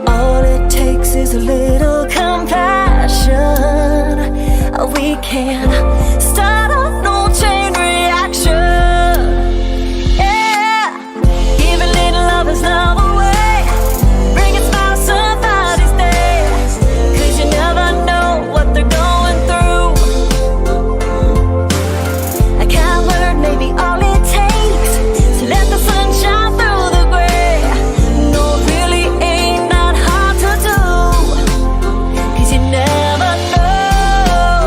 All it takes is a little compassion. We can start a no chain reaction. Yeah, give a little love is love away. Bring a smile to somebody's day. 'Cause you never know what they're going through. A kind word may be all it takes to let the sun shine through the gray. No, it really ain't that hard to do. 'Cause you never know.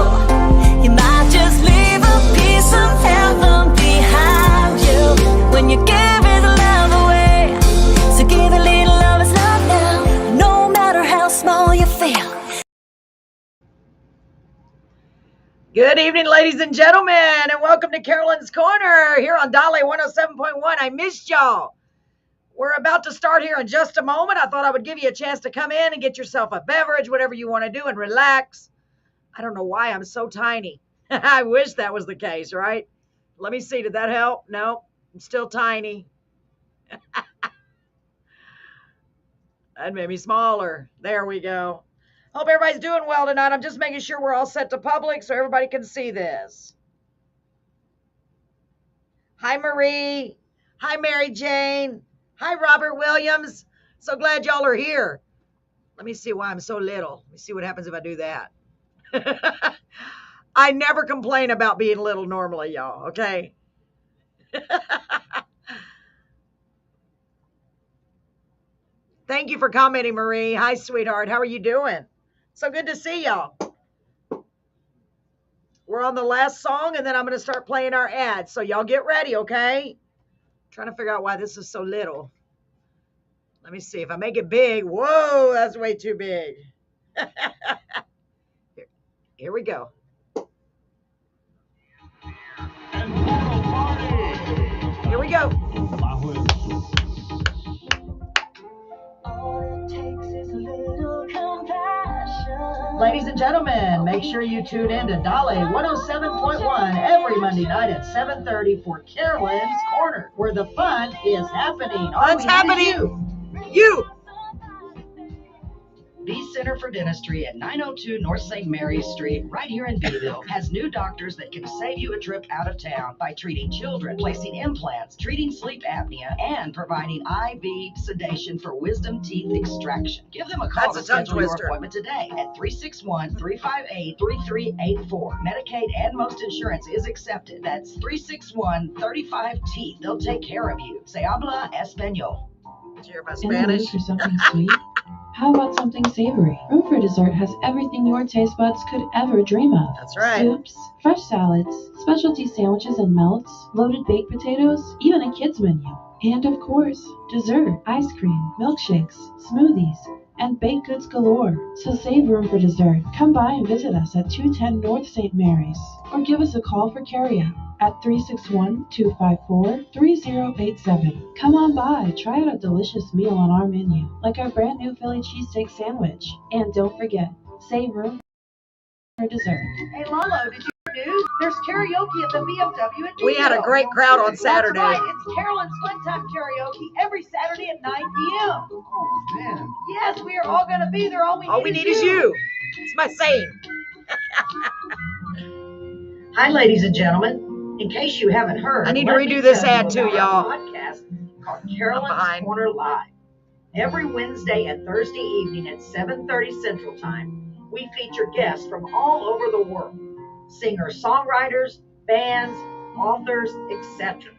You might just leave a piece of heaven behind you when you give it love away. So give a little love is love now, no matter how small you feel. Good evening, ladies and gentlemen, and welcome to Carolyn's Corner here on Dale'107.1. I missed y'all. We're about to start here in just a moment. I thought I would give you a chance to come in and get yourself a beverage, whatever you want to do, and relax. I don't know why I'm so tiny. I wish that was the case, right? Let me see. Did that help? No, I'm still tiny. That made me smaller. There we go. Hope everybody's doing well tonight. I'm just making sure we're all set to public so everybody can see this. Hi, Marie. Hi, Mary Jane. Hi, Robert Williams. So glad y'all are here. Let me see why I'm so little. Let me see what happens if I do that. I never complain about being little normally, y'all, okay? Thank you for commenting, Marie. Hi, sweetheart. How are you doing? So good to see y'all. We're on the last song, and then I'm going to start playing our ads. So y'all get ready, okay? Trying to figure out why this is so little. Let me see. If I make it big, whoa, that's way too big. Here we go. Here we go. Ladies and gentlemen, make sure you tune in to Dale'107.1 every Monday night at 7:30 for Carolyn's Corner, where the fun is happening. What's happening? You. The Center for Dentistry at 902 North St. Mary's Street, right here in Beeville, has new doctors that can save you a trip out of town by treating children, placing implants, treating sleep apnea, and providing IV sedation for wisdom teeth extraction. Give them a call to schedule your appointment today at 361-358-3384. Medicaid and most insurance is accepted. That's 361-35 Teeth. They'll take care of you. Se habla español. Did you hear my In the mood Spanish? for something sweet? How about something savory? Room for Dessert has everything your taste buds could ever dream of. That's right. Soups, fresh salads, specialty sandwiches and melts, loaded baked potatoes, even a kids menu. And of course, dessert, ice cream, milkshakes, smoothies, and baked goods galore. So save room for dessert. Come by and visit us at 210 North St. Mary's, or give us a call for carryout at 361-254-3087. Come on by, try out a delicious meal on our menu, like our brand new Philly cheesesteak sandwich. And don't forget, save room for dessert. Hey, Lalo, did you hear news? There's karaoke at the VFW at We had a great crowd on Saturday. That's right. It's Carolyn's Fun Time Karaoke every Saturday at 9 p.m. Oh, man. Yes, we are all going to be there. All we need is you. It's my saying. Hi, ladies and gentlemen. In case you haven't heard, I need to let me redo this tell you ad too, about y'all. our podcast called I'm Carolyn's behind. Corner Live. Every Wednesday and Thursday evening at 7:30 Central Time, we feature guests from all over the world. Singers, songwriters, bands, authors, etc.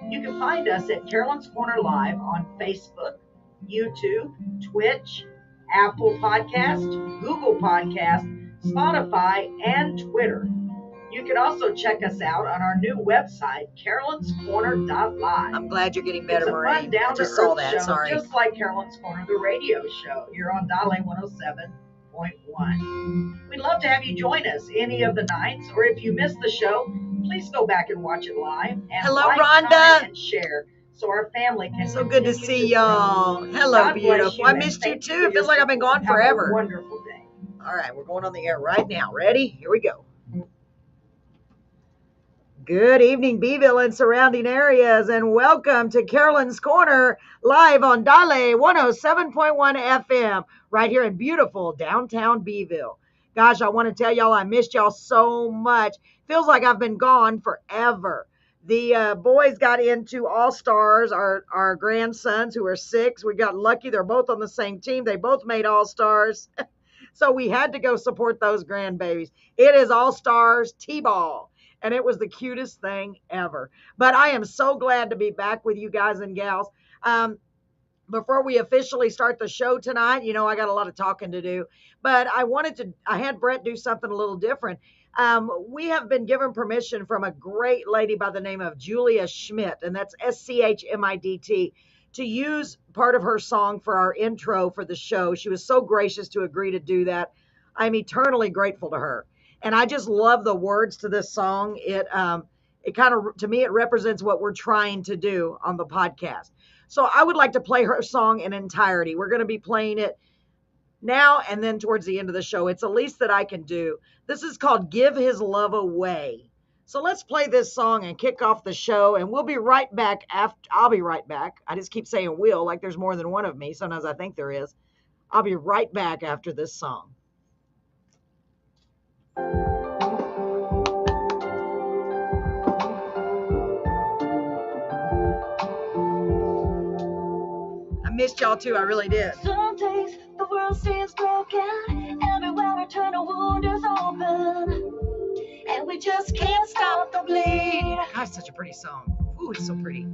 You can find us at Carolyn's Corner Live on Facebook, YouTube, Twitch, Apple Podcast, Google Podcast, Spotify, and Twitter. You can also check us out on our new website, carolynscorner.live. I'm glad you're getting better, It's a Marie. fun, I down-to-earth just saw show, that. Sorry. just like Carolyn's Corner, the radio show. You're on Dale'107.1. We'd love to have you join us any of the nights, or if you missed the show, please go back and watch it live. And Hello, like, Rhonda. comment, and share so our family can So good to continue see y'all. grow. Hello, God bless beautiful. you, I and missed you thank too. for It feels your like I've been gone support. Have a forever. wonderful day. All right, we're going on the air right now. Ready? Here we go. Good evening, Beeville and surrounding areas, and welcome to Carolyn's Corner, live on Dale 107.1 FM, right here in beautiful downtown Beeville. Gosh, I want to tell y'all I missed y'all so much. Feels like I've been gone forever. The boys got into All-Stars, our grandsons who are 6. We got lucky. They're both on the same team. They both made All-Stars. So we had to go support those grandbabies. It is All-Stars T-ball, and it was the cutest thing ever. But I am so glad to be back with you guys and gals. Before we officially start the show tonight, you know, I got a lot of talking to do, but I had Brett do something a little different. We have been given permission from a great lady by the name of Julia Schmidt, and that's SCHMIDT, to use part of her song for our intro for the show. She was so gracious to agree to do that. I'm eternally grateful to her. And I just love the words to this song. It kind of, to me, it represents what we're trying to do on the podcast. So I would like to play her song in entirety. We're going to be playing it now and then towards the end of the show. It's the least that I can do. This is called Give His Love Away. So let's play this song and kick off the show, and we'll be right back I'll be right back. I just keep saying will, like there's more than one of me. Sometimes I think there is. I'll be right back after this song. I missed y'all too, I really did. Some days the world seems broken. Everywhere we turn, a wound is open. And we just can't stop the bleed. Gosh, such a pretty song. Ooh, it's so pretty.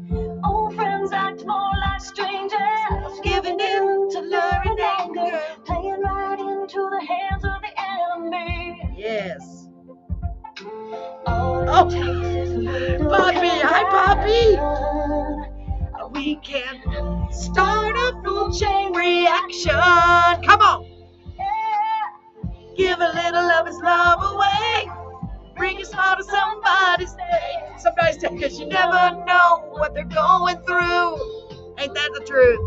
Old friends act more like strangers, giving in to lure and anger, playing right into the hands of the enemy. Yes. All it takes is a little Poppy, hi, Poppy. action. We can start a full chain reaction. Come on. Yeah. Give a little of his love away. Bring your smile to somebody's day. Somebody's day, because you never know what they're going through. Ain't that the truth?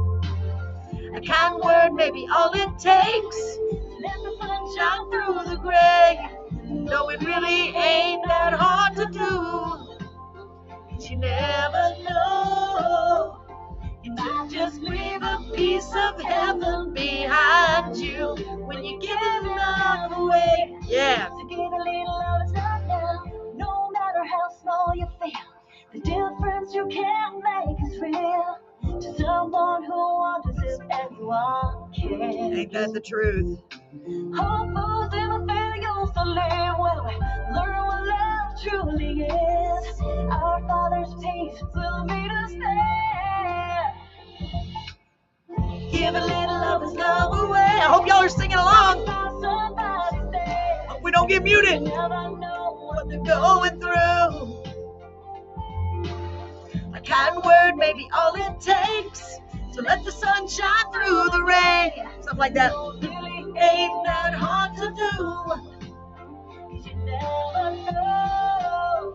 A kind word may be all it takes. Let the sun Shine through the gray. No, it really ain't that hard to do. 'Cause you never know. You might just leave a piece of heaven behind you when you give love away. Yeah. to give a little of his love now. No matter how small you feel, the difference you can make is real. To someone who wonders if everyone can. Ain't that the truth? Hope moves in the fear used to live when we learn what love truly is. Our Father's peace will meet us there. Give a little of his love away. I hope y'all are singing along. Somebody's there. Hope we don't get muted. Never know What they're going through. A kind word may be all it takes to let the sun shine through the rain. Something like that. really Ain't that hard to do? 'cause you never know.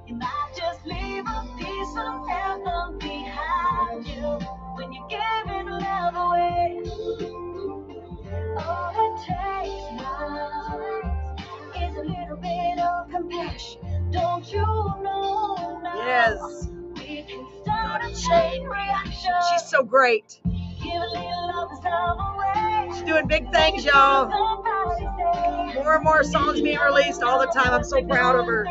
You might just leave a piece of heaven behind you when you're giving love away. All it takes now is a little bit of compassion. Don't you know now? Yes. We can start a chain reaction. She's so great. Give a little of this love away. She's doing big things, y'all. Somebody's there. More and more songs being released all the time. I'm so proud of her.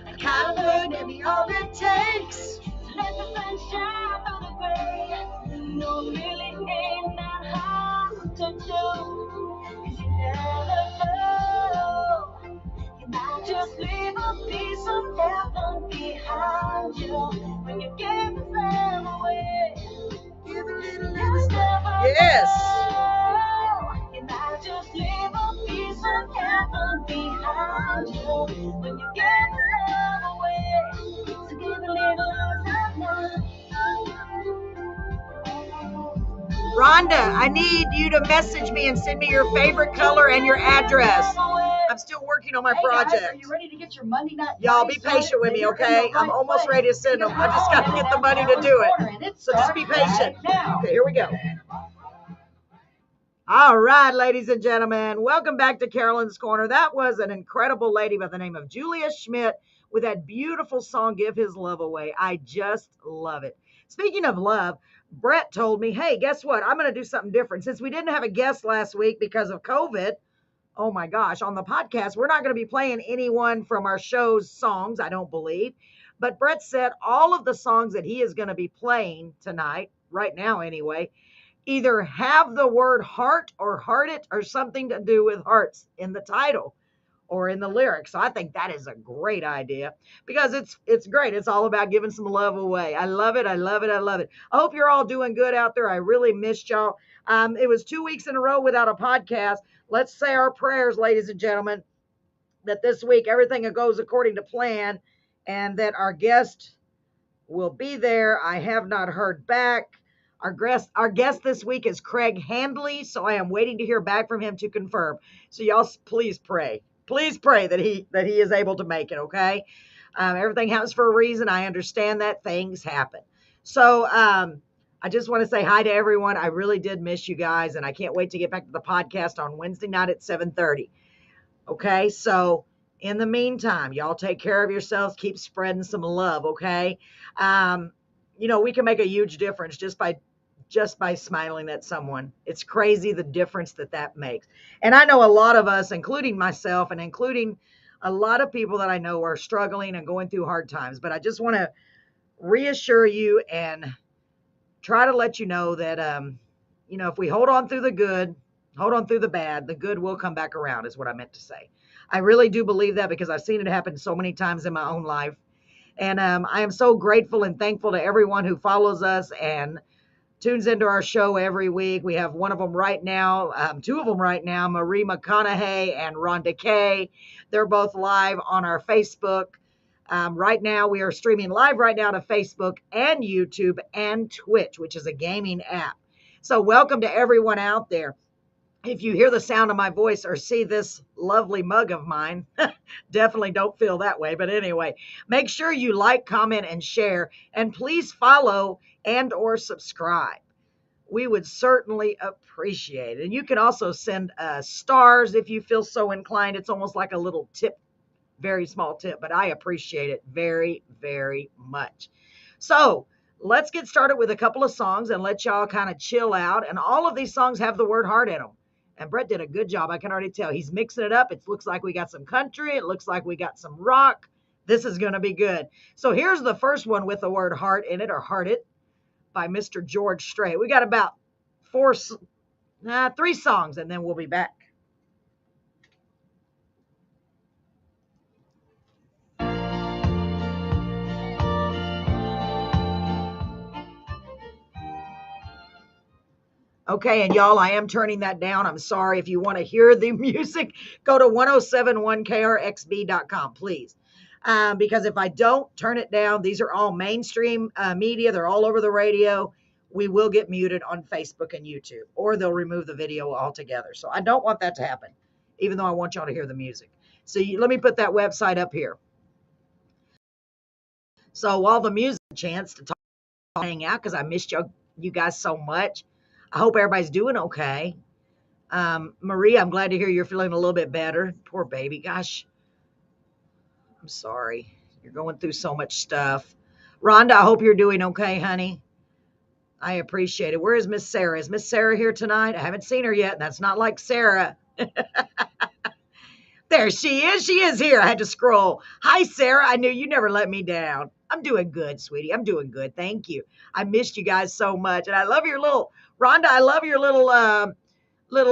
A kind word may be all it takes. Let the sun shine through the gray. No, it really ain't that hard to do. 'Cause you never know. You might just leave a piece of heaven behind you when you give them away. Give a little of Yes. You might just leave a piece of heaven behind you when you give love away. So give a little love now. Rhonda, I need you to message me and send me your favorite color and your address. I'm still working on my Hey guys, are project. you ready to get your Monday night? Y'all party be patient started? with me, Then you're okay? in the I'm right almost place. ready to send them. I just got to get the money to do it. So just be patient. Now. Okay, here we go. All right, ladies and gentlemen, welcome back to Carolyn's Corner. That was an incredible lady by the name of Julia Schmidt with that beautiful song, Give His Love Away. I just love it. Speaking of love, Brett told me, hey, guess what? I'm going to do something different. Since we didn't have a guest last week because of COVID, oh my gosh, on the podcast, we're not going to be playing anyone from our show's songs, I don't believe. But Brett said all of the songs that he is going to be playing tonight, right now anyway, either have the word heart or heart it or something to do with hearts in the title or in the lyrics. So I think that is a great idea because it's great. It's all about giving some love away. I love it. I love it. I love it. I hope you're all doing good out there. I really missed y'all. It was 2 weeks in a row without a podcast. Let's say our prayers, ladies and gentlemen, that this week everything goes according to plan and that our guest will be there. I have not heard back. Our guest this week is Craig Handley, so I am waiting to hear back from him to confirm. So y'all please pray. Please pray that he is able to make it, okay? Everything happens for a reason. I understand that things happen. So I just want to say hi to everyone. I really did miss you guys, and I can't wait to get back to the podcast on Wednesday night at 7:30. Okay, so in the meantime, y'all take care of yourselves. Keep spreading some love, okay? We can make a huge difference just by smiling at someone. It's crazy the difference that makes. And I know a lot of us, including myself and including a lot of people that I know are struggling and going through hard times. But I just want to reassure you and try to let you know that, if we hold on through the good, hold on through the bad, the good will come back around is what I meant to say. I really do believe that because I've seen it happen so many times in my own life. And I am so grateful and thankful to everyone who follows us and tunes into our show every week. We have one of them right now, two of them right now, Marie McConaughey and Rhonda Kay. They're both live on our Facebook. Right now, we are streaming live right now to Facebook and YouTube and Twitch, which is a gaming app. So welcome to everyone out there. If you hear the sound of my voice or see this lovely mug of mine, definitely don't feel that way. But anyway, make sure you like, comment, and share. And please follow and or subscribe. We would certainly appreciate it. And you can also send stars if you feel so inclined. It's almost like a little tip, very small tip, but I appreciate it very, very much. So let's get started with a couple of songs and let y'all kind of chill out. And all of these songs have the word heart in them. And Brett did a good job. I can already tell. He's mixing it up. It looks like we got some country. It looks like we got some rock. This is going to be good. So here's the first one with the word heart in it, or heart it, by Mr. George Strait. We got about 3 songs, and then we'll be back. Okay, and y'all, I am turning that down. I'm sorry. If you want to hear the music, go to 1071krxb.com, please. Because if I don't turn it down, these are all mainstream media. They're all over the radio. We will get muted on Facebook and YouTube, or they'll remove the video altogether. So I don't want that to happen, even though I want y'all to hear the music. So let me put that website up here. So while the music chance to talk, hang out, because I missed you guys so much. I hope everybody's doing okay. Marie, I'm glad to hear you're feeling a little bit better. Poor baby. Gosh, I'm sorry. You're going through so much stuff. Rhonda, I hope you're doing okay, honey. I appreciate it. Where is Miss Sarah? Is Miss Sarah here tonight? I haven't seen her yet. That's not like Sarah. There she is. She is here. I had to scroll. Hi, Sarah. I knew you never let me down. I'm doing good, sweetie. I'm doing good. Thank you. I missed you guys so much. And I love your little, Rhonda, I love your little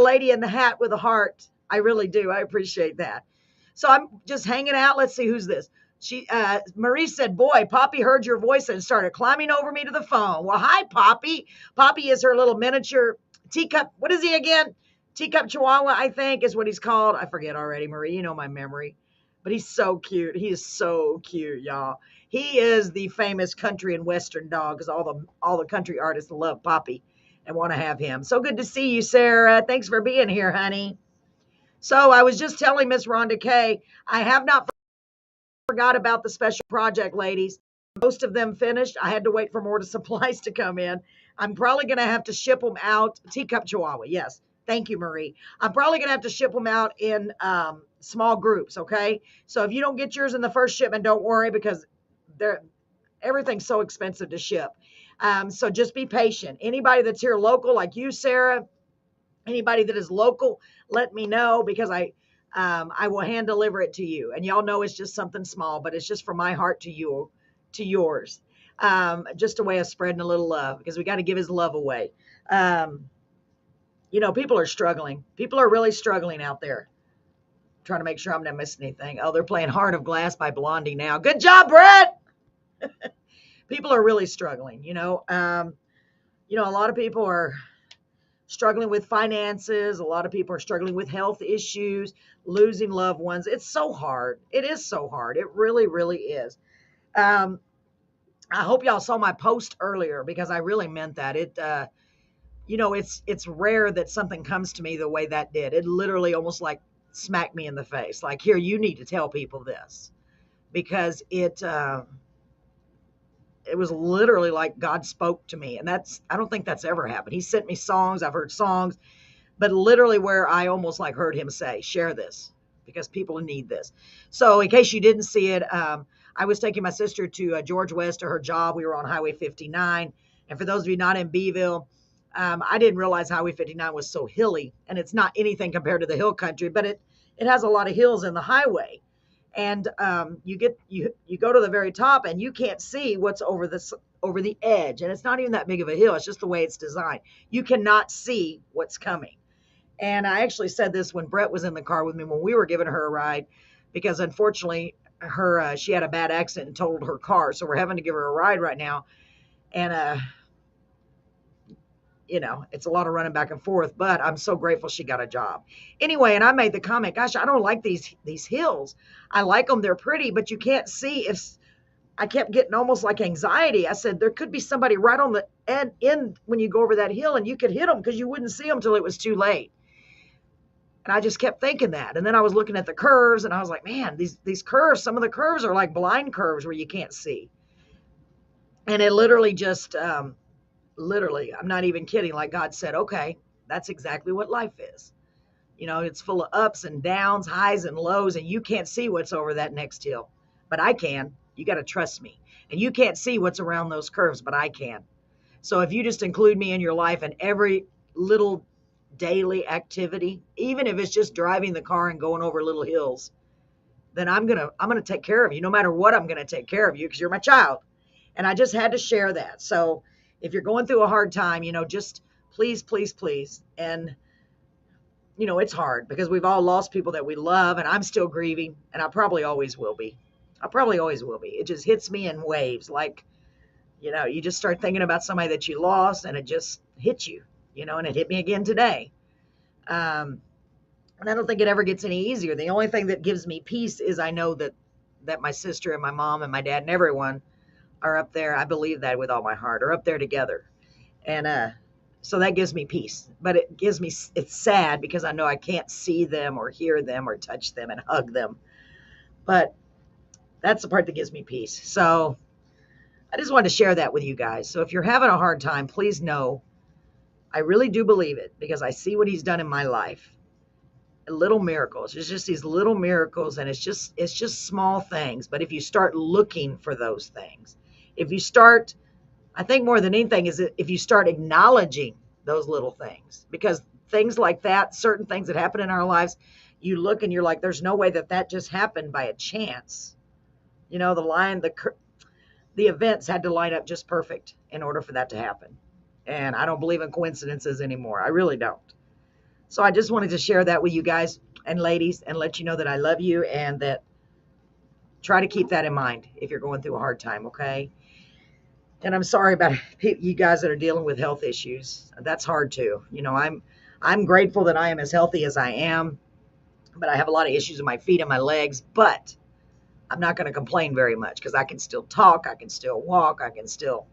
lady in the hat with a heart. I really do. I appreciate that. So I'm just hanging out. Let's see who's this. Marie said, boy, Poppy heard your voice and started climbing over me to the phone. Well, hi, Poppy. Poppy is her little miniature teacup. What is he again? Teacup Chihuahua, I think, is what he's called. I forget already, Marie. You know my memory. But he's so cute. He is so cute, y'all. He is the famous country and western dog because all the country artists love Poppy and want to have him. So good to see you, Sarah. Thanks for being here, honey. So I was just telling Miss Rhonda Kay, I have not forgot about the special project, ladies. Most of them finished. I had to wait for more supplies to come in. I'm probably going to have to ship them out. Teacup Chihuahua, yes. Thank you, Marie. I'm probably going to have to ship them out in small groups, okay? So if you don't get yours in the first shipment, don't worry because everything's so expensive to ship. So just be patient. Anybody that's here local, like you, Sarah, anybody that is local, let me know because I will hand deliver it to you. And y'all know it's just something small, but it's just from my heart to you, to yours. Just a way of spreading a little love because we got to give his love away. People are struggling. People are really struggling out there. Trying to make sure I'm not missing anything. Oh, they're playing Heart of Glass by Blondie now. Good job, Brett. People are really struggling. A lot of people are struggling with finances. A lot of people are struggling with health issues, losing loved ones. It's so hard. It is so hard. It really, really is. I hope y'all saw my post earlier because I really meant that. It's rare that something comes to me the way that did. It literally almost like smacked me in the face. Like, here, you need to tell people this because it was literally like God spoke to me. And I don't think that's ever happened. He sent me songs. I've heard songs, but literally where I almost like heard him say, share this because people need this. So in case you didn't see it, I was taking my sister to George West to her job. We were on Highway 59. And for those of you not in Beeville, I didn't realize Highway 59 was so hilly, and it's not anything compared to the hill country, but it has a lot of hills in the highway. And you go to the very top and you can't see what's over the edge. And it's not even that big of a hill. It's just the way it's designed. You cannot see what's coming. And I actually said this when Brett was in the car with me when we were giving her a ride, because unfortunately she had a bad accident and totaled her car. So we're having to give her a ride right now. And, it's a lot of running back and forth, but I'm so grateful she got a job. Anyway, and I made the comment, gosh, I don't like these hills. I like them. They're pretty, but you can't see. I kept getting almost like anxiety. I said, there could be somebody right on the end when you go over that hill and you could hit them because you wouldn't see them till it was too late. And I just kept thinking that. And then I was looking at the curves and I was like, man, these curves, some of the curves are like blind curves where you can't see. And it literally just, literally, I'm not even kidding. Like God said, okay, that's exactly what life is. It's full of ups and downs, highs and lows, and you can't see what's over that next hill. But I can. You got to trust me. And you can't see what's around those curves, but I can. So if you just include me in your life and every little daily activity, even if it's just driving the car and going over little hills, then I'm going to take care of you. No matter what, I'm going to take care of you because you're my child. And I just had to share that. So if you're going through a hard time, just please, please, please. And, it's hard because we've all lost people that we love, and I'm still grieving, and I probably always will be. It just hits me in waves. Like, you just start thinking about somebody that you lost, and it just hits you, and it hit me again today. And I don't think it ever gets any easier. The only thing that gives me peace is I know that my sister and my mom and my dad and everyone are up there. I believe that with all my heart, are up there together. And so that gives me peace. But it's sad because I know I can't see them or hear them or touch them and hug them. But that's the part that gives me peace. So I just wanted to share that with you guys. So if you're having a hard time, please know I really do believe it because I see what he's done in my life. Little miracles. It's just these little miracles, and it's just small things. But if you start looking for those things, I think more than anything is if you start acknowledging those little things, because things like that, certain things that happen in our lives, you look and you're like, there's no way that just happened by a chance. The events had to line up just perfect in order for that to happen. And I don't believe in coincidences anymore. I really don't. So I just wanted to share that with you guys and ladies and let you know that I love you and that try to keep that in mind if you're going through a hard time, okay? And I'm sorry about you guys that are dealing with health issues. That's hard too. I'm grateful that I am as healthy as I am, but I have a lot of issues with my feet and my legs, but I'm not going to complain very much because I can still talk, I can still walk, I can still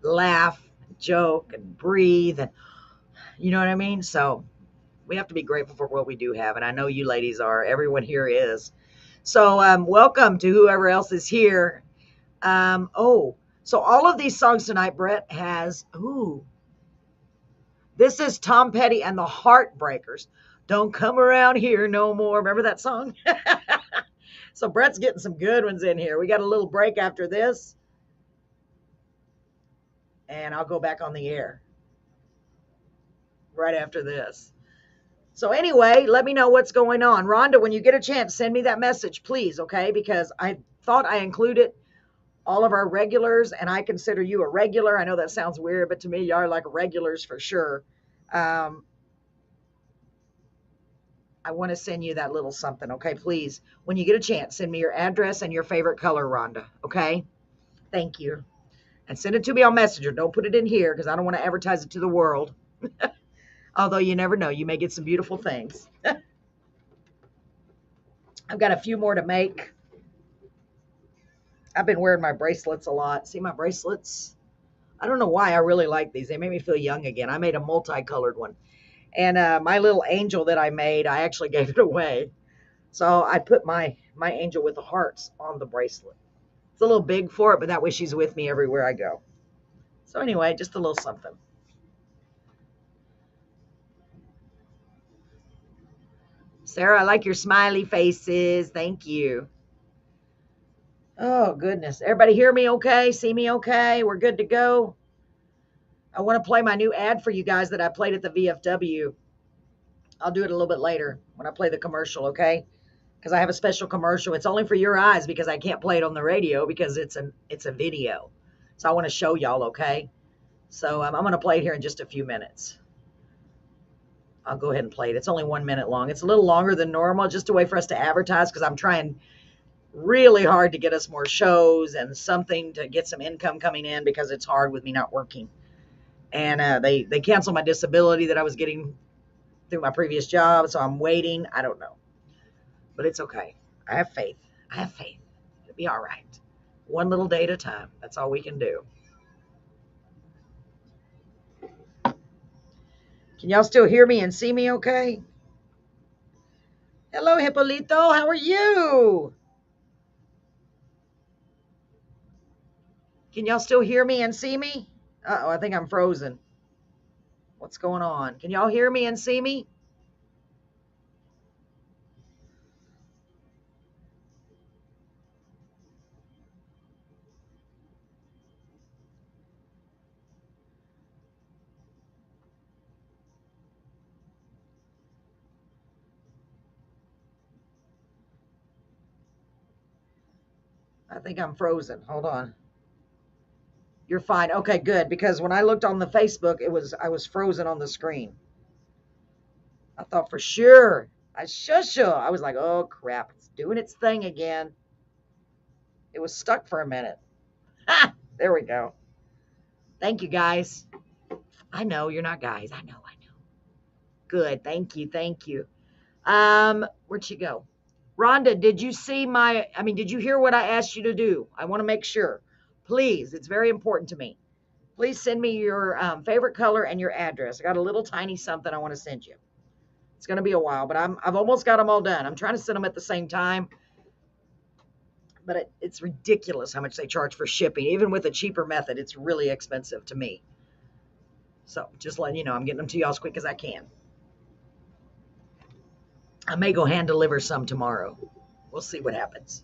laugh, joke, and breathe, and you know what I mean? So we have to be grateful for what we do have, and I know you ladies are. Everyone here is. So welcome to whoever else is here. So all of these songs tonight, Brett has, This is Tom Petty and the Heartbreakers. Don't come around here no more. Remember that song? So Brett's getting some good ones in here. We got a little break after this, and I'll go back on the air right after this. So anyway, let me know what's going on. Rhonda, when you get a chance, send me that message, please, okay? Because I thought I included all of our regulars, and I consider you a regular. I know that sounds weird, but to me, you are like regulars for sure. I want to send you that little something, okay? Please, when you get a chance, send me your address and your favorite color, Rhonda, okay? Thank you. And send it to me on Messenger. Don't put it in here because I don't want to advertise it to the world. Although you never know. You may get some beautiful things. I've got a few more to make. I've been wearing my bracelets a lot. See my bracelets? I don't know why I really like these. They make me feel young again. I made a multicolored one. And my little angel that I made, I actually gave it away. So I put my angel with the hearts on the bracelet. It's a little big for it, but that way she's with me everywhere I go. So anyway, just a little something. Sarah, I like your smiley faces. Thank you. Oh, goodness. Everybody hear me okay? See me okay? We're good to go. I want to play my new ad for you guys that I played at the VFW. I'll do it a little bit later when I play the commercial, okay? Because I have a special commercial. It's only for your eyes because I can't play it on the radio because it's a video. So I want to show y'all, okay? So I'm going to play it here in just a few minutes. I'll go ahead and play it. It's only 1 minute long. It's a little longer than normal, just a way for us to advertise because I'm trying really hard to get us more shows and something to get some income coming in because it's hard with me not working. And they canceled my disability that I was getting through my previous job, so I'm waiting. I don't know. But it's okay. I have faith. I have faith. It'll be all right. One little day at a time. That's all we can do. Can y'all still hear me and see me okay? Hello, Hippolito. How are you? Can y'all still hear me and see me? Uh-oh, I think I'm frozen. What's going on? Can y'all hear me and see me? I think I'm frozen. Hold on. You're fine. Okay, good. Because when I looked on the Facebook, I was frozen on the screen. I thought for sure. I was like, oh crap, it's doing its thing again. It was stuck for a minute. Ha! There we go. Thank you, guys. I know you're not guys. I know. Good. Thank you. Where'd she go? Rhonda, did you hear what I asked you to do? I want to make sure. Please, it's very important to me. Please send me your favorite color and your address. I got a little tiny something I want to send you. It's going to be a while, but I've almost got them all done. I'm trying to send them at the same time, but it's ridiculous how much they charge for shipping. Even with a cheaper method, it's really expensive to me. So just letting you know, I'm getting them to you all as quick as I can. I may go hand deliver some tomorrow. We'll see what happens.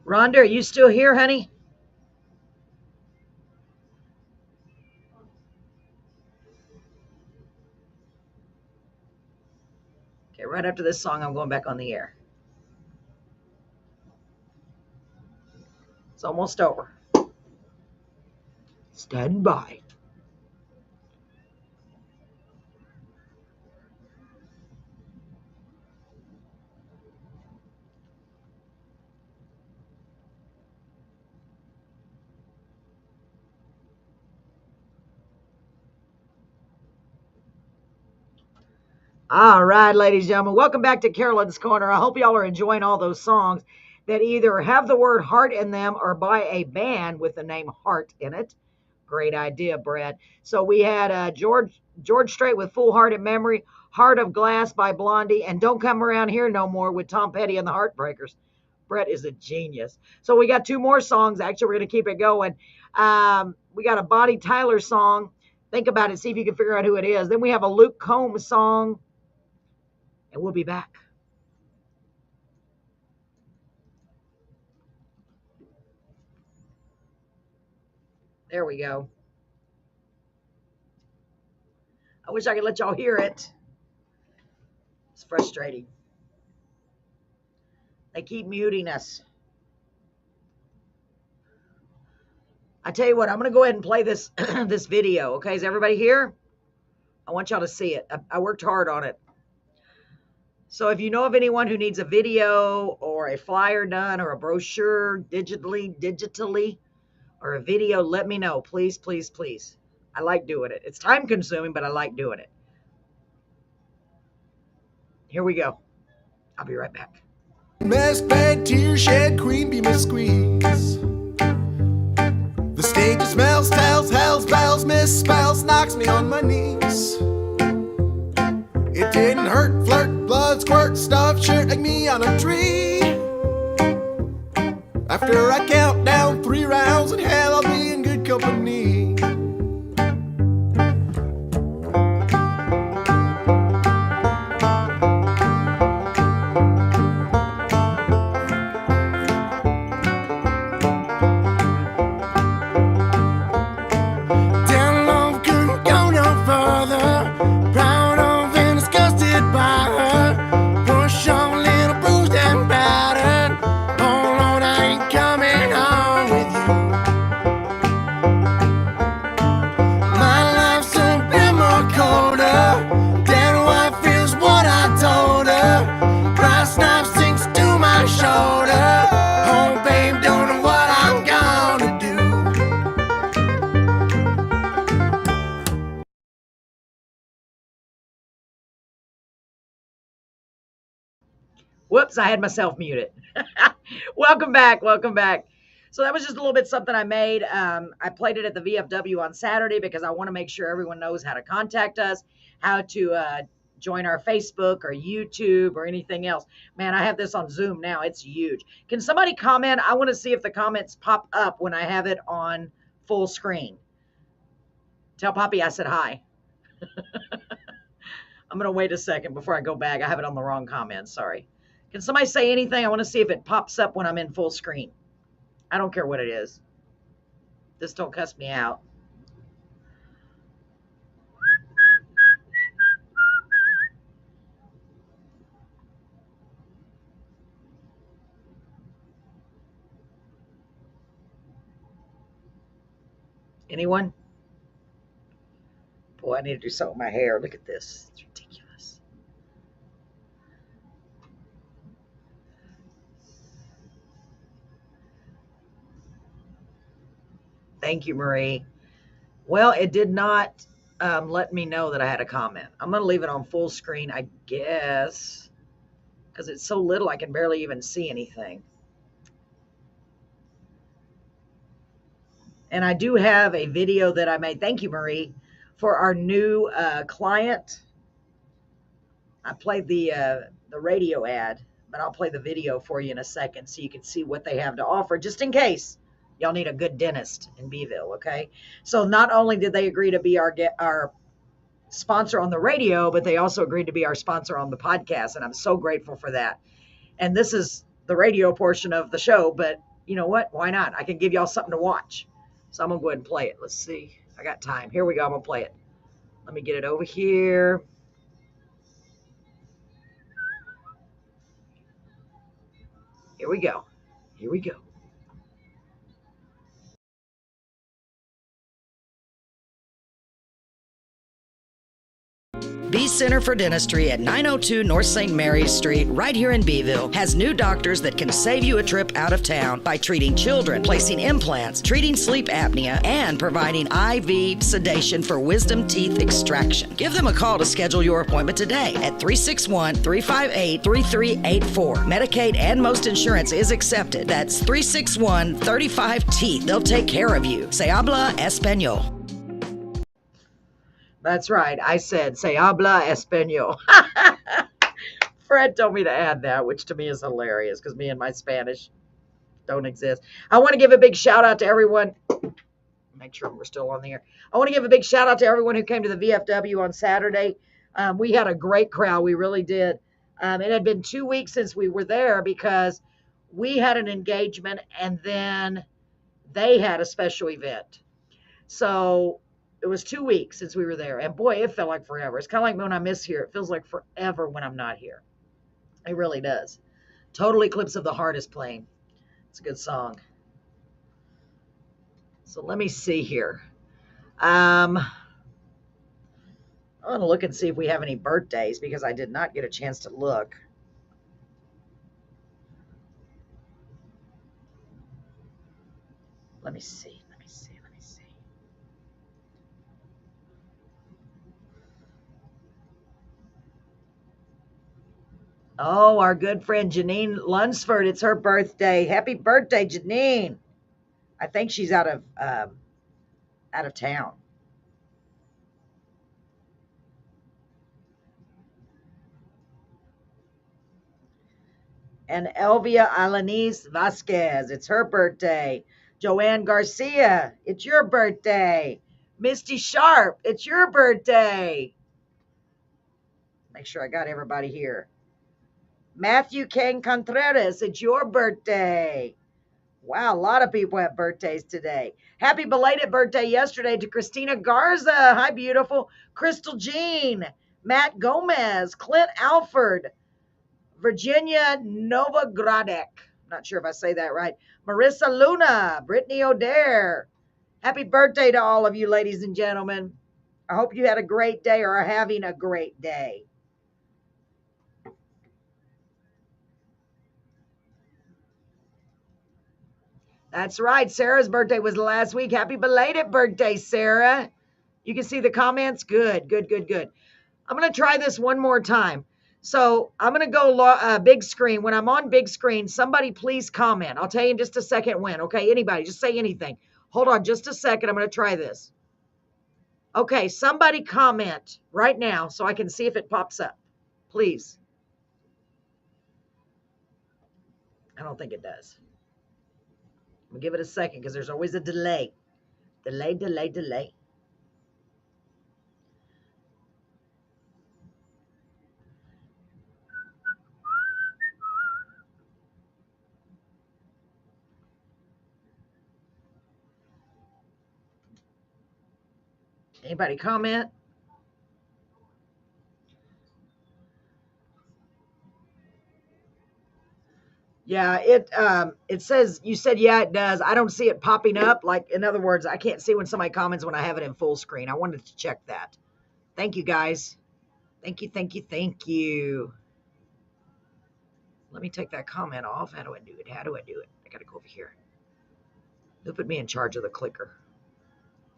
Rhonda, are you still here, honey? Okay, right after this song, I'm going back on the air. It's almost over. Stand by. All right, ladies and gentlemen, welcome back to Carolyn's Corner. I hope y'all are enjoying all those songs that either have the word heart in them or by a band with the name Heart in it. Great idea, Brett. So we had George Strait with Full Hearted Memory, Heart of Glass by Blondie, and Don't Come Around Here No More with Tom Petty and the Heartbreakers. Brett is a genius. So we got two more songs. Actually, we're going to keep it going. We got a Bonnie Tyler song. Think about it. See if you can figure out who it is. Then we have a Luke Combs song. And we'll be back. There we go. I wish I could let y'all hear it. It's frustrating. They keep muting us. I tell you what, I'm going to go ahead and play this this video. Okay, is everybody here? I want y'all to see it. I worked hard on it. So if you know of anyone who needs a video or a flyer done or a brochure digitally, or a video, let me know. Please, please, please. I like doing it. It's time consuming, but I like doing it. Here we go. I'll be right back. Mess bed, tear shed, queen bee squeeze. The stage smells, tells, hells, bells, misspells, knocks me on my knees. It didn't hurt, flirt, blood, squirt, stuff, shirt like me on a tree. After I count down 3 rounds in hell, I'll be in good company. Whoops, I had myself muted. Welcome back. Welcome back. So that was just a little bit something I made. I played it at the VFW on Saturday because I want to make sure everyone knows how to contact us, how to join our Facebook or YouTube or anything else. Man, I have this on Zoom now. It's huge. Can somebody comment? I want to see if the comments pop up when I have it on full screen. Tell Poppy I said hi. I'm going to wait a second before I go back. I have it on the wrong comments. Sorry. Can somebody say anything? I want to see if it pops up when I'm in full screen. I don't care what it is. Just don't cuss me out. Anyone? Boy, I need to do something with my hair. Look at this. It's ridiculous. Thank you, Marie. Well, it did not let me know that I had a comment. I'm going to leave it on full screen, I guess, because it's so little I can barely even see anything. And I do have a video that I made. Thank you, Marie, for our new client. I played the radio ad, but I'll play the video for you in a second so you can see what they have to offer, just in case y'all need a good dentist in Beeville, okay? So not only did they agree to be our sponsor on the radio, but they also agreed to be our sponsor on the podcast, and I'm so grateful for that. And this is the radio portion of the show, but you know what? Why not? I can give y'all something to watch. So I'm going to go ahead and play it. Let's see. I got time. Here we go. I'm going to play it. Let me get it over here. Here we go. Here we go. The Center for Dentistry at 902 North St. Mary's Street, right here in Beeville, has new doctors that can save you a trip out of town by treating children, placing implants, treating sleep apnea, and providing IV sedation for wisdom teeth extraction. Give them a call to schedule your appointment today at 361-358-3384. Medicaid and most insurance is accepted. That's 361-35-TEETH. They'll take care of you. Se habla español. That's right. I said, se habla español. Fred told me to add that, which to me is hilarious because me and my Spanish don't exist. I want to give a big shout out to everyone. Make sure we're still on the air. I want to give a big shout out to everyone who came to the VFW on Saturday. We had a great crowd. We really did. It had been 2 weeks since we were there because we had an engagement and then they had a special event. So it was 2 weeks since we were there. And boy, it felt like forever. It's kind of like when I miss here. It feels like forever when I'm not here. It really does. Total Eclipse of the Heart is playing. It's a good song. So let me see here. I want to look and see if we have any birthdays because I did not get a chance to look. Let me see. Oh, our good friend Janine Lunsford. It's her birthday. Happy birthday, Janine. I think she's out of town. And Elvia Alanis Vasquez. It's her birthday. Joanne Garcia. It's your birthday. Misty Sharp. It's your birthday. Make sure I got everybody here. Matthew Ken Contreras, it's your birthday. Wow, a lot of people have birthdays today. Happy belated birthday yesterday to Christina Garza. Hi, beautiful. Crystal Jean, Matt Gomez, Clint Alford, Virginia Novogradek. Not sure if I say that right. Marissa Luna, Brittany O'Dare. Happy birthday to all of you, ladies and gentlemen. I hope you had a great day or are having a great day. That's right. Sarah's birthday was last week. Happy belated birthday, Sarah. You can see the comments. Good. I'm going to try this one more time. So I'm going to go big screen. When I'm on big screen, somebody please comment. I'll tell you in just a second when. Okay, anybody, just say anything. Hold on just a second. I'm going to try this. Okay, somebody comment right now so I can see if it pops up. Please. I don't think it does. We'll give it a second because there's always a delay. Delay. Anybody comment? Yeah, it says, you said, yeah, it does. I don't see it popping up. Like, in other words, I can't see when somebody comments when I have it in full screen. I wanted to check that. Thank you, guys. Thank you. Let me take that comment off. How do I do it? I got to go over here. They'll put me in charge of the clicker.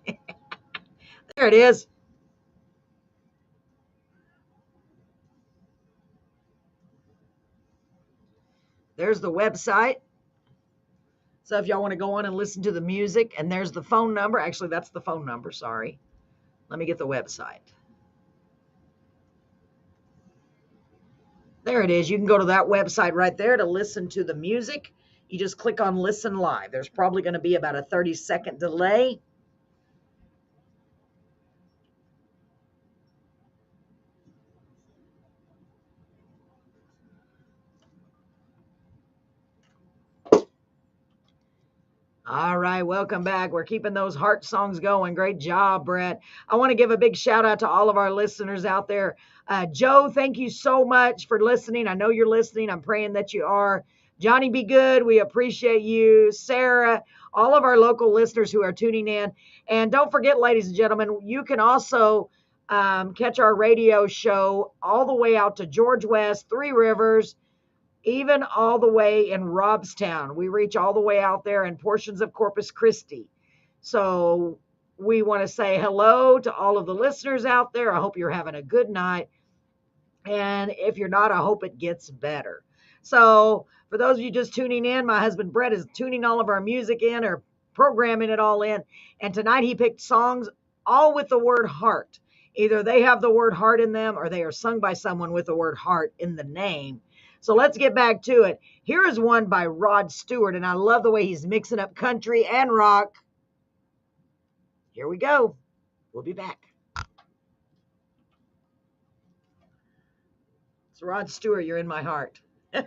There it is. There's the website. So if y'all want to go on and listen to the music, and there's the phone number. Actually, that's the phone number. Sorry. Let me get the website. There it is. You can go to that website right there to listen to the music. You just click on Listen Live. There's probably going to be about a 30-second delay. All right, welcome back. We're keeping those heart songs going. Great job, Brett. I want to give a big shout out to all of our listeners out there. Joe, thank you so much for listening. I know you're listening. I'm praying that you are. Johnny, be good. We appreciate you. Sarah, all of our local listeners who are tuning in. And don't forget, ladies and gentlemen, you can also catch our radio show all the way out to George West, Three Rivers, even all the way in Robstown. We reach all the way out there in portions of Corpus Christi. So we want to say hello to all of the listeners out there. I hope you're having a good night. And if you're not, I hope it gets better. So for those of you just tuning in, my husband Brett is tuning all of our music in, or programming it all in. And tonight he picked songs all with the word heart. Either they have the word heart in them, or they are sung by someone with the word heart in the name. So let's get back to it. Here is one by Rod Stewart, and I love the way he's mixing up country and rock. Here we go. We'll be back. It's Rod Stewart, You're in My Heart. I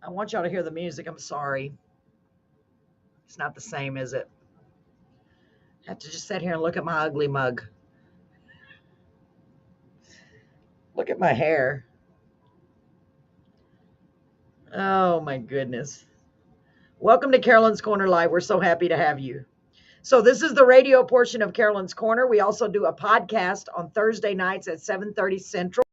want y'all to hear the music. I'm sorry. It's not the same, is it? I have to just sit here and look at my ugly mug. Look at my hair. Oh, my goodness. Welcome to Carolyn's Corner Live. We're so happy to have you. So this is the radio portion of Carolyn's Corner. We also do a podcast on Thursday nights at 7:30 Central.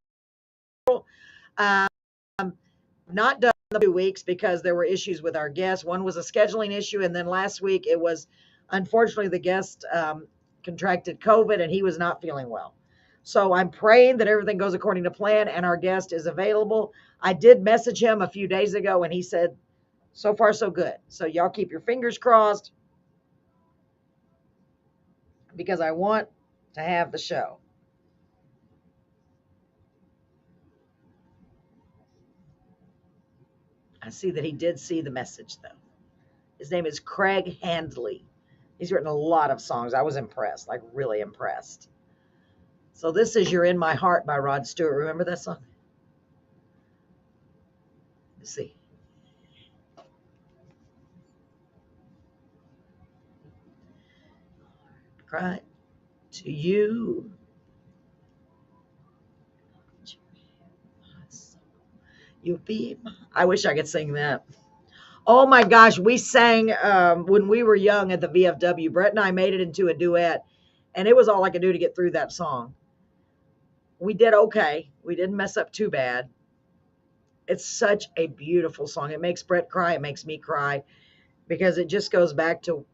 Not done the 2 weeks because there were issues with our guests. One was a scheduling issue, and then last week it was, unfortunately, the guest contracted COVID, and he was not feeling well. So I'm praying that everything goes according to plan and our guest is available. I did message him a few days ago, and he said, so far so good. So y'all keep your fingers crossed, because I want to have the show. I see that he did see the message, though. His name is Craig Handley. He's written a lot of songs. I was impressed, like really impressed. So this is You're in My Heart by Rod Stewart. Remember that song? Let's see. Cry to you. You'll be my... I wish I could sing that. Oh my gosh, we sang when we were young at the VFW. Brett and I made it into a duet, and it was all I could do to get through that song. We did okay. We didn't mess up too bad. It's such a beautiful song. It makes Brett cry. It makes me cry, because it just goes back to,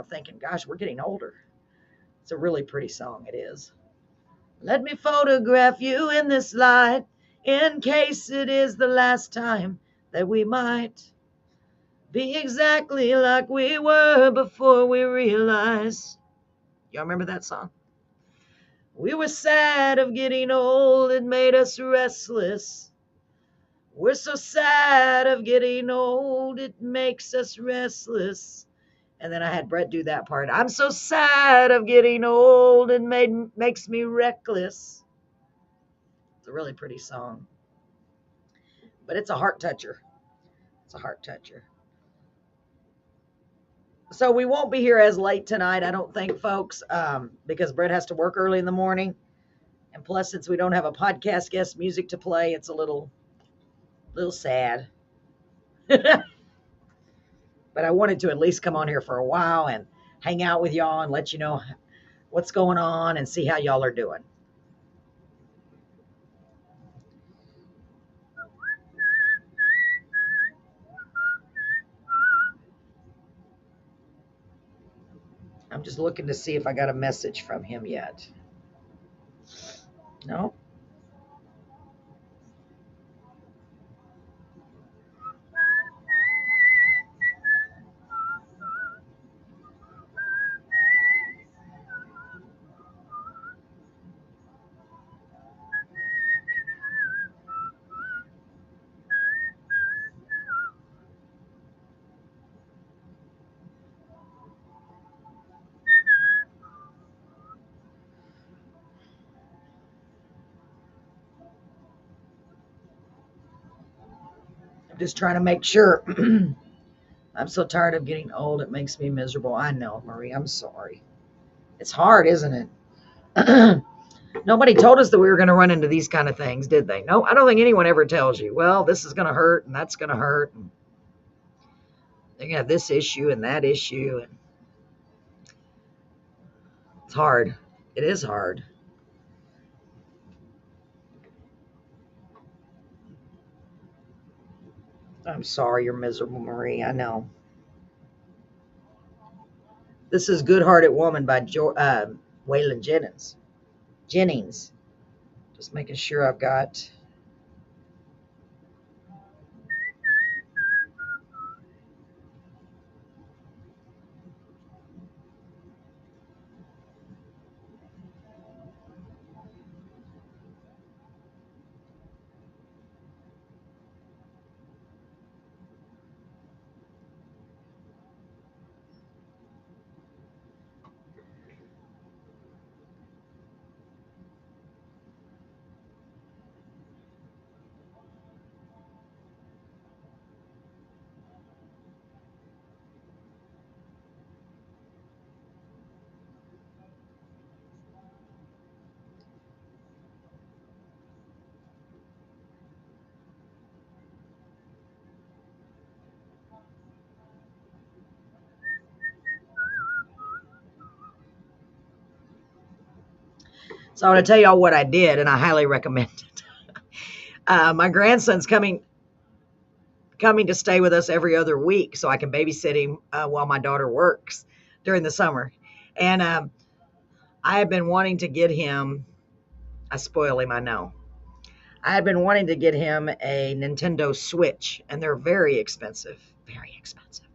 thinking, gosh, we're getting older. It's a really pretty song. It is. Let me photograph you in this light, in case it is the last time that we might be exactly like we were before we realized. Y'all remember that song? We were sad of getting old. It made us restless. We're so sad of getting old. It makes us restless. And then I had Brett do that part. I'm so sad of getting old. It makes me reckless. It's a really pretty song. But it's a heart toucher. It's a heart toucher. So we won't be here as late tonight, I don't think, folks, because Brett has to work early in the morning. And plus, since we don't have a podcast guest music to play, it's a little sad. But I wanted to at least come on here for a while and hang out with y'all and let you know what's going on and see how y'all are doing. I'm just looking to see if I got a message from him yet. No? Just trying to make sure. I'm so tired of getting old. It makes me miserable. I know, Marie. I'm sorry. It's hard, isn't it? Nobody told us that we were going to run into these kind of things, did they? No, I don't think anyone ever tells you, well, this is going to hurt and that's going to hurt. And they're going to have this issue and that issue. And It's hard. It is hard. I'm sorry you're miserable, Marie. I know. This is Good Hearted Woman by Waylon Jennings. Jennings. Just making sure I've got. So I want to tell y'all what I did, and I highly recommend it. My grandson's coming to stay with us every other week, so I can babysit him while my daughter works during the summer. And I have been wanting to get him. I spoil him, I know. I had been wanting to get him a Nintendo Switch, and they're very expensive, very expensive.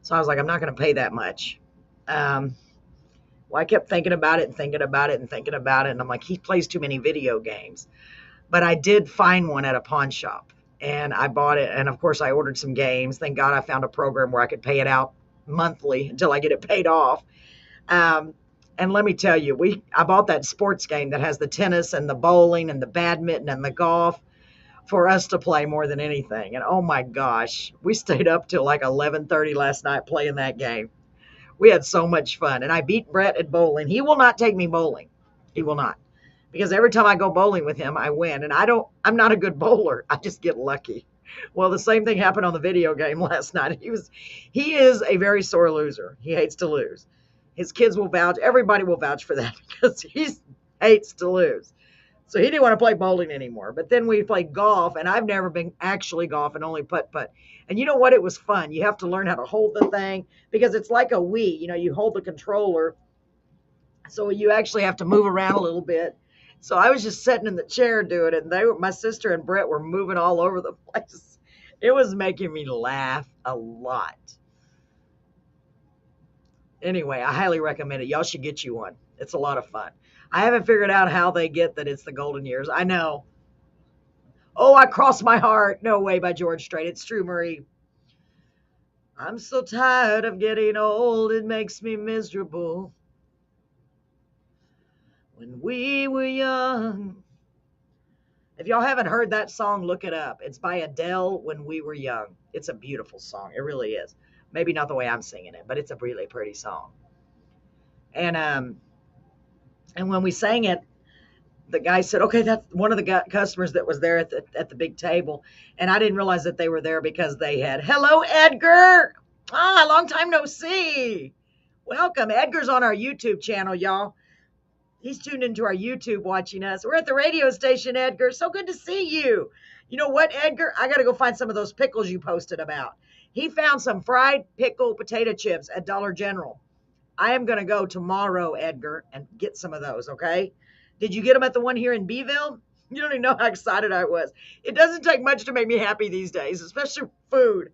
So I was like, I'm not going to pay that much. Well, I kept thinking about it and thinking about it and thinking about it. And I'm like, he plays too many video games. But I did find one at a pawn shop and I bought it. And of course, I ordered some games. Thank God I found a program where I could pay it out monthly until I get it paid off. And let me tell you, I bought that sports game that has the tennis and the bowling and the badminton and the golf for us to play more than anything. And oh my gosh, we stayed up till like 11:30 last night playing that game. We had so much fun. And I beat Brett at bowling. He will not take me bowling. He will not. Because every time I go bowling with him, I win. And I'm not a good bowler. I just get lucky. Well, the same thing happened on the video game last night. He is a very sore loser. He hates to lose. His kids will vouch. Everybody will vouch for that because he hates to lose. So he didn't want to play bowling anymore. But then we played golf, and I've never been actually golfing, only putt-putt. And you know what? It was fun. You have to learn how to hold the thing because it's like a Wii. You know, you hold the controller, so you actually have to move around a little bit. So I was just sitting in the chair doing it, and my sister and Brett were moving all over the place. It was making me laugh a lot. Anyway, I highly recommend it. Y'all should get you one. It's a lot of fun. I haven't figured out how they get that it's the golden years. I know. Oh, I crossed my heart. No way by George Strait. It's true, Marie. I'm so tired of getting old. It makes me miserable. When we were young. If y'all haven't heard that song, look it up. It's by Adele, When We Were Young. It's a beautiful song. It really is. Maybe not the way I'm singing it, but it's a really pretty song. And when we sang it, the guy said, okay, that's one of the customers that was there at the big table. And I didn't realize that they were there because they had, hello, Edgar. Long time no see. Welcome. Edgar's on our YouTube channel, y'all. He's tuned into our YouTube watching us. We're at the radio station, Edgar. So good to see you. You know what, Edgar? I got to go find some of those pickles you posted about. He found some fried pickle potato chips at Dollar General. I am going to go tomorrow, Edgar, and get some of those, okay? Did you get them at the one here in Beeville? You don't even know how excited I was. It doesn't take much to make me happy these days, especially food.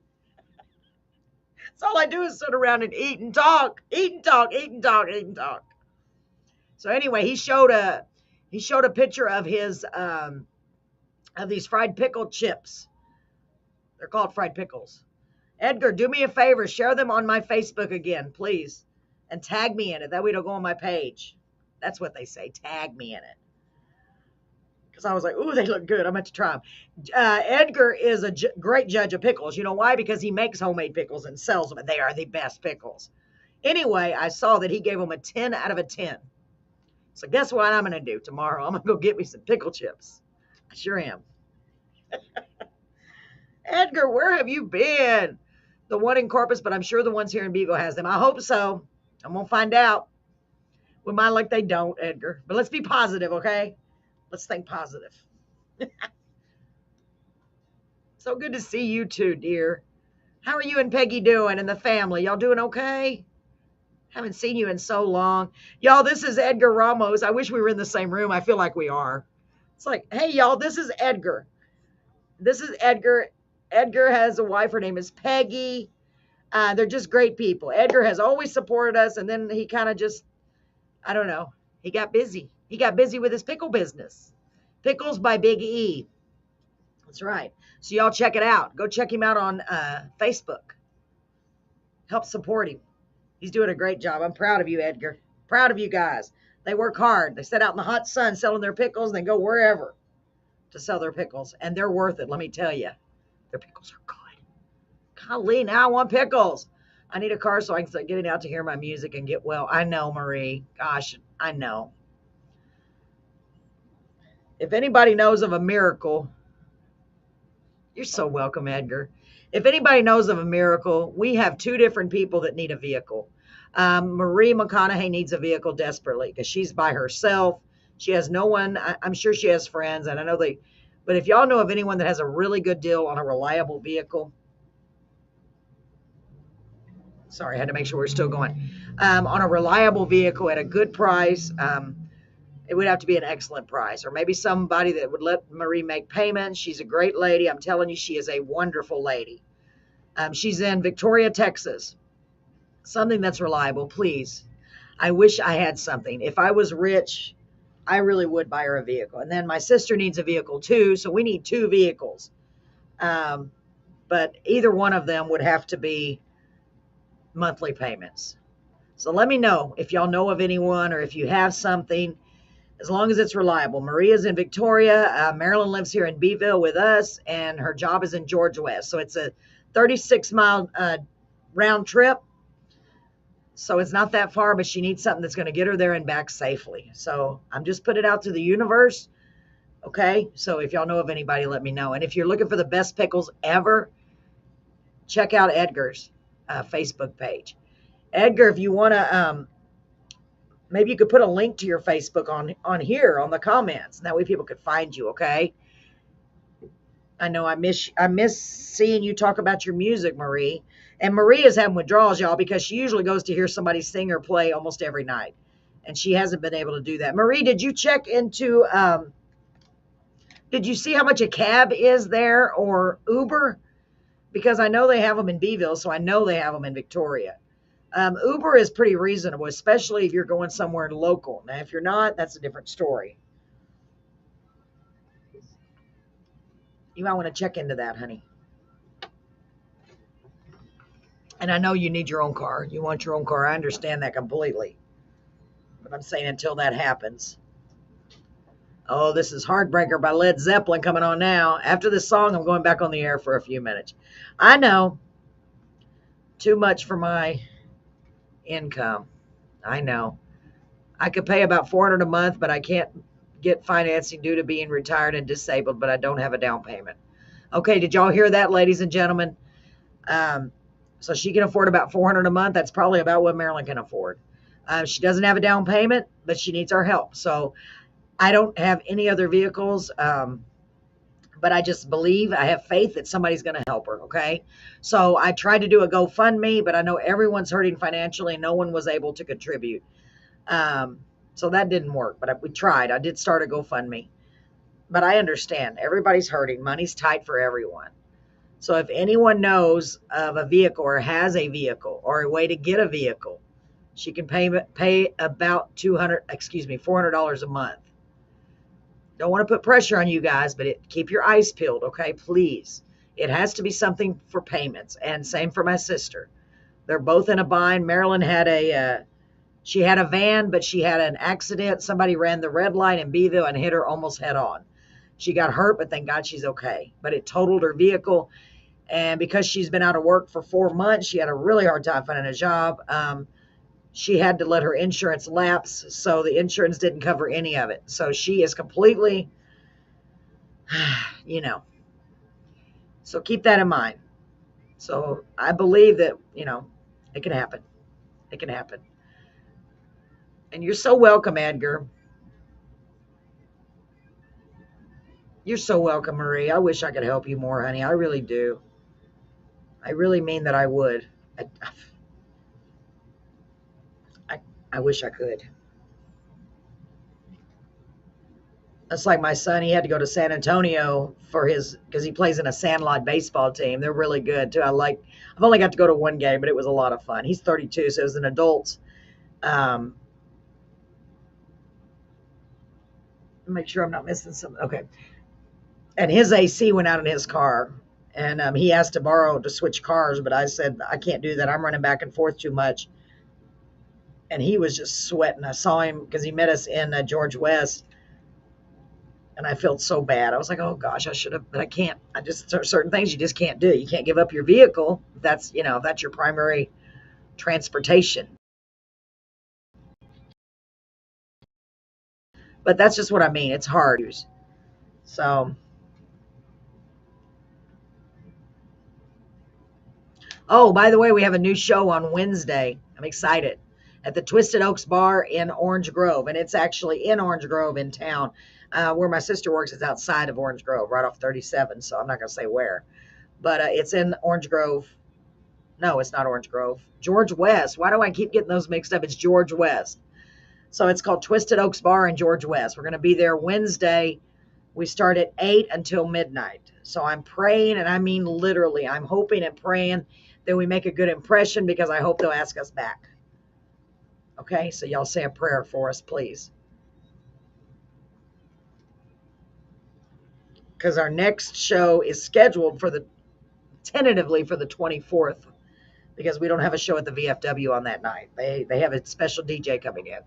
So all I do is sit around and eat and talk, eat and talk, eat and talk, eat and talk. So anyway, he showed a picture of his of these fried pickle chips. They're called fried pickles. Edgar, do me a favor, share them on my Facebook again, please. And tag me in it. That way it'll go on my page. That's what they say. Tag me in it. Because I was like, ooh, they look good. I'm going to try them. Edgar is a great judge of pickles. You know why? Because he makes homemade pickles and sells them. And they are the best pickles. Anyway, I saw that he gave them a 10 out of a 10. So guess what I'm going to do tomorrow? I'm going to go get me some pickle chips. I sure am. Edgar, where have you been? The one in Corpus, but I'm sure the ones here in Beagle has them. I hope so. I'm going to find out. We might like they don't, Edgar. But let's be positive, okay? Let's think positive. So good to see you too, dear. How are you and Peggy doing and the family? Y'all doing okay? Haven't seen you in so long. Y'all, this is Edgar Ramos. I wish we were in the same room. I feel like we are. It's like, hey, y'all, this is Edgar. This is Edgar. Edgar has a wife. Her name is Peggy. They're just great people. Edgar has always supported us, and then he kind of just, I don't know, he got busy. He got busy with his pickle business. Pickles by Big E. That's right. So y'all check it out. Go check him out on Facebook. Help support him. He's doing a great job. I'm proud of you, Edgar. Proud of you guys. They work hard. They sit out in the hot sun selling their pickles, and they go wherever to sell their pickles. And they're worth it, let me tell you. Their pickles are good. Golly, now I want pickles. I need a car so I can start getting out to hear my music and get well. I know, Marie. Gosh, I know. If anybody knows of a miracle, you're so welcome, Edgar. If anybody knows of a miracle, we have 2 different people that need a vehicle. Marie McConaughey needs a vehicle desperately because she's by herself. She has no one. I'm sure she has friends, and I know they. But if y'all know of anyone that has a really good deal on a reliable vehicle, sorry, I had to make sure we're still going. On a reliable vehicle at a good price, it would have to be an excellent price, or maybe somebody that would let Marie make payments. She's a great lady. I'm telling you, she is a wonderful lady. She's in Victoria, Texas. Something that's reliable, please. I wish I had something. If I was rich, I really would buy her a vehicle. And then my sister needs a vehicle too, so we need 2 vehicles. But either one of them would have to be monthly payments. So let me know if y'all know of anyone or if you have something, as long as it's reliable. Maria's in Victoria. Marilyn lives here in Beeville with us, and her job is in Georgia West. So it's a 36-mile round trip. So it's not that far, but she needs something that's going to get her there and back safely. So I'm just putting it out to the universe. Okay. So if y'all know of anybody, let me know. And if you're looking for the best pickles ever, check out Edgar's Facebook page. Edgar, if you want to, maybe you could put a link to your Facebook on here on the comments. That way people could find you. Okay. I know I miss seeing you talk about your music, Marie. And Marie is having withdrawals, y'all, because she usually goes to hear somebody sing or play almost every night. And she hasn't been able to do that. Marie, did you check into, did you see how much a cab is there or Uber? Because I know they have them in Beeville, so I know they have them in Victoria. Uber is pretty reasonable, especially if you're going somewhere local. Now, if you're not, that's a different story. You might want to check into that, honey. And I know you need your own car. You want your own car. I understand that completely. But I'm saying until that happens. Oh, this is Heartbreaker by Led Zeppelin coming on now. After this song, I'm going back on the air for a few minutes. I know. Too much for my income. I know. I could pay about $400 a month, but I can't get financing due to being retired and disabled, but I don't have a down payment. Okay, did y'all hear that, ladies and gentlemen? So she can afford about $400 a month. That's probably about what Marilyn can afford. She doesn't have a down payment, but she needs our help. So I don't have any other vehicles, but I just believe, I have faith that somebody's going to help her, okay? So I tried to do a GoFundMe, but I know everyone's hurting financially. No one was able to contribute. So that didn't work, but we tried. I did start a GoFundMe. But I understand. Everybody's hurting. Money's tight for everyone. So if anyone knows of a vehicle or has a vehicle or a way to get a vehicle, she can pay about $400 a month. Don't want to put pressure on you guys, but keep your eyes peeled, okay? Please. It has to be something for payments. And same for my sister. They're both in a bind. Marilyn had she had a van, but she had an accident. Somebody ran the red light in Beeville and hit her almost head on. She got hurt, but thank God she's okay. But it totaled her vehicle. And because she's been out of work for 4 months, she had a really hard time finding a job. She had to let her insurance lapse, so the insurance didn't cover any of it. So she is completely, So keep that in mind. So I believe that, it can happen. It can happen. And you're so welcome, Edgar. You're so welcome, Marie. I wish I could help you more, honey. I really do. I really mean that I would. I, I, I wish I could. That's like my son. He had to go to San Antonio for because he plays in a Sandlot baseball team. They're really good too. I've only got to go to one game, but it was a lot of fun. He's 32, so as an adult, um, make sure I'm not missing something. Okay. And his AC went out in his car, and he asked to borrow to switch cars, but I said I can't do that. I'm running back and forth too much. And he was just sweating. I saw him because he met us in George West, and I felt so bad. I was like, oh gosh, I should have, but I can't. I just certain things you just can't do. You can't give up your vehicle. That's that's your primary transportation. But that's just what I mean. It's hard. So, oh, by the way, we have a new show on Wednesday. I'm excited at the Twisted Oaks Bar in Orange Grove, and it's actually in Orange Grove in town. Where my sister works is outside of Orange Grove, right off 37. So I'm not going to say where, but it's in Orange Grove. No, it's not Orange Grove. George West. Why do I keep getting those mixed up? It's George West. So it's called Twisted Oaks Bar in George West. We're going to be there Wednesday. We start at 8 until midnight. So I'm praying, and I mean literally, I'm hoping and praying that we make a good impression because I hope they'll ask us back. Okay, so y'all say a prayer for us, please. Because our next show is scheduled tentatively for the 24th, because we don't have a show at the VFW on that night. They have a special DJ coming in.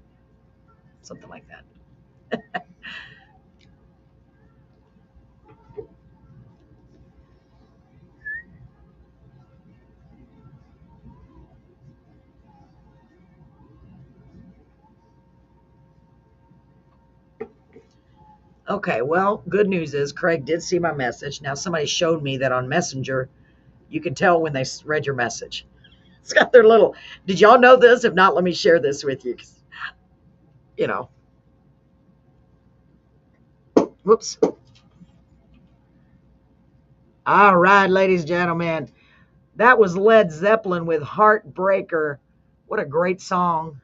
Something like that. Okay, well, good news is Craig did see my message. Now, somebody showed me that on Messenger, you can tell when they read your message. It's got their little, did y'all know this? If not, let me share this with you. Whoops. All right, ladies and gentlemen, that was Led Zeppelin with Heartbreaker. What a great song.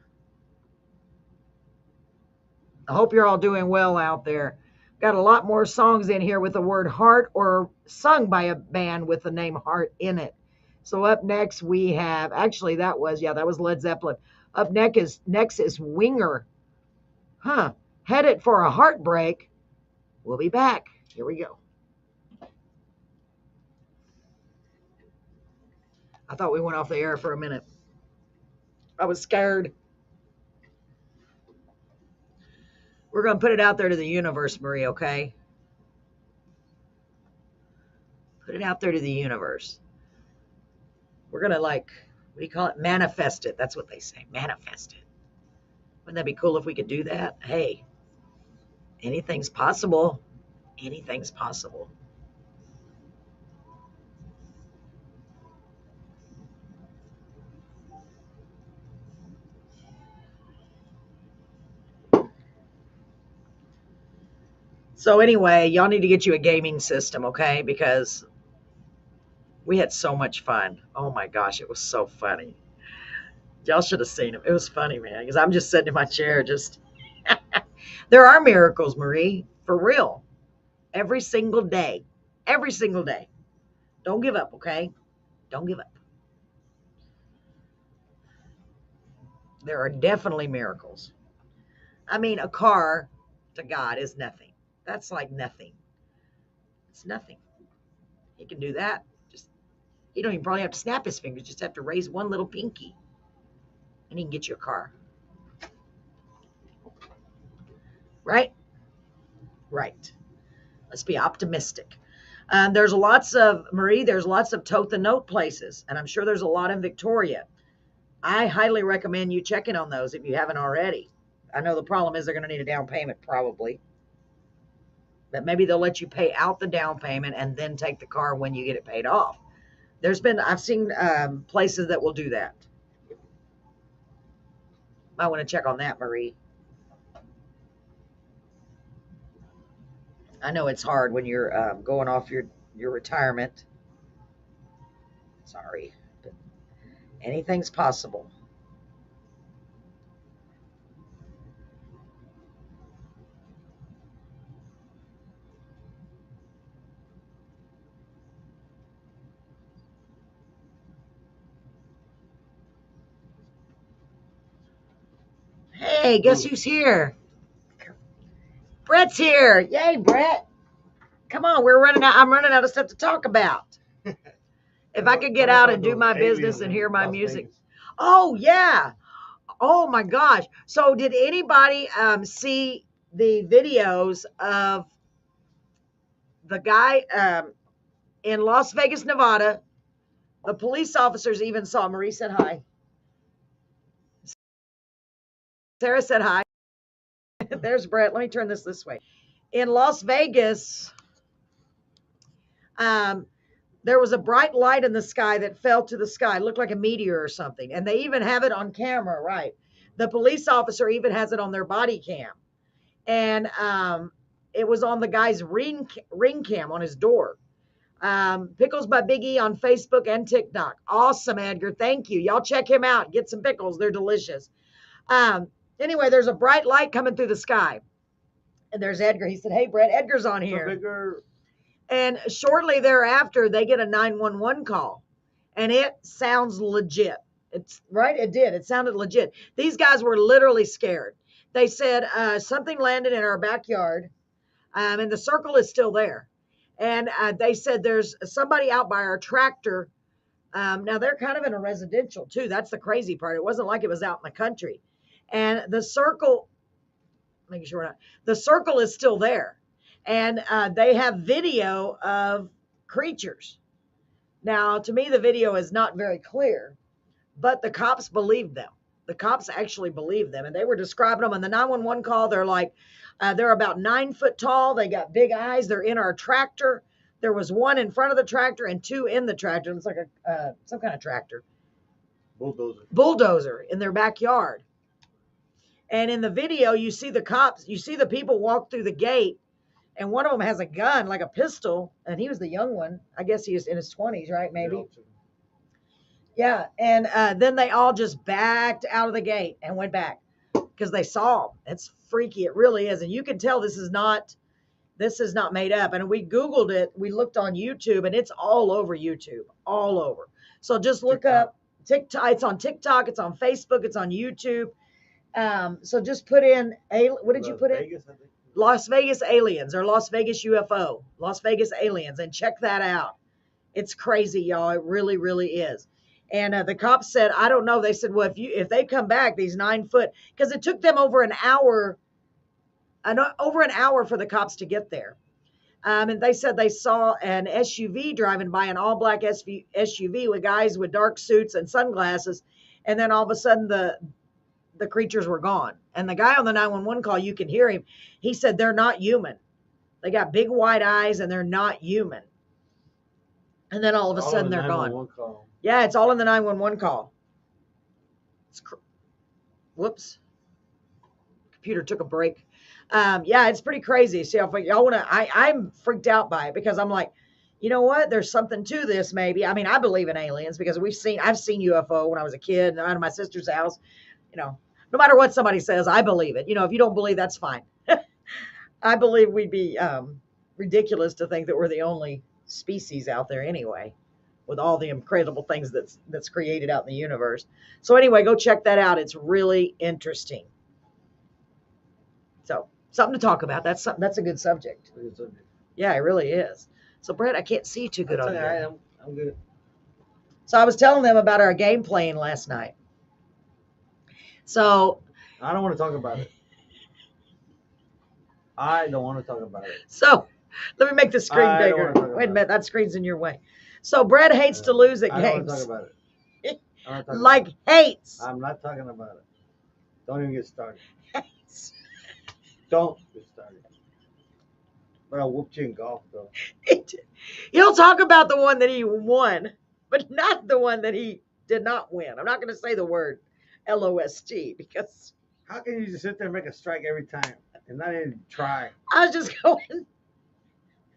I hope you're all doing well out there. Got a lot more songs in here with the word heart or sung by a band with the name Heart in it. So up next we have, actually that was Led Zeppelin. Up next is Winger. Headed for a heartbreak. We'll be back. Here we go. I thought we went off the air for a minute. I was scared. We're going to put it out there to the universe, Marie, okay? Put it out there to the universe. We're going to what do you call it? Manifest it. That's what they say. Manifest it. Wouldn't that be cool if we could do that? Hey, anything's possible. Anything's possible. So anyway, y'all need to get you a gaming system, okay? Because we had so much fun. Oh my gosh, it was so funny. Y'all should have seen it. It was funny, man, because I'm just sitting in my chair just... There are miracles, Marie, for real. Every single day. Every single day. Don't give up, okay? Don't give up. There are definitely miracles. I mean, a car to God is nothing. That's like nothing. It's nothing. He can do that. He don't even probably have to snap his fingers. Just have to raise one little pinky, and he can get you a car. Right? Right. Let's be optimistic. There's lots of Tote the Note places, and I'm sure there's a lot in Victoria. I highly recommend you checking on those if you haven't already. I know the problem is they're going to need a down payment probably, but maybe they'll let you pay out the down payment and then take the car when you get it paid off. I've seen places that will do that. Might want to check on that, Marie. I know it's hard when you're going off your retirement. Sorry, but anything's possible. Hey, guess who's here? Brett's here. Yay, Brett. Come on, we're running out. I'm running out of stuff to talk about. If I could get out and do my business and hear my music. Oh, yeah. Oh, my gosh. So did anybody see the videos of the guy in Las Vegas, Nevada? The police officers even saw. Marie said hi. Sarah said hi. There's Brett. Let me turn this way. In Las Vegas, there was a bright light in the sky that fell to the sky. It looked like a meteor or something. And they even have it on camera, right? The police officer even has it on their body cam. And it was on the guy's ring cam on his door. Pickles by Big E on Facebook and TikTok. Awesome, Edgar. Thank you. Y'all check him out. Get some pickles. They're delicious. Anyway, there's a bright light coming through the sky. And there's Edgar. He said, hey, Brett, Edgar's on here. And shortly thereafter, they get a 911 call. And it sounds legit. It's right. It did. It sounded legit. These guys were literally scared. They said something landed in our backyard. And the circle is still there. And they said there's somebody out by our tractor. Now, they're kind of in a residential, too. That's the crazy part. It wasn't like it was out in the country. And the circle, making sure we're not, the circle is still there. And they have video of creatures. Now, to me, the video is not very clear, but the cops believed them. The cops actually believed them. And they were describing them on the 911 call. They're like, they're about 9 foot tall. They got big eyes. They're in our tractor. There was one in front of the tractor and two in the tractor. It's like some kind of tractor. Bulldozer in their backyard. And in the video, you see the cops, you see the people walk through the gate, and one of them has a gun, like a pistol, and he was the young one. I guess he was in his 20s, right? Maybe. Yeah. And then they all just backed out of the gate and went back because they saw him. It's freaky. It really is. And you can tell this is not made up. And we Googled it. We looked on YouTube, and it's all over YouTube, all over. So just look up TikTok. It's on TikTok. It's on Facebook. It's on YouTube. So just put in, what did you put in? Las Vegas aliens or Las Vegas UFO, Las Vegas aliens, and check that out. It's crazy, y'all. It really, really is. And the cops said, I don't know. They said, well, if they come back, these 9 foot, because it took them over an hour for the cops to get there. And they said they saw an SUV driving by, an all black SUV with guys with dark suits and sunglasses. And then all of a sudden the creatures were gone. And the guy on the 911 call, you can hear him. He said they're not human. They got big white eyes and they're not human. And then all of a sudden they're gone. Call. Yeah, it's all in the 911 call. Whoops. Computer took a break. Yeah, it's pretty crazy. See, if y'all want to, I'm freaked out by it because I'm like, you know what? There's something to this maybe. I mean, I believe in aliens because I've seen UFO when I was a kid out of my sister's house. You know, no matter what somebody says, I believe it. You know, if you don't believe, that's fine. I believe we'd be ridiculous to think that we're the only species out there anyway, with all the incredible things that's created out in the universe. So anyway, go check that out. It's really interesting. So something to talk about. That's a good subject. Yeah, it really is. So Brett, I can't see you too good on there. I'm good. So I was telling them about our game playing last night. So I don't want to talk about it. I don't want to talk about it. So let me make the screen bigger. Wait a minute, that screen's in your way. So Brett hates to lose at games. I don't want to talk about it. Like hates. I'm not talking about it. Don't even get started. Don't get started. But I whooped you in golf, though. He'll talk about the one that he won, but not the one that he did not win. I'm not going to say the word. LOST, because How can you just sit there and make a strike every time and not even try? I was just going,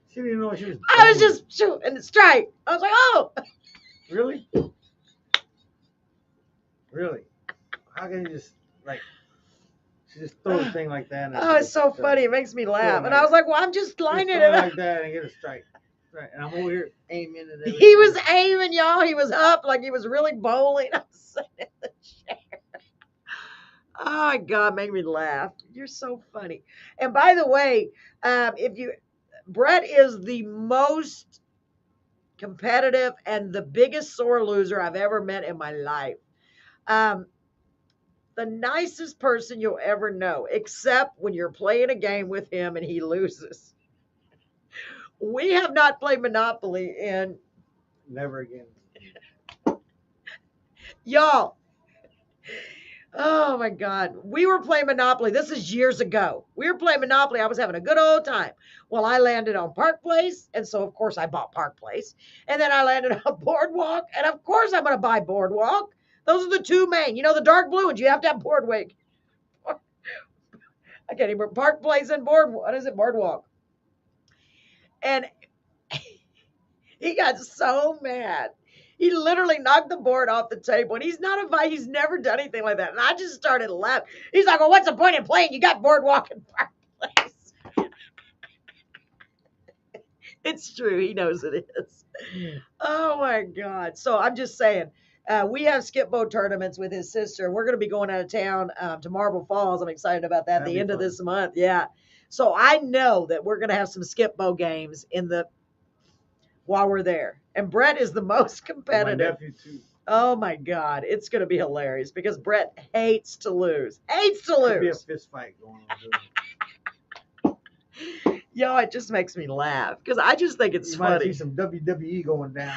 She didn't even know what she was doing. I was just shooting the strike. I was like, oh. Really? Really? How can you just, like, she just throw a thing like that? And Oh, it's so strike. funny. It makes me laugh. Throw And it I was like, well, I'm just Just lining throw it it up. like that and get a strike. Right. And I'm over here aiming and everything. He was aiming, y'all. He was up like he was really bowling. I was sitting in the chair. Oh my God, make me laugh. You're so funny. And by the way, Brett is the most competitive and the biggest sore loser I've ever met in my life. The nicest person you'll ever know, except when you're playing a game with him and he loses. We have not played Monopoly in, Never again. y'all. Oh my God. We were playing Monopoly. This is years ago. We were playing Monopoly. I was having a good old time. Well, I landed on Park Place. And so, of course, I bought Park Place. And then I landed on Boardwalk. And of course, I'm going to buy Boardwalk. Those are the two main. You know, the dark blue ones. You have to have Boardwalk. I can't even. Park Place and Boardwalk. What is it? Boardwalk. And he got so mad. He literally knocked the board off the table. And he's not a fight. He's never done anything like that. And I just started laughing. He's like, well, what's the point in playing? You got Boardwalk and Park Place. It's true. He knows it is. Oh, my God. So I'm just saying, we have skip boat tournaments with his sister. We're going to be going out of town to Marble Falls. I'm excited about that at the end of this month. Yeah. So I know that we're going to have some skip boat games while we're there. And Brett is the most competitive. My nephew, too. Oh, my God. It's going to be hilarious because Brett hates to lose. Hates to There'll be a lose. fist fight going on. Yo, it just makes me laugh because I just think it's You might funny. see some WWE going down.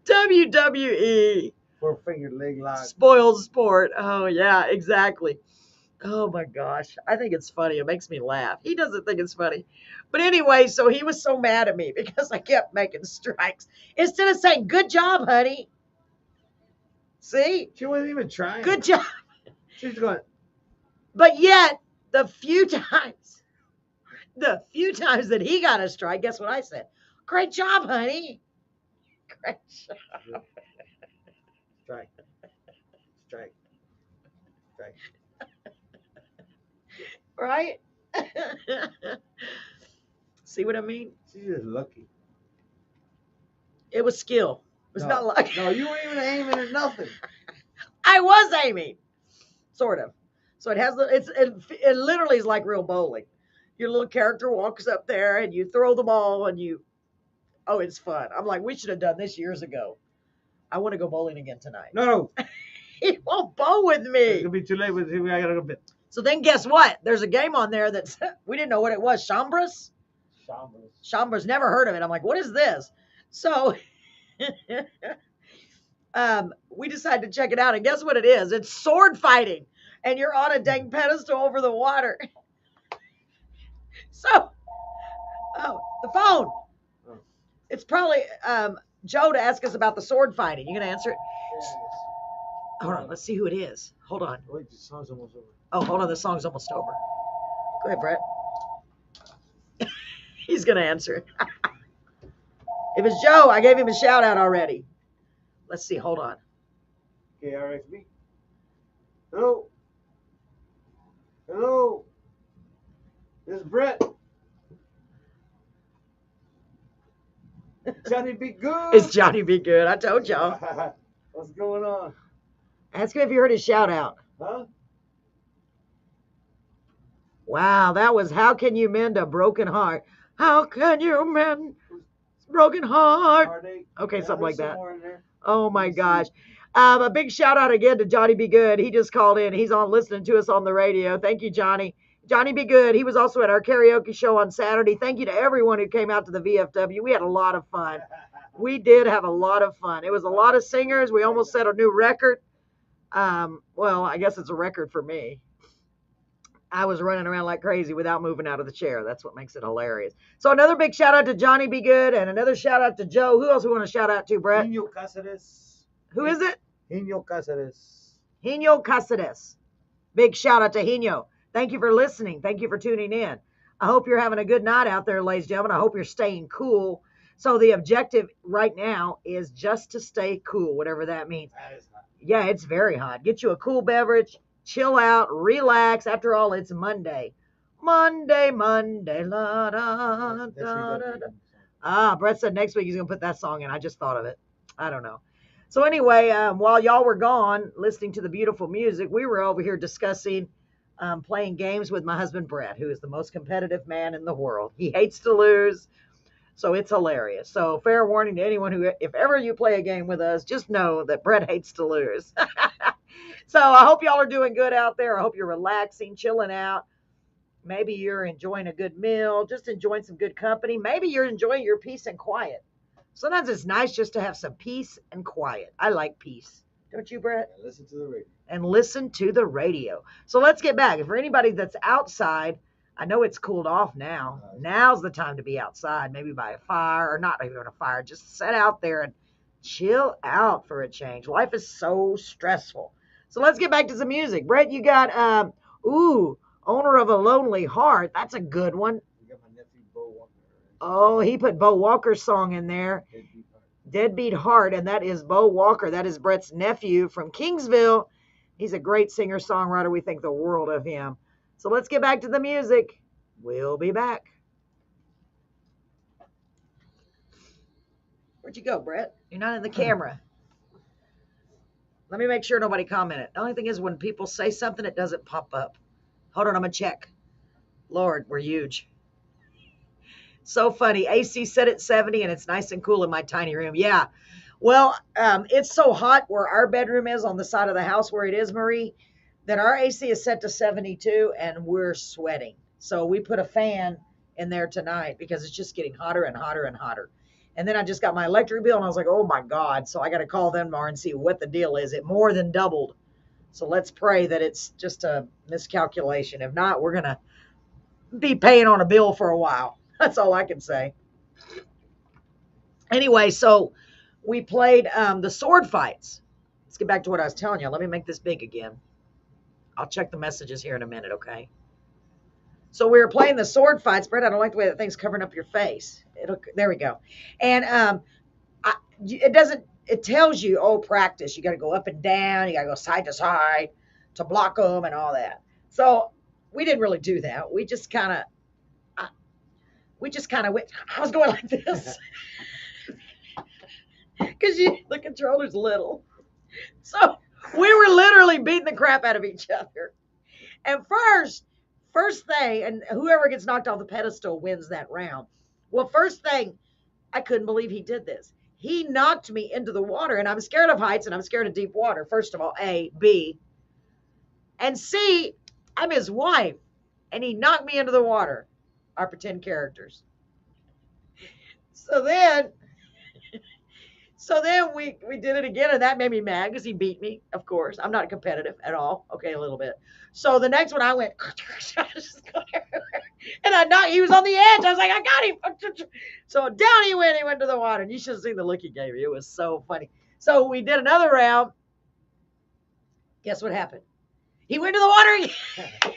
WWE. Four-fingered leg lock. Spoiled sport. Oh, yeah, exactly. Oh, my gosh. I think it's funny. It makes me laugh. He doesn't think it's funny. But anyway, so he was so mad at me because I kept making strikes. Instead of saying, good job, honey. See? She wasn't even trying. Good job. She's going, But yet, the few times that he got a strike, guess what I said? Great job, honey. Great job. strike. Strike. Strike. Right? See what I mean? She's just lucky. It was skill. It was not luck. No, you weren't even aiming at nothing. I was aiming. Sort of. So it has it literally is like real bowling. Your little character walks up there and you throw the ball and it's fun. I'm like, we should have done this years ago. I want to go bowling again tonight. No. He won't bowl with me. It's going to be too late. I got to go bit. So then guess what? There's a game on there that's, we didn't know what it was. Chambras? Chambras, never heard of it. I'm like, what is this? So we decided to check it out. And guess what it is? It's sword fighting. And you're on a dang pedestal over the water. So, the phone. It's probably Joe to ask us about the sword fighting. You going to answer it? Hold on. Let's see who it is. Hold on. Wait, the song's almost over. Oh, hold on. The song's almost over. Go ahead, Brett. He's going to answer it. If it's Joe, I gave him a shout out already. Let's see. Hold on. KRXB. Hello. Hello. This is Brett. Johnny Be Good. It's Johnny Be Good. I told y'all. What's going on? Ask him if you heard his shout out. Huh? Wow, that was How Can You Mend a Broken Heart? How can you mend a broken heart? Heartache. Okay, Yeah, something like there's that. some more in there. Oh my gosh. A big shout out again to Johnny Be Good. He just called in. He's on listening to us on the radio. Thank you, Johnny. Johnny Be Good. He was also at our karaoke show on Saturday. Thank you to everyone who came out to the VFW. We had a lot of fun. We did have a lot of fun. It was a lot of singers. We almost set a new record. Well, I guess it's a record for me. I was running around like crazy without moving out of the chair. That's what makes it hilarious. So another big shout out to Johnny Be Good and another shout out to Joe. Who else we want to shout out to, Brett? Nino Cáceres. Who is it? Hino Cáceres. Hino Cáceres. Big shout out to Hino. Thank you for listening. Thank you for tuning in. I hope you're having a good night out there, ladies and gentlemen. I hope you're staying cool. So the objective right now is just to stay cool, whatever that means. That is hot. Yeah, it's very hot. Get you a cool beverage, chill out, relax. After all, it's Monday. Monday, la da Next week, da that da. thing. Brett said next week he's going to put that song in. I just thought of it. I don't know. So anyway, while y'all were gone listening to the beautiful music, we were over here discussing playing games with my husband, Brett, who is the most competitive man in the world. He hates to lose, so it's hilarious. So fair warning to anyone who, if ever you play a game with us, just know that Brett hates to lose. So I hope y'all are doing good out there. I hope you're relaxing, chilling out. Maybe you're enjoying a good meal, just enjoying some good company. Maybe you're enjoying your peace and quiet. Sometimes it's nice just to have some peace and quiet. I like peace. Don't you, Brett? Yeah, listen to the radio. And listen to the radio. So let's get back. And for anybody that's outside, I know it's cooled off now. Now's the time to be outside, maybe by a fire, or not even a fire. Just sit out there and chill out for a change. Life is so stressful. So let's get back to some music. Brett, you got, Owner of a Lonely Heart. That's a good one. We got my nephew Bo Walker. Oh, he put Bo Walker's song in there. Deadbeat Heart. Deadbeat Heart, and that is Bo Walker. That is Brett's nephew from Kingsville. He's a great singer-songwriter. We think the world of him. So let's get back to the music. We'll be back. Where'd you go, Brett? You're not in the camera. Let me make sure nobody commented. The only thing is when people say something, it doesn't pop up. Hold on, I'm going to check. Lord, we're huge. So funny. AC set at 70 and it's nice and cool in my tiny room. Yeah. Well, it's so hot where our bedroom is on the side of the house where it is, Marie, that our AC is set to 72 and we're sweating. So we put a fan in there tonight because it's just getting hotter and hotter and hotter. And then I just got my electric bill and I was like, oh my God. So I got to call them tomorrow and see what the deal is. It more than doubled. So let's pray that it's just a miscalculation. If not, we're going to be paying on a bill for a while. That's all I can say. Anyway, so we played the sword fights. Let's get back to what I was telling you. Let me make this big again. I'll check the messages here in a minute, okay? So we were playing the sword fights. Brett, I don't like the way that thing's covering up your face. There we go. And it tells you, oh, practice. You got to go up and down. You got to go side to side to block them and all that. So we didn't really do that. We just kind of went, I was going like this. Because the controller's little. So we were literally beating the crap out of each other. And first thing, and whoever gets knocked off the pedestal wins that round. Well, first thing, I couldn't believe he did this. He knocked me into the water, and I'm scared of heights, and I'm scared of deep water. First of all, A. B. And C, I'm his wife, and he knocked me into the water. Our pretend characters. So then we did it again, and that made me mad because he beat me, of course. I'm not competitive at all. Okay, a little bit. So the next one I went, and he was on the edge. I was like, I got him. So down he went to the water, and you should have seen the look he gave me. It was so funny. So we did another round. Guess what happened? He went to the water again.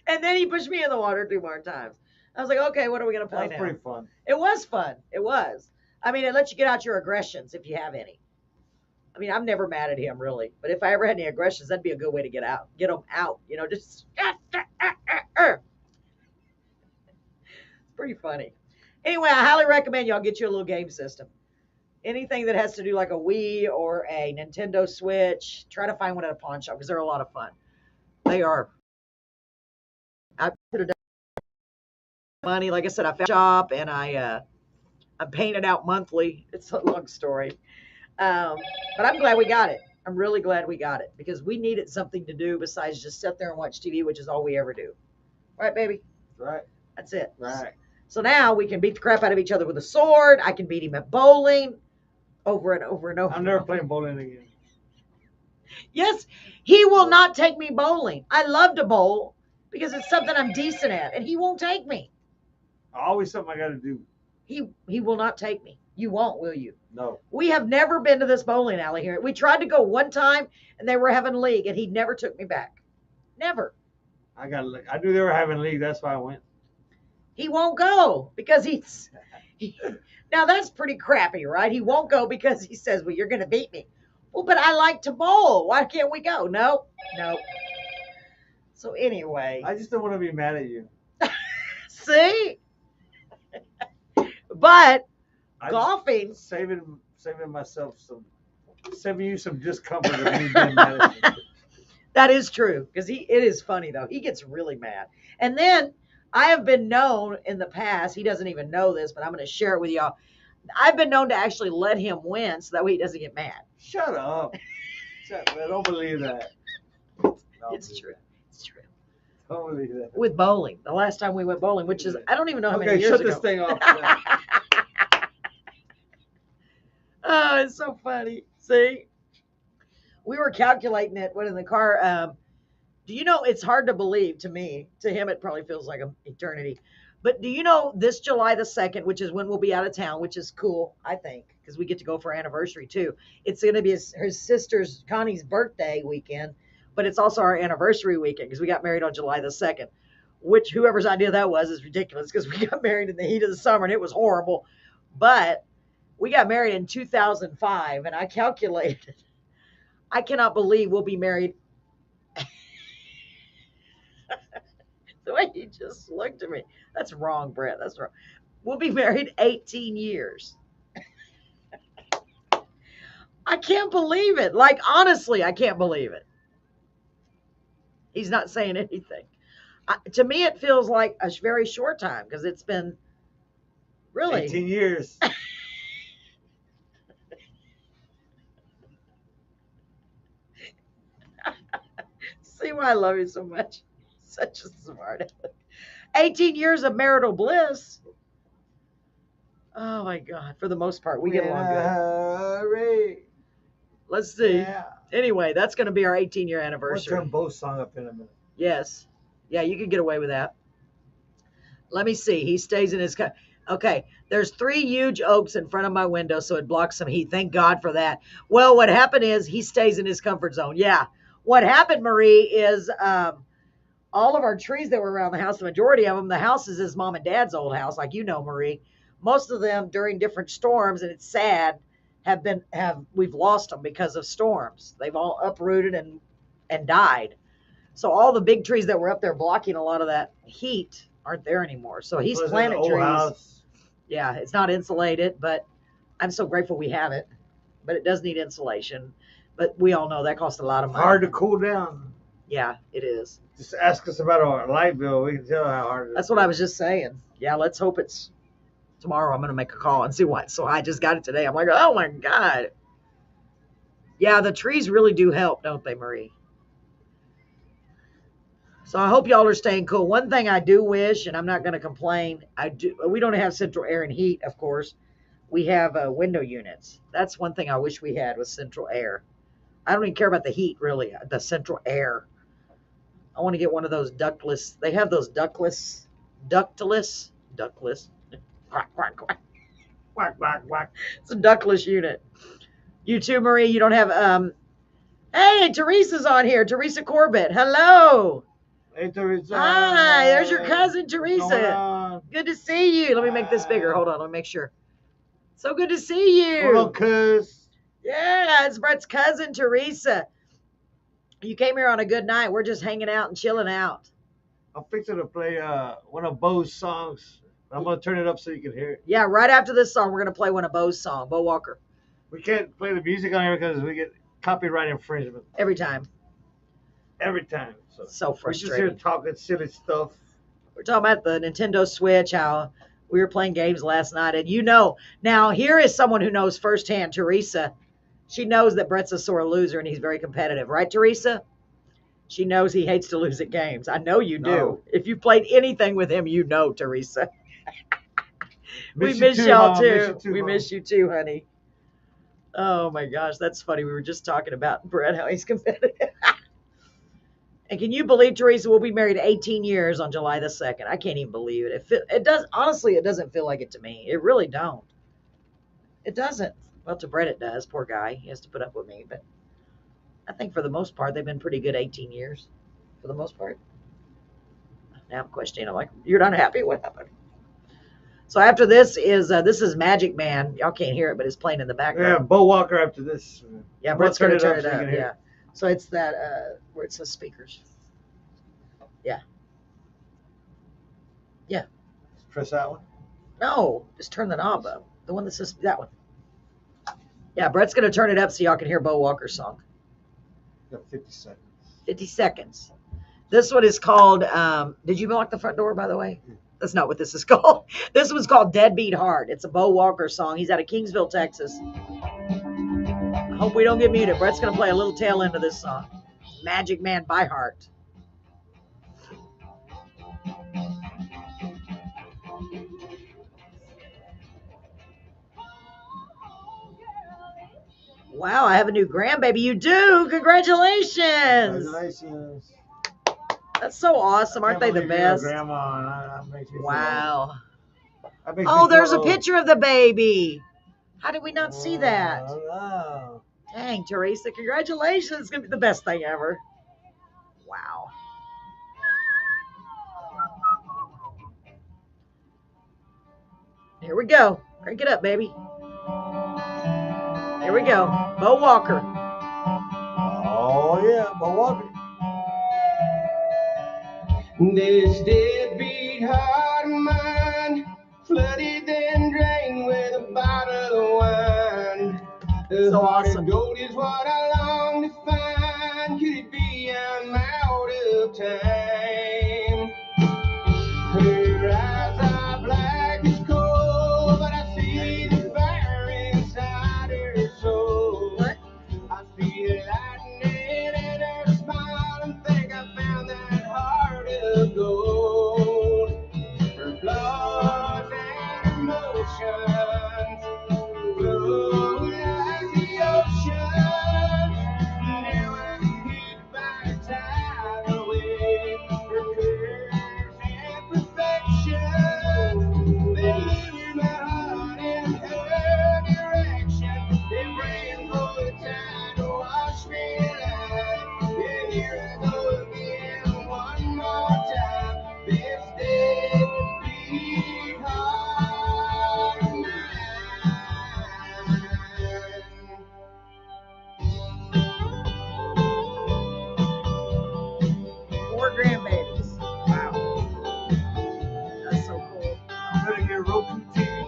And then he pushed me in the water 2 more times. I was like, okay, what are we going to play now? That was pretty fun. It was fun. It was. I mean, it lets you get out your aggressions if you have any. I mean, I'm never mad at him, really. But if I ever had any aggressions, that'd be a good way to get them out. You know, just... It's pretty funny. Anyway, I highly recommend y'all get you a little game system. Anything that has to do like a Wii or a Nintendo Switch, try to find one at a pawn shop because they're a lot of fun. They are. I could have done money. Like I said, I found a shop and I painted out monthly. It's a long story. But I'm glad we got it. I'm really glad we got it because we needed something to do besides just sit there and watch TV, which is all we ever do. Right, baby? Right. That's it. Right. So now we can beat the crap out of each other with a sword. I can beat him at bowling over and over and over. I'm never playing bowling again. Yes, he will not take me bowling. I love to bowl because it's something I'm decent at, and he won't take me. Always something I got to do. He will not take me. You won't, will you? No. We have never been to this bowling alley here. We tried to go one time, and they were having league, and he never took me back. Never. I knew they were having league. That's why I went. He won't go because now that's pretty crappy, right? He won't go because he says, well, you're going to beat me. Well, but I like to bowl. Why can't we go? No. So anyway. I just don't want to be mad at you. See? But I'm golfing. Saving you some discomfort of me being mad at you. That is true because it is funny though. He gets really mad. And then I have been known in the past, he doesn't even know this, but I'm going to share it with y'all. I've been known to actually let him win so that way he doesn't get mad. Shut up. I don't believe that. It's true. It's true. Don't believe that. With bowling. The last time we went bowling, which is, I don't even know how many years shut ago. this thing off. Oh, it's so funny. See? We were calculating it when in the car. Do you know, it's hard to believe to me. To him, it probably feels like an eternity. But do you know this July the 2nd, which is when we'll be out of town, which is cool, I think, because we get to go for our anniversary too. It's going to be her sister's, Connie's birthday weekend, but it's also our anniversary weekend because we got married on July the 2nd, which whoever's idea that was is ridiculous because we got married in the heat of the summer and it was horrible. But we got married in 2005 and I calculated, I cannot believe we'll be married. The way he just looked at me. That's wrong, Brett. That's wrong. We'll be married 18 years. I can't believe it. Like, honestly, I can't believe it. He's not saying anything. To me, it feels like a very short time because it's been really 18 years. See why I love you so much. Such a smart aleck. 18 years of marital bliss. Oh my God. For the most part, we get along good. Let's see. Yeah. Anyway, that's going to be our 18-year We'll anniversary. turn both song up in a minute. Yes. Yeah, you can get away with that. Let me see. He stays in his... Okay, there's 3 huge oaks in front of my window, so it blocks some heat. Thank God for that. Well, what happened is he stays in his comfort zone. Yeah. What happened, Marie, is all of our trees that were around the house, the majority of them, the house is his mom and dad's old house, like you know, Marie. Most of them during different storms, and it's sad, we've lost them because of storms. They've all uprooted and died. So all the big trees that were up there blocking a lot of that heat aren't there anymore. So he's planted trees. House. Yeah, it's not insulated, but I'm so grateful we have it. But it does need insulation. But we all know that costs a lot of money. Hard to cool down. Yeah, it is. Just ask us about our light bill. We can tell how hard it is. That's what I was just saying. Yeah, let's hope it's tomorrow. I'm going to make a call and see what. So I just got it today. I'm like, oh my God. Yeah, the trees really do help, don't they, Marie? So I hope y'all are staying cool. One thing I do wish, and I'm not going to complain, we don't have central air and heat, of course. We have window units. That's one thing I wish we had was central air. I don't even care about the heat, really, the central air. I want to get one of those ductless. They have those ductless. Quack, quack, quack. Whack, whack, whack. It's a ductless unit. You too, Marie. You don't have. Hey, Teresa's on here. Teresa Corbett. Hello. Hey, Teresa. Hi. There's your cousin, What's going Teresa. on? Good to see you. Let me make this bigger. Hold on. Let me make sure. So good to see you. Hello, cuz. Yeah, it's Brett's cousin, Teresa. You came here on a good night. We're just hanging out and chilling out. I'm fixing to play one of Bo's songs. I'm going to turn it up so you can hear it. Yeah, right after this song, we're going to play one of Bo's songs, Bo Walker, We can't play the music on here because we get copyright infringement every time. every time. So We're just here frustrating. talking silly stuff. We're talking about the Nintendo Switch, how we were playing games last night. And you know, now here is someone who knows firsthand, Teresa. She knows that Brett's a sore loser and he's very competitive. Right, Teresa? She knows he hates to lose at games. I know you do. No. If you played anything with him, you know, Teresa. We you miss too, y'all Mom. too. Miss you too, We Mom. miss you too, honey. Oh my gosh, that's funny. We were just talking about Brett, how he's competitive. And can you believe, Teresa, we'll be married 18 years on July the 2nd. I can't even believe it. It does, honestly, it doesn't feel like it to me. It really don't. It doesn't. Well, to Brett it does. Poor guy. He has to put up with me. But I think for the most part, they've been pretty good 18 years. For the most part. Now I'm questioning. I'm like, you're not happy? What happened? So after this is Magic Man. Y'all can't hear it, but it's playing in the Yeah, background. Bo Walker after this. Yeah, I'm Brett's going to turn so it you up. can hear Yeah. So it's that where it says speakers. Yeah. Yeah. Press that one. No, just turn the knob up. The one that says that one. Yeah, Brett's going to turn it up so y'all can hear Bo Walker's song. Got 50 seconds. 50 seconds. This one is called, did you lock the front door, by the way? That's not what this is called. This one's called Deadbeat Heart. It's a Bo Walker song. He's out of Kingsville, Texas. I hope we don't get muted. Brett's going to play a little tail end of this song. Magic Man by Heart. Wow, I have a new grandbaby. You do? Congratulations. Congratulations. That's so awesome. Aren't they the best? Grandma. That makes me Wow. That makes Oh, me there's a feel old. picture of the baby. How did we not see that? Oh, Dang, Teresa, congratulations. It's going to be the best thing ever. Wow. Here we go. Crank it up, baby. Here we go. Bo Walker. Oh, yeah, Bo Walker. This deadbeat heart of mine, flooded and drained with a bottle of wine. The So heart awesome. of gold is what I long to find. Could it be I'm out of time? Her eyes are black as coal, but I see the fire inside her soul. What? I see the lightning in her smile and think I found that heart of gold. Her flaws and emotions flow like the ocean. Now I'm hit by a tidal wave. Her curves and perfections, they lure my heart in her direction. They bring for the tide to wash me alive. And here I go again one more time. This deadbeat heart of mine. Four grandbabies. Wow. That's so cool. I'm going to get Roku TV.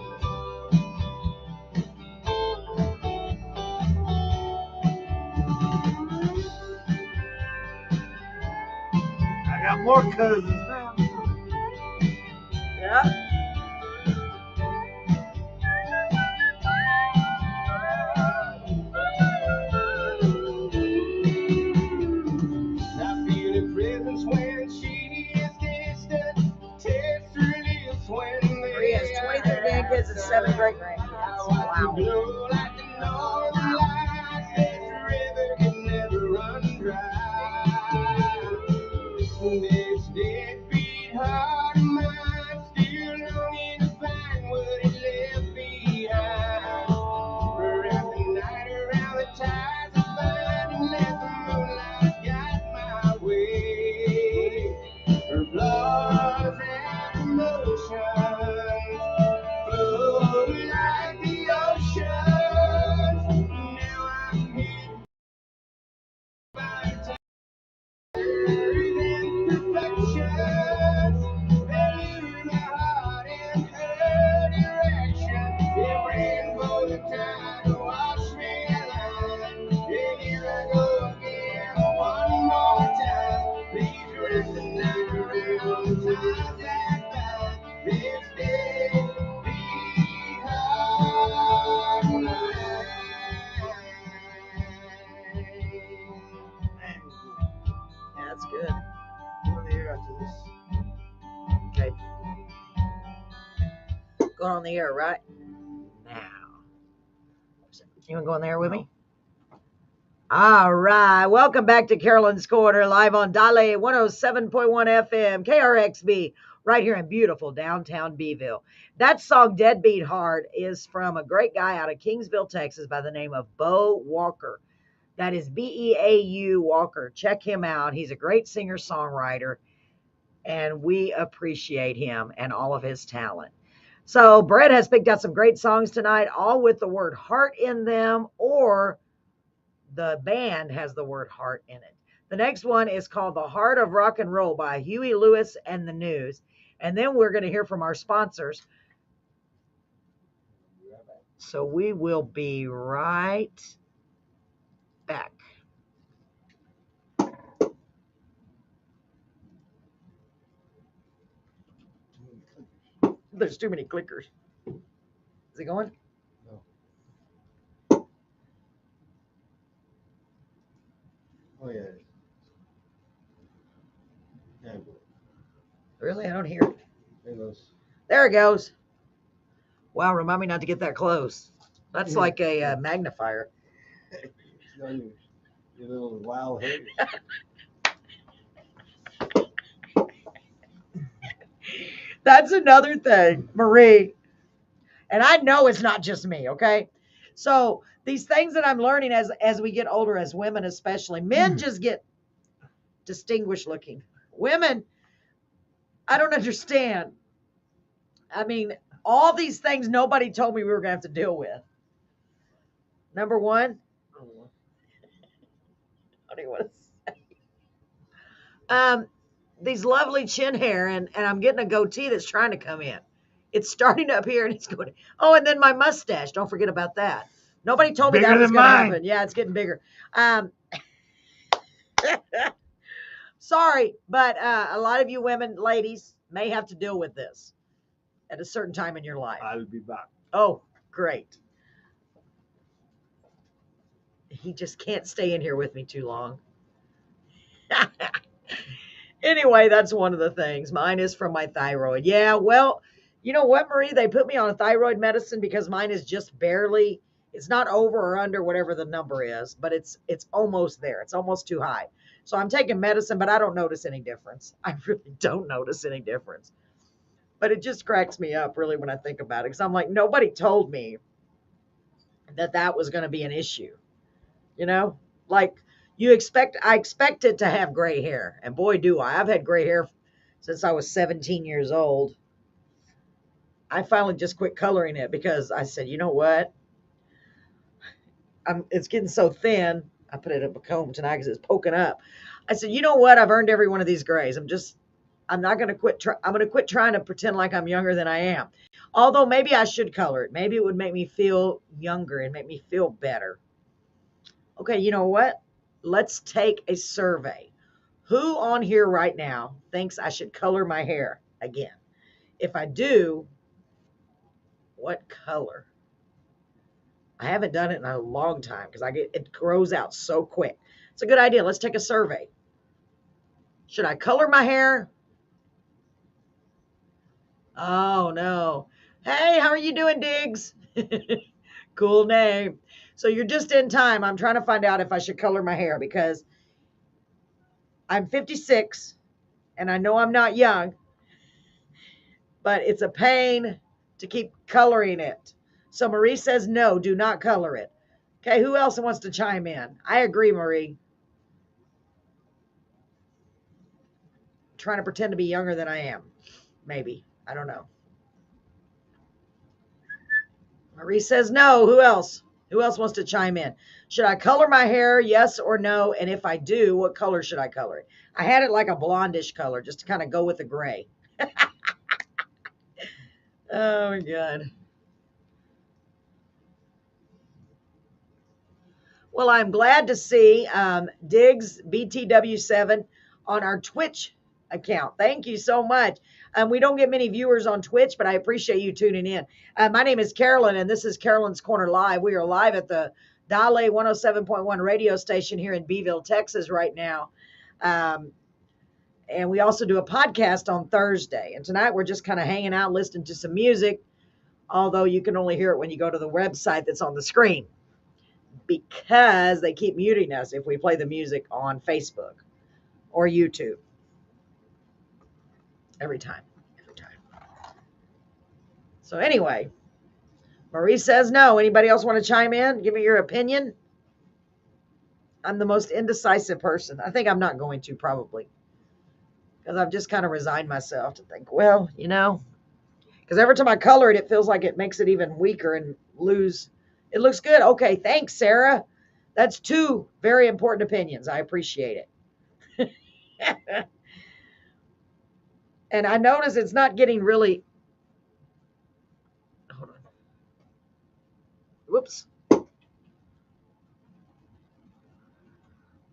I got more cousins now. Yeah. I feel her presence when she is distant. Taste her lips when they He has 23 grandkids and 7 great grandkids. Wow. glow like the northern lights. This river can never run dry. This deadbeat heart of mine still longing to find what it left behind. Wrap the night around the ties of mine and let the moonlight guide my way. Her flaws and emotions flow like the ocean. Now I'm hit by tide and perfections. They lure my heart in her direction. They bring for the tide to wash me alive. And here I go again one more time. Please wrap the night around the ties that bind. This deadbeat heart of mine. Yeah, that's good. I'm going to hear after this. Okay. Going on the air right now. You want to go on the air with me? All right. Welcome back to Carolyn's Corner, live on Dale 107.1 FM, KRXB, right here in beautiful downtown Beeville. That song, Deadbeat Heart, is from a great guy out of Kingsville, Texas by the name of Bo Walker. That is Beau Walker. Check him out. He's a great singer-songwriter, and we appreciate him and all of his talent. So Brett has picked out some great songs tonight, all with the word heart in them, or the band has the word heart in it. The next one is called The Heart of Rock and Roll by Huey Lewis and the News. And then we're going to hear from our sponsors. So we will be right back. There's too many clickers. Is it going? No. Oh, yeah. Yeah. Really? I don't hear it. There it goes. There it goes. Wow, remind me not to get that close. That's like a magnifier. On your little wild hair. That's another thing, Marie. And I know it's not just me, okay? So these things that I'm learning as we get older, as women especially, men just get distinguished looking. Women, I don't understand. I mean, all these things nobody told me we were going to have to deal with. Number one, what do you want to say? These lovely chin hair, and I'm getting a goatee that's trying to come in. It's starting up here and it's going. Oh, and then my mustache. Don't forget about that. Nobody told me that was going to happen. Yeah, it's getting bigger. Sorry, but a lot of you women, ladies, may have to deal with this at a certain time in your life. I'll be back. Oh, great. He just can't stay in here with me too long. Anyway, that's one of the things. Mine is from my thyroid. Yeah, well, you know what, Marie? They put me on a thyroid medicine because mine is just barely, it's not over or under whatever the number is, but it's almost there. It's almost too high. So I'm taking medicine, but I don't notice any difference. I really don't notice any difference. But it just cracks me up, really, when I think about it. Because I'm like, nobody told me that was going to be an issue. You know? Like, I expected to have gray hair. And boy, do I. I've had gray hair since I was 17 years old. I finally just quit coloring it because I said, you know what? It's getting so thin. I put it in a comb tonight because it's poking up. I said, you know what? I've earned every one of these grays. I'm not going to quit. I'm going to quit trying to pretend like I'm younger than I am. Although maybe I should color it. Maybe it would make me feel younger and make me feel better. Okay, you know what? Let's take a survey. Who on here right now thinks I should color my hair again? If I do, what color? I haven't done it in a long time because it grows out so quick. It's a good idea. Let's take a survey. Should I color my hair? Oh, no. Hey, how are you doing, Diggs? Cool name. So you're just in time. I'm trying to find out if I should color my hair because I'm 56 and I know I'm not young, but it's a pain to keep coloring it. So Marie says, no, do not color it. Okay, who else wants to chime in? I agree, Marie. I'm trying to pretend to be younger than I am. Maybe. I don't know. Marie says no. Who else? Who else wants to chime in? Should I color my hair, yes or no? And if I do, what color should I color it? I had it like a blondish color just to kind of go with the gray. Oh, my God. Well, I'm glad to see Diggs BTW7 on our Twitch account. Thank you so much. We don't get many viewers on Twitch, but I appreciate you tuning in. My name is Carolyn, and this is Carolyn's Corner Live. We are live at the Dale'107.1 radio station here in Beeville, Texas right now. And we also do a podcast on Thursday. And tonight we're just kind of hanging out, listening to some music, although you can only hear it when you go to the website that's on the screen because they keep muting us if we play the music on Facebook or YouTube every time. So anyway, Marie says no. Anybody else want to chime in? Give me your opinion. I'm the most indecisive person. I think I'm not going to, probably, because I've just kind of resigned myself to think, well, because every time I color it, it feels like it makes it even weaker and lose. It looks good. Okay, thanks, Sarah. That's 2 very important opinions. I appreciate it. And I notice it's not getting really. Hold on. Whoops.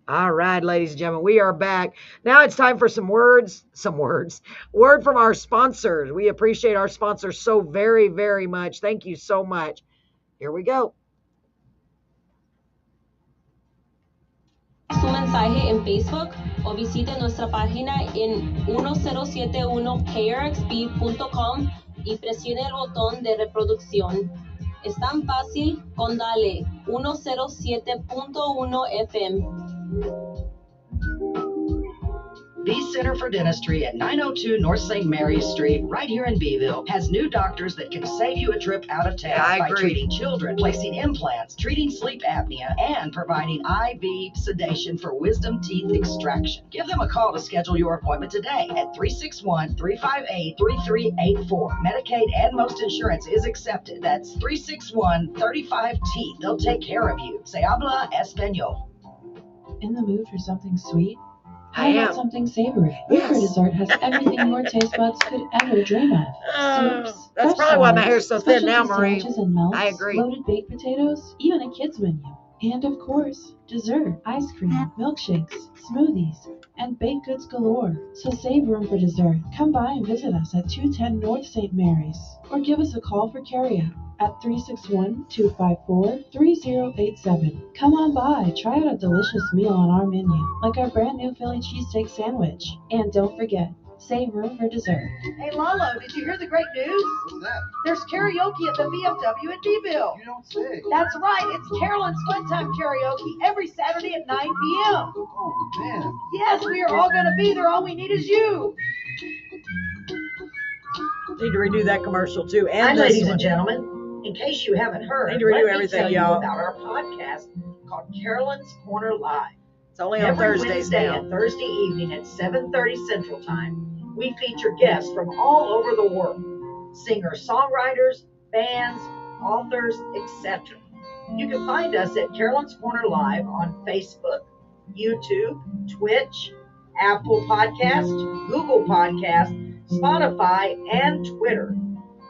All right, ladies and gentlemen, we are back. Now it's time for some words. Word from our sponsors. We appreciate our sponsors so very, very much. Thank you so much. Here we go. Su mensaje en Facebook o visite nuestra página en 1071krxp.com y presione el botón de reproducción. Es tan fácil con Dale 107.1 FM. The Center for Dentistry at 902 North St. Mary's Street, right here in Beeville, has new doctors that can save you a trip out of town by treating children, placing implants, treating sleep apnea, and providing IV sedation for wisdom teeth extraction. Give them a call to schedule your appointment today at 361-358-3384. Medicaid and most insurance is accepted. That's 361-35 Teeth. They'll take care of you. Se habla español. In the mood for something sweet? I How am. about something savory? Room for Dessert has everything your taste buds could ever dream of. Soups, That's fresh probably why my salads, hair's so thin now, specialty Marie. sandwiches and melts, I agree. loaded baked potatoes, even a kid's menu. And of course, dessert, ice cream, milkshakes, smoothies, and baked goods galore. So save room for dessert. Come by and visit us at 210 North St. Mary's, or give us a call for carryout at 361-254-3087. Come on by, try out a delicious meal on our menu, like our brand new Philly cheesesteak sandwich. And don't forget, save room for dessert. Hey, Lalo, did you hear the great news? What's that? There's karaoke at the VFW in Beeville. You don't say. That's right, it's Carolyn's Fun Time Karaoke every Saturday at 9 p.m. Oh, man. Yes, we are all going to be there. All we need is you. Need to redo that commercial too. And Hi, this ladies one. and gentlemen. In case you haven't heard, Need to redo let me everything, tell you y'all. about our podcast called Carolyn's Corner Live. It's only on Every Thursdays Wednesday now. and Thursday evening at 7:30 Central Time, we feature guests from all over the world. Singers, songwriters, bands, authors, etc. You can find us at Carolyn's Corner Live on Facebook, YouTube, Twitch, Apple Podcast, Google Podcast, Spotify, and Twitter.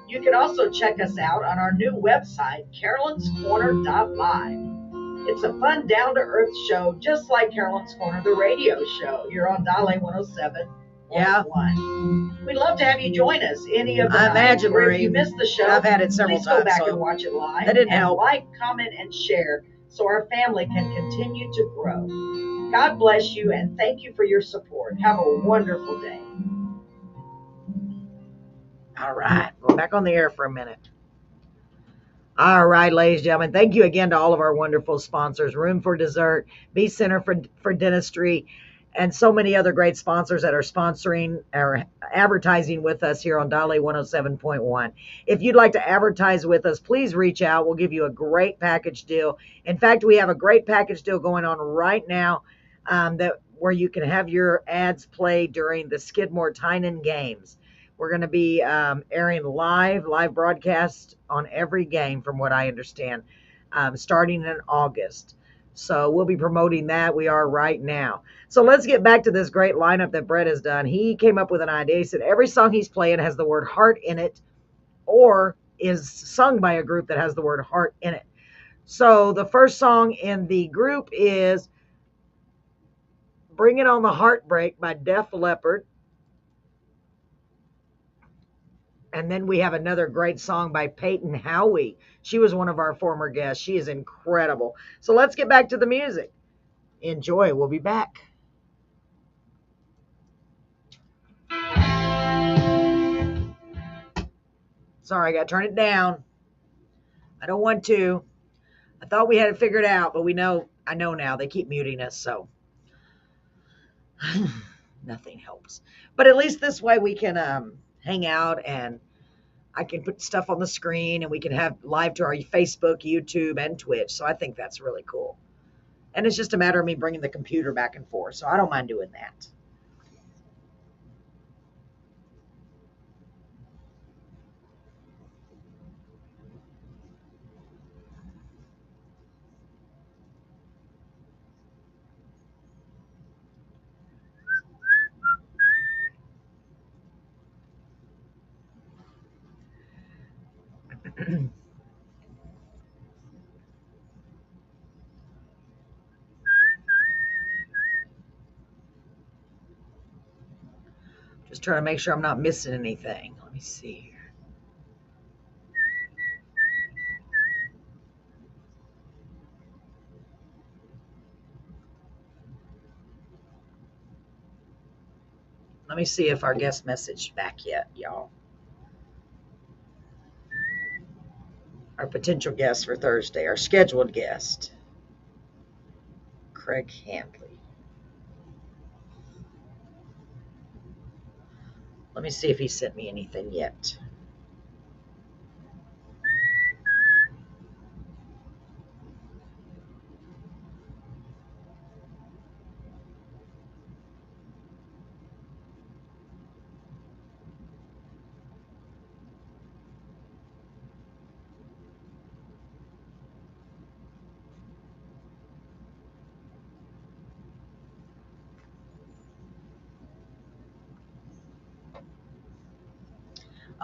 You can also check us out on our new website, carolynscorner.live. It's a fun, down-to-earth show, just like Carolyn's Corner, the radio show, here on Dale 107.1. Yeah. We'd love to have you join us any of the I nights, imagine, or if Marie. you missed the show, I've had it several please go times, back so and watch it live. that didn't and help. like, comment, and share so our family can continue to grow. God bless you, and thank you for your support. Have a wonderful day. All right. We're back on the air for a minute. All right, ladies and gentlemen. Thank you again to all of our wonderful sponsors. Room for Dessert, B Center for Dentistry, and so many other great sponsors that are sponsoring or advertising with us here on Dale 107.1. If you'd like to advertise with us, please reach out. We'll give you a great package deal. In fact, we have a great package deal going on right now where you can have your ads play during the Skidmore Tynan games. We're going to be airing live broadcast on every game, from what I understand, starting in August. So we'll be promoting that. We are right now. So let's get back to this great lineup that Brett has done. He came up with an idea. He said every song he's playing has the word heart in it, or is sung by a group that has the word heart in it. So the first song in the group is Bring It On the Heartbreak by Def Leppard. And then we have another great song by Peyton Howie. She was one of our former guests. She is incredible. So let's get back to the music. Enjoy. We'll be back. Sorry, I got to turn it down. I don't want to. I thought we had it figured out, but I know now. They keep muting us, so nothing helps. But at least this way we can hang out and I can put stuff on the screen and we can have live to our Facebook, YouTube, and Twitch. So I think that's really cool. And it's just a matter of me bringing the computer back and forth. So I don't mind doing that. Just trying to make sure I'm not missing anything. Let me see here. Let me see if our guest messaged back yet, y'all. Our potential guest for Thursday, our scheduled guest, Craig Handley. Let me see if he sent me anything yet.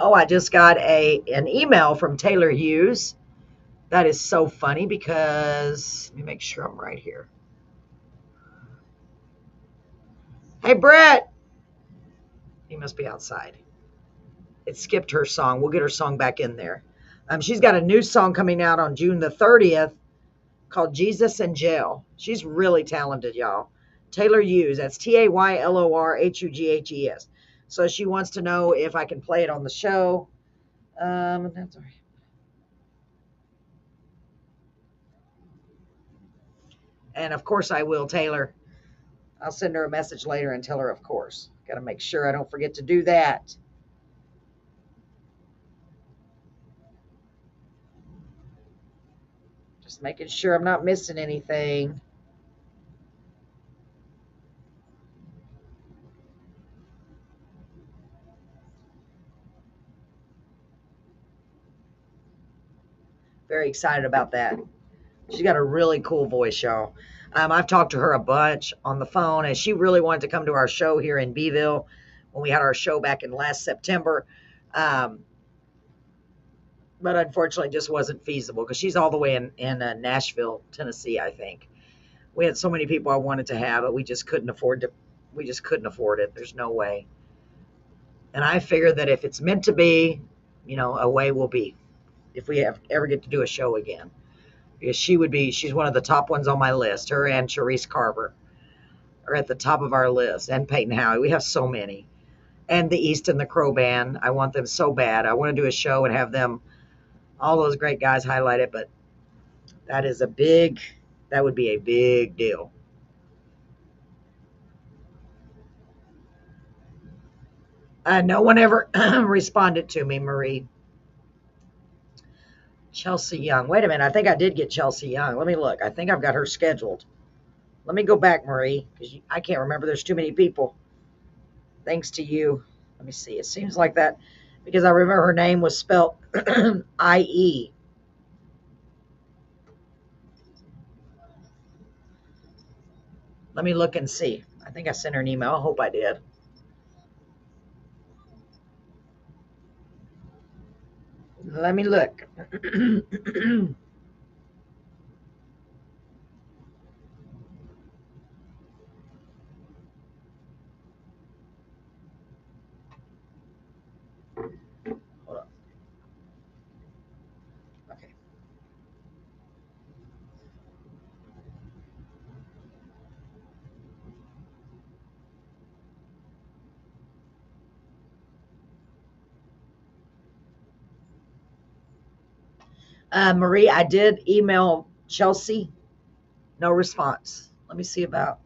Oh, I just got an email from Taylor Hughes. That is so funny because, let me make sure I'm right here. Hey, Brett. He must be outside. It skipped her song. We'll get her song back in there. She's got a new song coming out on June the 30th called Jesus in Jail. She's really talented, y'all. Taylor Hughes. That's TaylorHughes. So she wants to know if I can play it on the show. That's all right. And of course I will, Taylor. I'll send her a message later and tell her, of course. Got to make sure I don't forget to do that. Just making sure I'm not missing anything. Very excited about that. She's got a really cool voice, y'all. I've talked to her a bunch on the phone, and she really wanted to come to our show here in Beeville when we had our show back in last September. But unfortunately, it just wasn't feasible because she's all the way in Nashville, Tennessee, I think. We had so many people I wanted to have, but we just couldn't afford to. We just couldn't afford it. There's no way. And I figured that if it's meant to be, a way will be. If we ever get to do a show again. Because she's one of the top ones on my list. Her and Charisse Carver are at the top of our list. And Peyton Howie. We have so many. And the East and the Crow Band. I want them so bad. I want to do a show and have them, all those great guys, highlighted. But that would be a big deal. No one ever responded to me, Marie. Chelsea Young. Wait a minute. I think I did get Chelsea Young. Let me look. I think I've got her scheduled. Let me go back, Marie, because I can't remember. There's too many people. Thanks to you. Let me see. It seems like that because I remember her name was spelled I-E. Let me look and see. I think I sent her an email. I hope I did. Let me look. Hold on. Okay. Marie, I did email Chelsea. No response. Let me see about.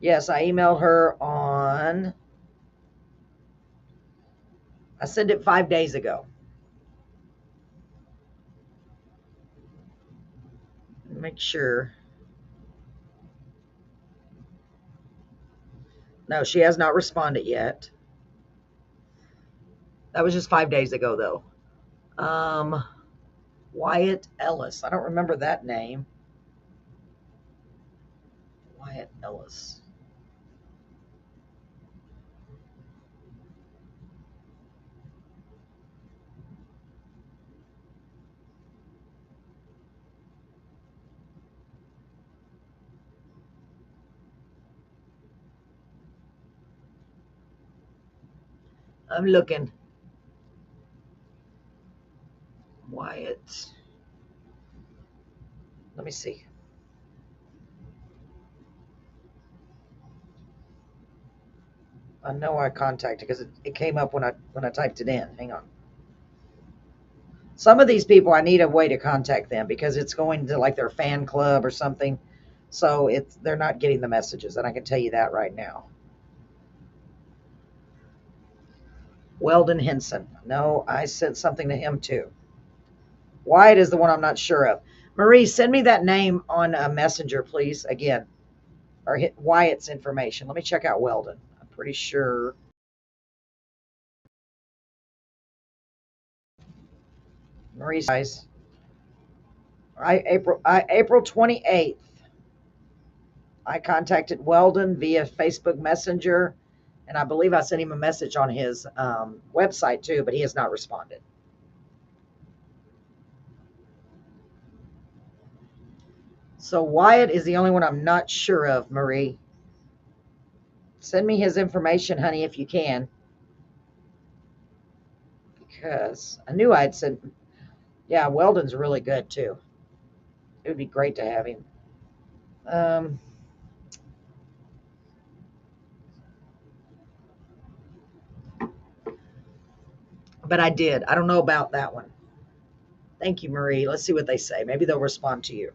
Yes, I emailed her on I sent it 5 days ago. Make sure. No, she has not responded yet. That was just 5 days ago, though. Wyatt Ellis. I don't remember that name. Wyatt Ellis. I'm looking. Wyatt. Let me see. I know I contacted because it came up when I typed it in. Hang on. Some of these people I need a way to contact them because it's going to like their fan club or something. So they're not getting the messages, and I can tell you that right now. Weldon Henson. No, I sent something to him too. Wyatt is the one I'm not sure of. Marie, send me that name on a messenger, please, again. Or hit Wyatt's information. Let me check out Weldon. I'm pretty sure. Marie's guys. April 28th. I contacted Weldon via Facebook Messenger, and I believe I sent him a message on his website too, but he has not responded. So Wyatt is the only one I'm not sure of, Marie. Send me his information, honey, if you can. Because I knew I'd sent. Yeah, Weldon's really good too. It would be great to have him. But I did. I don't know about that one. Thank you, Marie. Let's see what they say. Maybe they'll respond to you.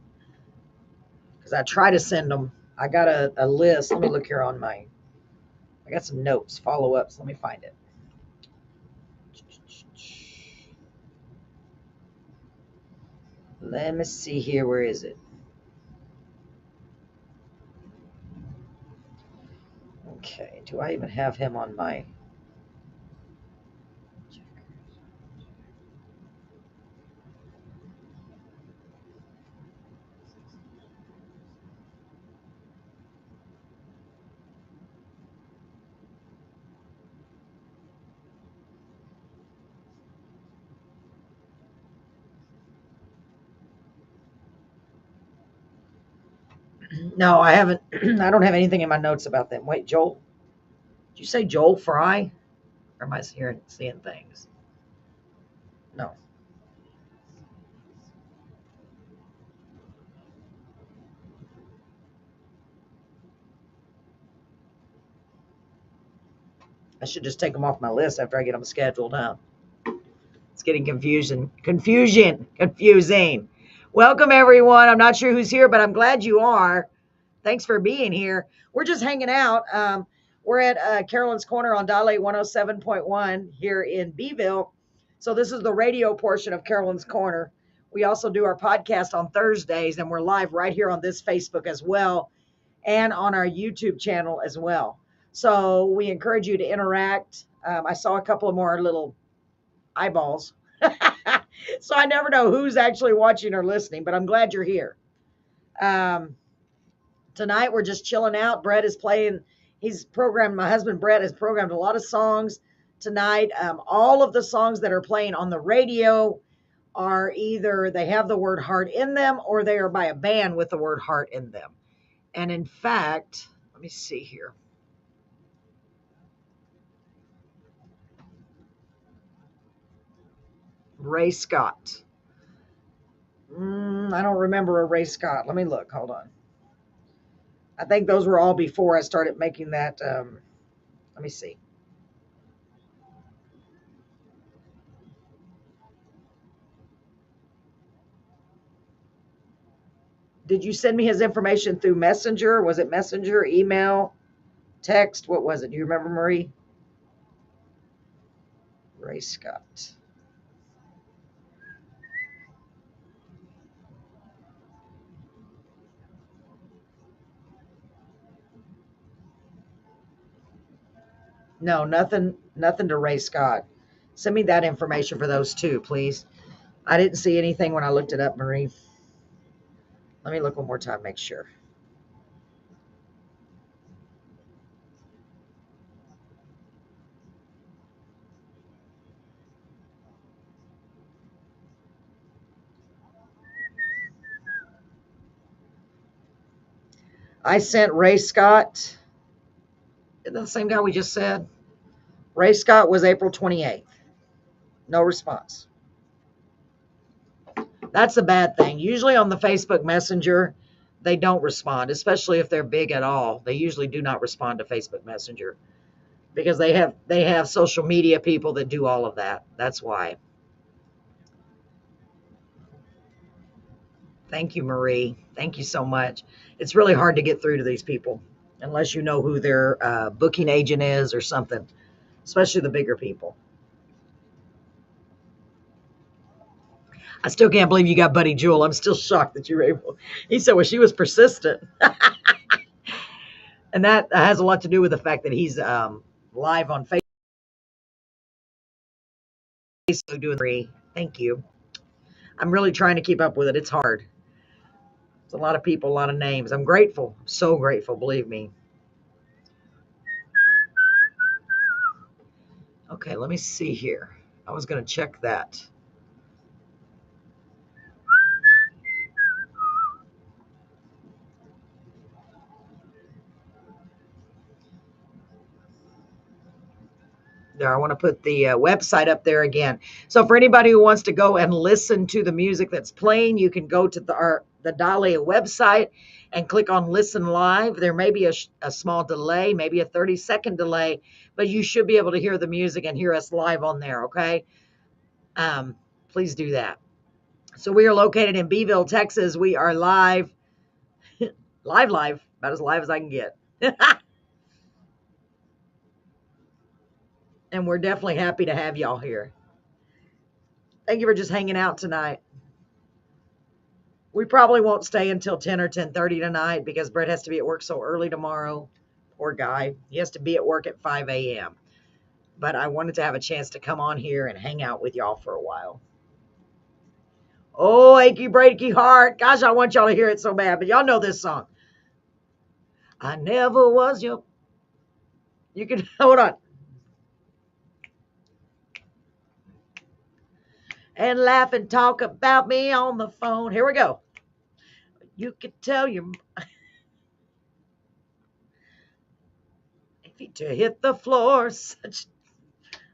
Because I try to send them. I got a list. Let me look here on I got some notes, follow-ups. Let me find it. Let me see here. Where is it? Okay. Do I even have him on my... No, I haven't. I don't have anything in my notes about them. Wait, Joel. Did you say Joel Fry? Or am I seeing things? No. I should just take them off my list after I get them scheduled, huh? It's getting confusing. Confusing. Welcome, everyone. I'm not sure who's here, but I'm glad you are. Thanks for being here. We're just hanging out. We're at Carolyn's Corner on Dale 107.1 here in Beeville. So this is the radio portion of Carolyn's Corner. We also do our podcast on Thursdays, and we're live right here on this Facebook as well, and on our YouTube channel as well. So we encourage you to interact. I saw a couple of more little eyeballs. So I never know who's actually watching or listening, but I'm glad you're here. Tonight we're just chilling out. Brett is playing. My husband Brett has programmed a lot of songs tonight. All of the songs that are playing on the radio are either they have the word heart in them or they are by a band with the word heart in them. And in fact, let me see here. Ray Scott. I don't remember a Ray Scott. Let me look. Hold on. I think those were all before I started making that. Let me see. Did you send me his information through Messenger? Was it Messenger, email, text? What was it? Do you remember, Marie? Ray Scott. No, nothing to Ray Scott. Send me that information for those two, please. I didn't see anything when I looked it up, Marie. Let me look one more time, make sure. I sent Ray Scott. Isn't that the same guy we just said? Ray Scott was April 28th. No response. That's a bad thing. Usually on the Facebook Messenger, they don't respond, especially if they're big at all. They usually do not respond to Facebook Messenger because they have social media people that do all of that. That's why. Thank you, Marie. Thank you so much. It's really hard to get through to these people unless you know who their booking agent is or something, especially the bigger people. I still can't believe you got Buddy Jewel. I'm still shocked that you were able. He said, well, she was persistent. And that has a lot to do with the fact that he's live on Facebook doing free. Thank you. I'm really trying to keep up with it. It's hard. It's a lot of people, a lot of names. I'm grateful. So grateful, believe me. Okay, let me see here. I was going to check that. There, I want to put the website up there again. So for anybody who wants to go and listen to the music that's playing, you can go to the Dale website and click on Listen Live. There may be a small delay, maybe a 30-second delay, but you should be able to hear the music and hear us live on there, okay? Please do that. So we are located in Beeville, Texas. We are live, live, about as live as I can get. And we're definitely happy to have y'all here. Thank you for just hanging out tonight. We probably won't stay until 10 or 10:30 tonight because Brett has to be at work so early tomorrow. Poor guy. He has to be at work at 5 a.m. But I wanted to have a chance to come on here and hang out with y'all for a while. Oh, achy breaky heart. Gosh, I want y'all to hear it so bad, but y'all know this song. I never was your... You can... Hold on. And laugh and talk about me on the phone. Here we go. You could tell your... Feet to hit the floor. Such...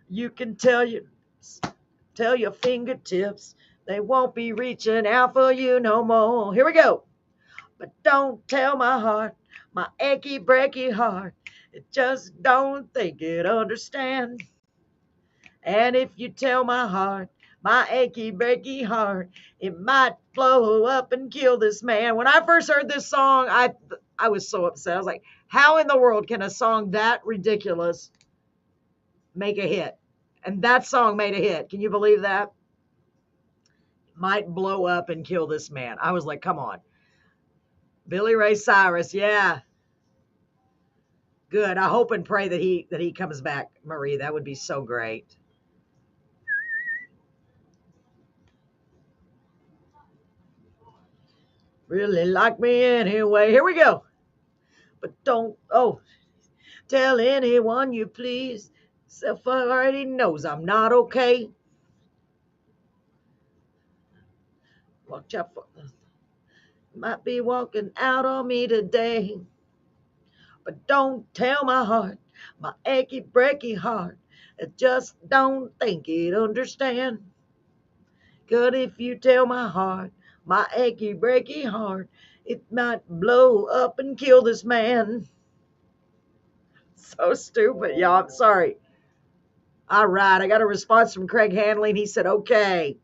You can tell your fingertips. They won't be reaching out for you no more. Here we go. But don't tell my heart, my achy breaky heart. It just don't think it understand. And if you tell my heart, my achy breaky heart, it might blow up and kill this man. When I first heard this song, I was so upset. I was like, how in the world can a song that ridiculous make a hit? And that song made a hit. Can you believe that? Might blow up and kill this man. I was like, come on. Billy Ray Cyrus, yeah. Good. I hope and pray that he comes back, Marie. That would be so great. Really like me anyway. Here we go. But don't, tell anyone you please. Self already knows I'm not okay. Watch out for... Might be walking out on me today. But don't tell my heart, my achy breaky heart, it just don't think it understand. 'Cause if you tell my heart, my achy breaky heart, it might blow up and kill this man. So stupid, y'all. I'm sorry. All right, I got a response from Craig Hanley, and he said, okay,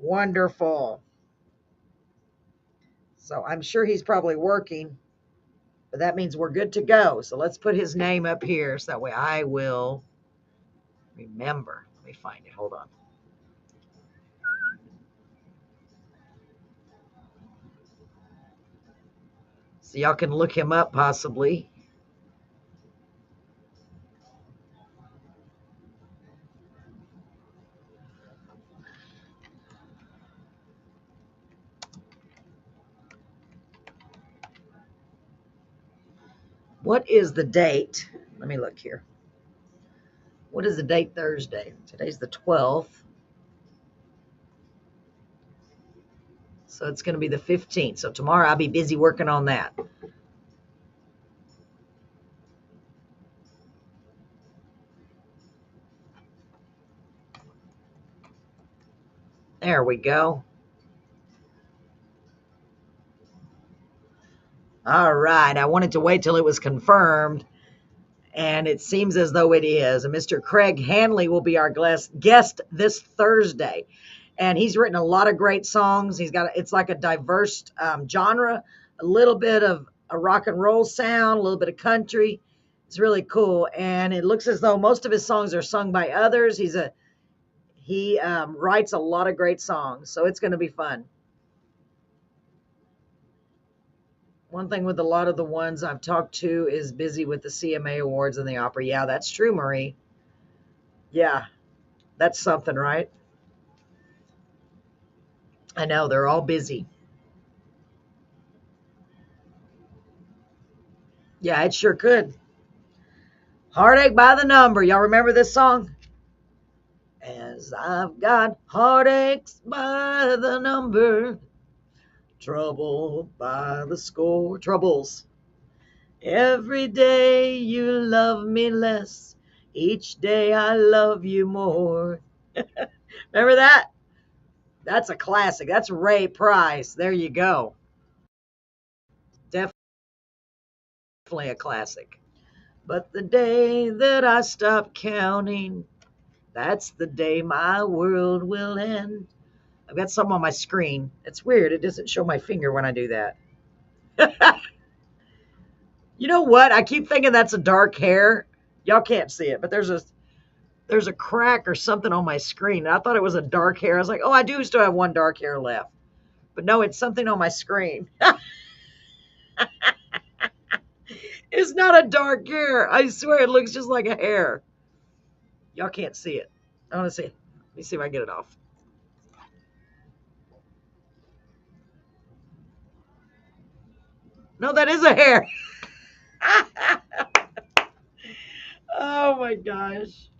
wonderful. So I'm sure he's probably working, but that means we're good to go. So let's put his name up here so that way I will remember. Let me find it. Hold on. So y'all can look him up possibly. What is the date? Let me look here. What is the date Thursday? Today's the 12th. So it's going to be the 15th. So tomorrow I'll be busy working on that. There we go. All right. I wanted to wait till it was confirmed, and it seems as though it is. And Mr. Craig Hanley will be our guest this Thursday. And he's written a lot of great songs. It's like a diverse genre, a little bit of a rock and roll sound, a little bit of country. It's really cool. And it looks as though most of his songs are sung by others. He writes a lot of great songs, so it's going to be fun. One thing with a lot of the ones I've talked to is busy with the CMA Awards and the Opry. Yeah, that's true, Marie. Yeah, that's something, right? I know, they're all busy. Yeah, it sure could. Heartache by the Number. Y'all remember this song? As I've got heartaches by the number, trouble by the score. Troubles. Every day you love me less. Each day I love you more. Remember that? That's a classic. That's Ray Price. There you go. Definitely a classic. But the day that I stop counting, that's the day my world will end. I've got something on my screen. It's weird. It doesn't show my finger when I do that. You know what? I keep thinking that's a dark hair. Y'all can't see it, but there's a crack or something on my screen. I thought it was a dark hair. I was like, oh, I do still have one dark hair left. But no, it's something on my screen. It's not a dark hair. I swear it looks just like a hair. Y'all can't see it. I want to see. Let me see if I can get it off. No, that is a hair. Oh my gosh.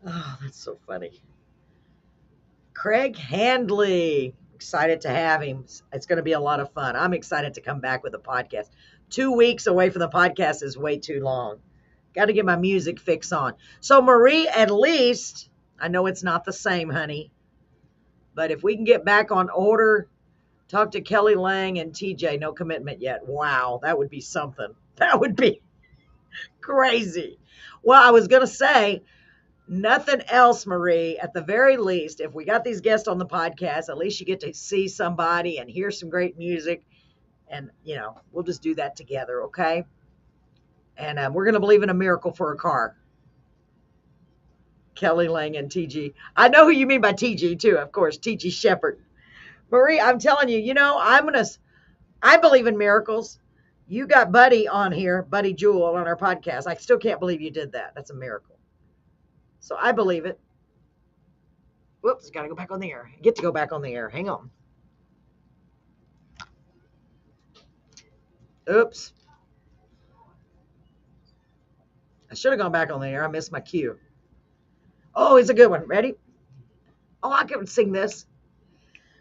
Oh, that's so funny. Craig Handley. Excited to have him. It's going to be a lot of fun. I'm excited to come back with a podcast. 2 weeks away from the podcast is way too long. Got to get my music fix on. So, Marie, at least, I know it's not the same, honey, but if we can get back on order, talk to Kelly Lang and TJ, no commitment yet. Wow, that would be something. That would be crazy. Well, I was going to say, nothing else, Marie. At the very least, if we got these guests on the podcast, at least you get to see somebody and hear some great music. And, we'll just do that together, okay? And we're going to believe in a miracle for a car. Kelly Lang and TG. I know who you mean by TG, too, of course, TG Shepherd. Marie, I'm telling you, I believe in miracles. You got Buddy on here, Buddy Jewel, on our podcast. I still can't believe you did that. That's a miracle. So I believe it. Whoops, got to go back on the air. Get to go back on the air. Hang on. Oops. I should have gone back on the air. I missed my cue. Oh, it's a good one. Ready? Oh, I can sing this.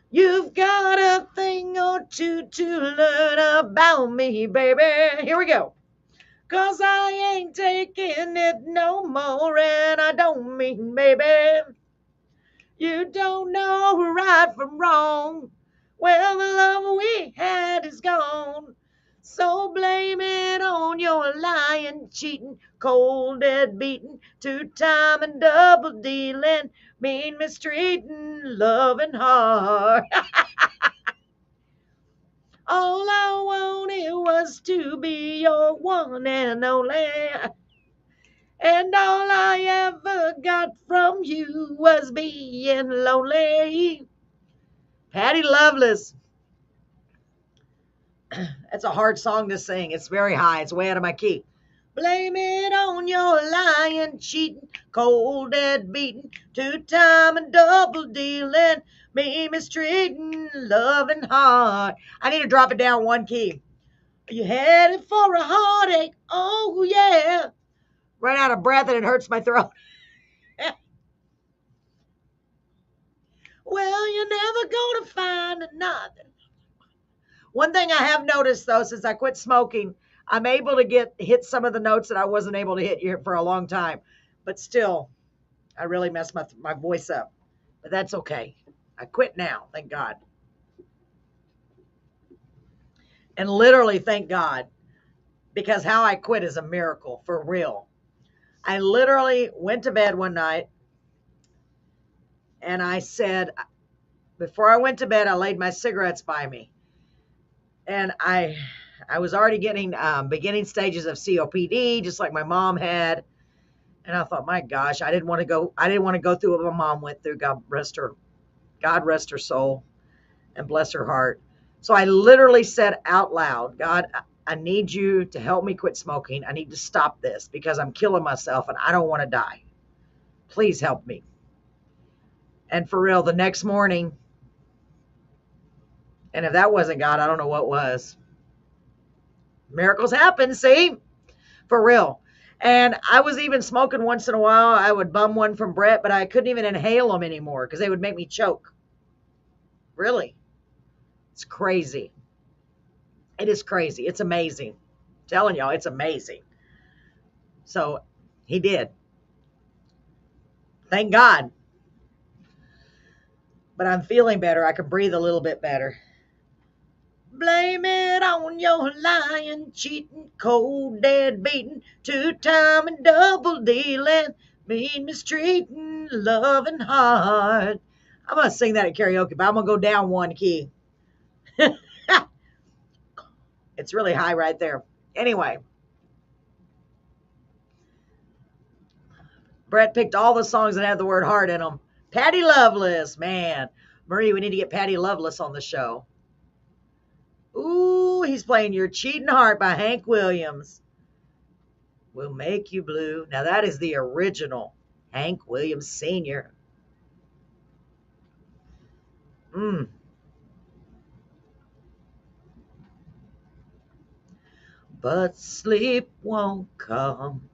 You've got a thing or two to learn about me, baby. Here we go. 'Cause I ain't taking it no more, and I don't mean, baby, you don't know right from wrong. Well, the love we had is gone. So blame it on your lying, cheating, cold, dead beating, two-time and double dealing, mean mistreating, loving hard. All I wanted was to be your one and only. And all I ever got from you was being lonely. Patty Loveless. That's a hard song to sing. It's very high. It's way out of my key. Blame it on your lying, cheating, cold dead beating, two-time and double dealing, me mistreating, loving hard. I need to drop it down one key. Are you headed for a heartache? Oh, yeah. Run out of breath and it hurts my throat. Well, you're never going to find another. One thing I have noticed, though, since I quit smoking, I'm able to hit some of the notes that I wasn't able to hit here for a long time. But still, I really messed my voice up. But that's okay. I quit now, thank God. And literally, thank God, because how I quit is a miracle, for real. I literally went to bed one night, and I said, before I went to bed, I laid my cigarettes by me. And I was already getting beginning stages of COPD, just like my mom had. And I thought, my gosh, I didn't want to go through what my mom went through. God rest her soul and bless her heart. So I literally said out loud, God, I need you to help me quit smoking. I need to stop this because I'm killing myself and I don't want to die. Please help me. And for real, the next morning, and if that wasn't God, I don't know what was. Miracles happen, see? For real. And I was even smoking once in a while. I would bum one from Brett, but I couldn't even inhale them anymore because they would make me choke. Really. It's crazy. It is crazy. It's amazing. I'm telling y'all, it's amazing. So he did. Thank God. But I'm feeling better. I can breathe a little bit better. Blame it on your lying, cheating, cold, dead beating, two-time and double dealing, mean mistreating, loving hard. I'm going to sing that at karaoke, but I'm going to go down one key. It's really high right there. Anyway. Brett picked all the songs that had the word heart in them. Patty Loveless, man. Marie, we need to get Patty Loveless on the show. Ooh, he's playing Your Cheating Heart by Hank Williams. Will Make You Blue. Now that is the original Hank Williams Sr. But sleep won't come.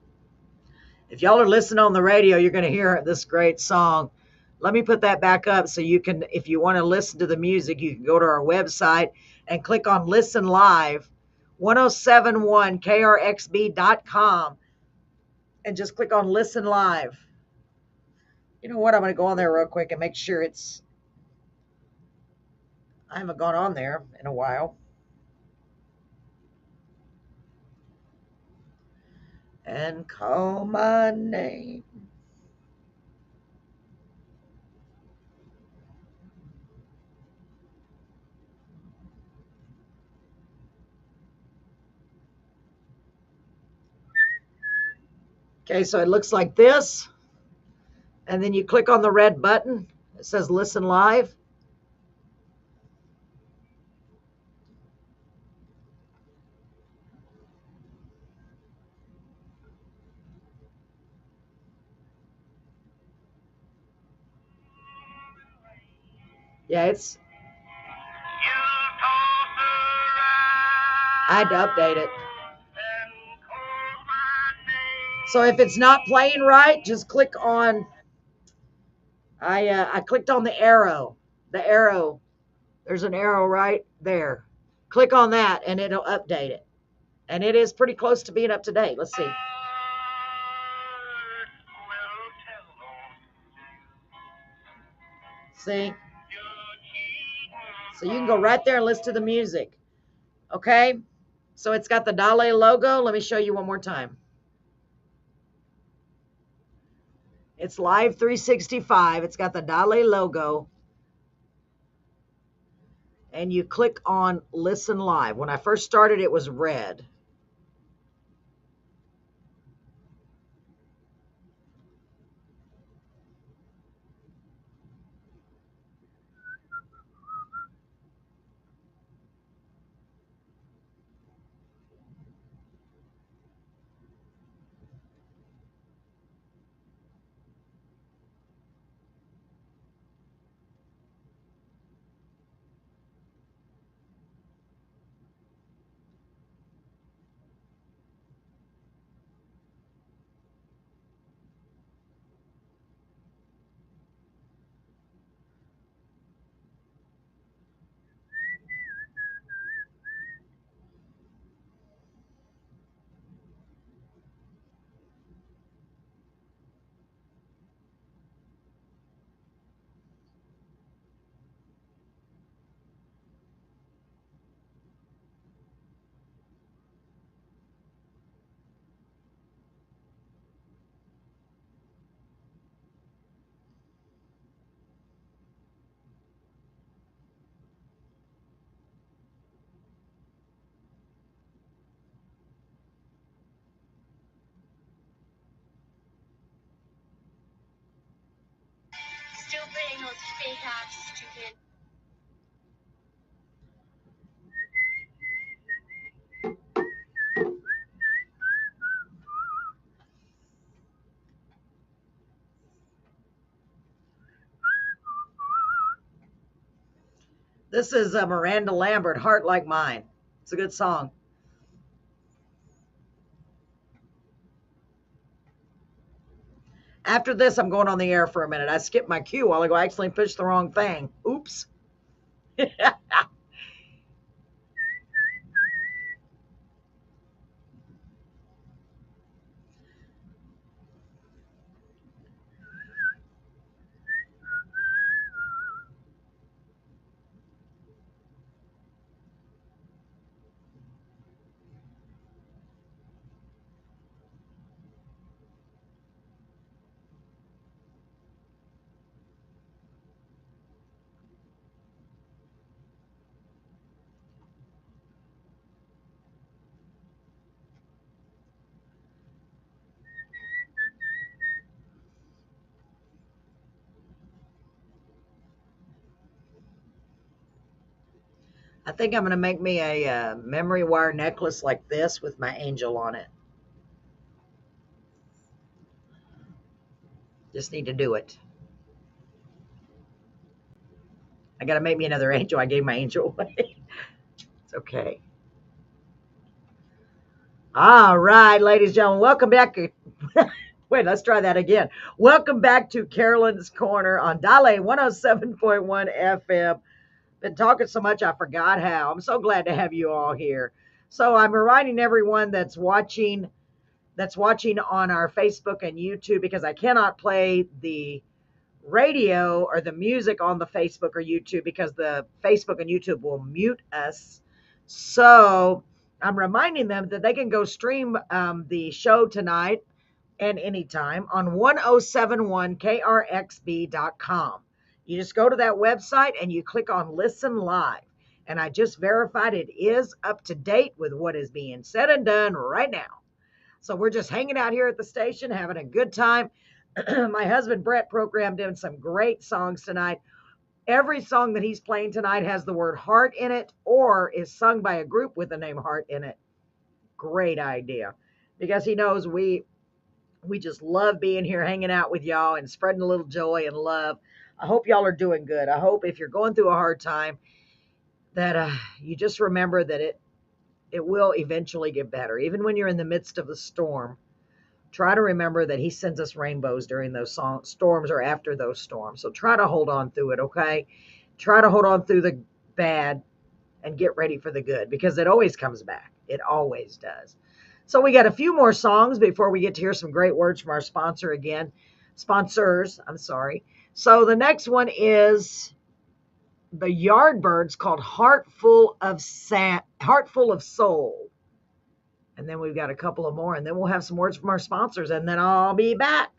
If y'all are listening on the radio, you're going to hear this great song. Let me put that back up so you can, if you want to listen to the music, you can go to our website and click on Listen Live, 1071krxb.com, and just click on Listen Live. You know what? I'm going to go on there real quick and make sure it's, I haven't gone on there in a while. And call my name. Okay, so it looks like this. And then you click on the red button. It says Listen Live. Yeah, it's... I had to update it. So if it's not playing right, just click on... I clicked on the arrow. The arrow. There's an arrow right there. Click on that and it'll update it. And it is pretty close to being up to date. Let's see. See? So you can go right there and listen to the music. Okay? So it's got the Dale logo. Let me show you one more time. It's Live 365. It's got the Dale logo. And you click on Listen Live. When I first started, it was red. This is Miranda Lambert, Heart Like Mine. It's a good song. After this, I'm going on the air for a minute. I skipped my cue while ago. I actually pushed the wrong thing. Oops. I think I'm going to make me a memory wire necklace like this with my angel on it. Just need to do it. I got to make me another angel. I gave my angel away. It's okay. All right, ladies and gentlemen, welcome back. Wait, let's try that again. Welcome back to Carolyn's Corner on Dale 107.1 FM. Been talking so much I forgot how. I'm so glad to have you all here. So I'm reminding everyone that's watching on our Facebook and YouTube, because I cannot play the radio or the music on the Facebook or YouTube because the Facebook and YouTube will mute us. So I'm reminding them that they can go stream the show tonight and anytime on 1071krxb.com. You just go to that website and you click on Listen Live. And I just verified it is up to date with what is being said and done right now. So we're just hanging out here at the station, having a good time. My husband Brett programmed in some great songs tonight. Every song that he's playing tonight has the word heart in it or is sung by a group with the name Heart in it. Great idea, because he knows we just love being here, hanging out with y'all and spreading a little joy and love. I hope y'all are doing good. I hope if you're going through a hard time that you just remember that it will eventually get better. Even when you're in the midst of the storm, try to remember that he sends us rainbows during those storms or after those storms. So try to hold on through it, okay? Try to hold on through the bad and get ready for the good, because it always comes back. It always does. So we got a few more songs before we get to hear some great words from our sponsors. I'm sorry. So the next one is the Yardbirds, called Heart Full of Soul. And then we've got a couple of more, and then we'll have some words from our sponsors, and then I'll be back.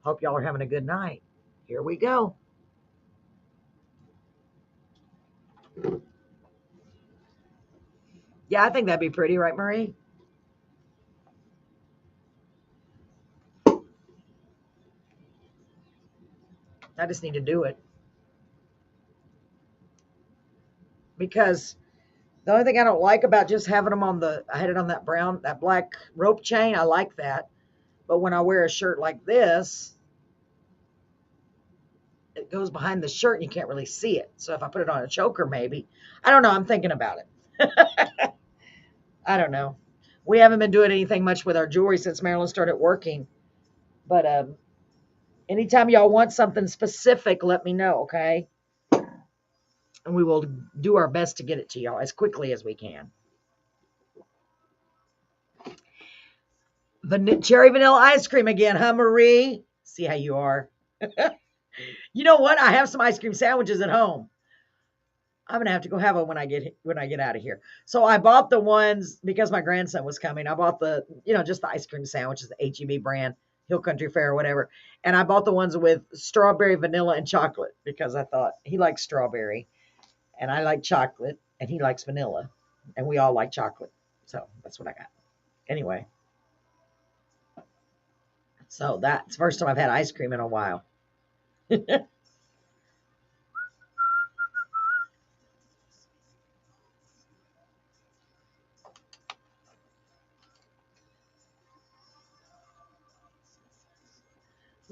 Hope y'all are having a good night. Here we go. Yeah, I think that'd be pretty, right, Marie? I just need to do it. Because the only thing I don't like about just having them I had it on that black rope chain. I like that. But when I wear a shirt like this, it goes behind the shirt and you can't really see it. So if I put it on a choker, maybe. I don't know. I'm thinking about it. I don't know. We haven't been doing anything much with our jewelry since Marilyn started working. But anytime y'all want something specific, let me know, okay? And we will do our best to get it to y'all as quickly as we can. Cherry vanilla ice cream again, huh, Marie? See how you are. You know what? I have some ice cream sandwiches at home. I'm gonna have to go have them when I get out of here. So I bought the ones because my grandson was coming. I bought just the ice cream sandwiches, the HEB brand, Hill Country Fair or whatever. And I bought the ones with strawberry, vanilla, and chocolate because I thought he likes strawberry, and I like chocolate, and he likes vanilla, and we all like chocolate. So that's what I got. Anyway, so that's the first time I've had ice cream in a while.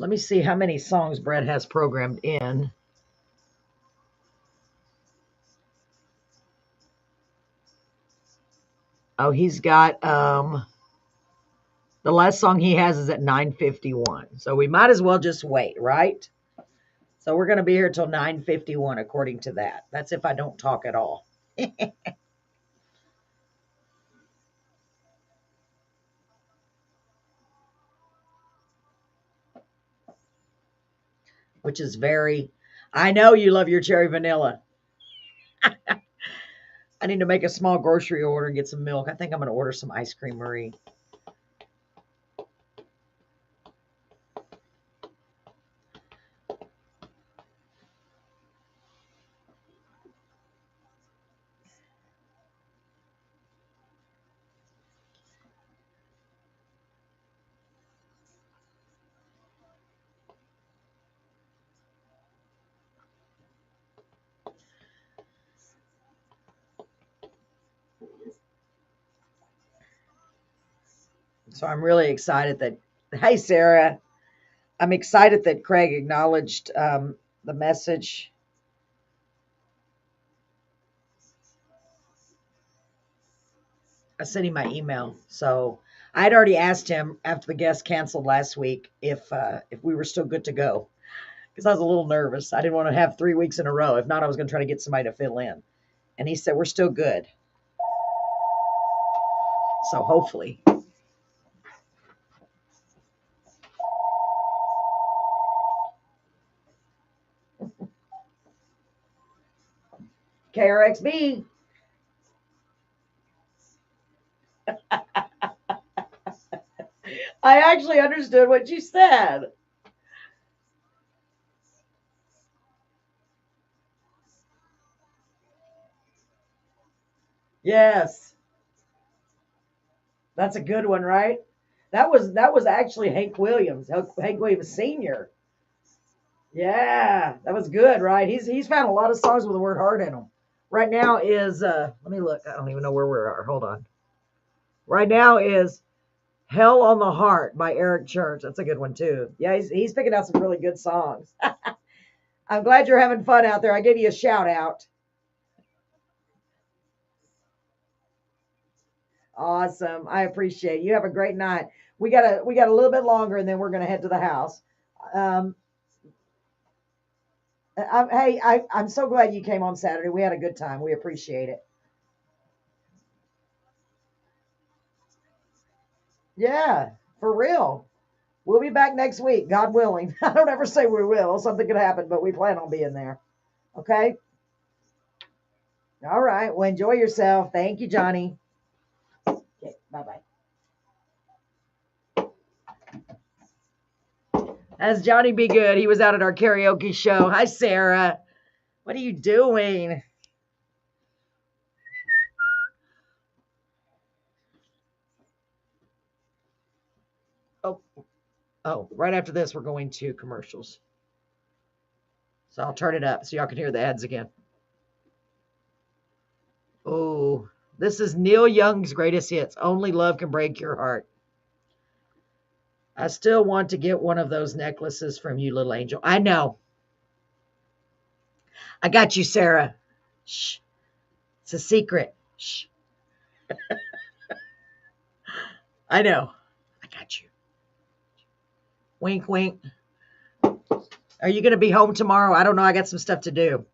Let me see how many songs Brett has programmed in. Oh, he's got the last song he has is at 9:51. So we might as well just wait, right? So we're going to be here till 9:51 according to that. That's if I don't talk at all. Which is very, I know you love your cherry vanilla. I need to make a small grocery order and get some milk. I think I'm going to order some ice cream, Marie. So I'm really excited that, hey, Sarah, I'm excited that Craig acknowledged the message. I sent him my email. So I'd already asked him after the guest canceled last week if we were still good to go, because I was a little nervous. I didn't want to have 3 weeks in a row. If not, I was going to try to get somebody to fill in. And he said, we're still good. So hopefully. KRXB. I actually understood what you said. Yes. That's a good one, right? That was actually Hank Williams, Hank Williams Sr. Yeah, that was good, right? He's found a lot of songs with the word heart in them. Right now is let me look. I don't even know where we are. Hold on. Right now is Hell on the Heart by Eric Church. That's a good one too. Yeah, he's picking out some really good songs. I'm glad you're having fun out there. I gave you a shout out. Awesome. I appreciate it. You have a great night. We got a little bit longer and then we're gonna head to the house. Um, I'm so glad you came on Saturday. We had a good time. We appreciate it. Yeah, for real. We'll be back next week, God willing. I don't ever say we will. Something could happen, but we plan on being there. Okay? All right. Well, enjoy yourself. Thank you, Johnny. Okay, bye-bye. That's Johnny Be Good. He was out at our karaoke show. Hi, Sarah. What are you doing? Oh, right after this, we're going to commercials. So I'll turn it up so y'all can hear the ads again. Oh, this is Neil Young's greatest hits. Only Love Can Break Your Heart. I still want to get one of those necklaces from you, little angel. I know. I got you, Sarah. Shh. It's a secret. Shh. I know. I got you. Wink, wink. Are you going to be home tomorrow? I don't know. I got some stuff to do.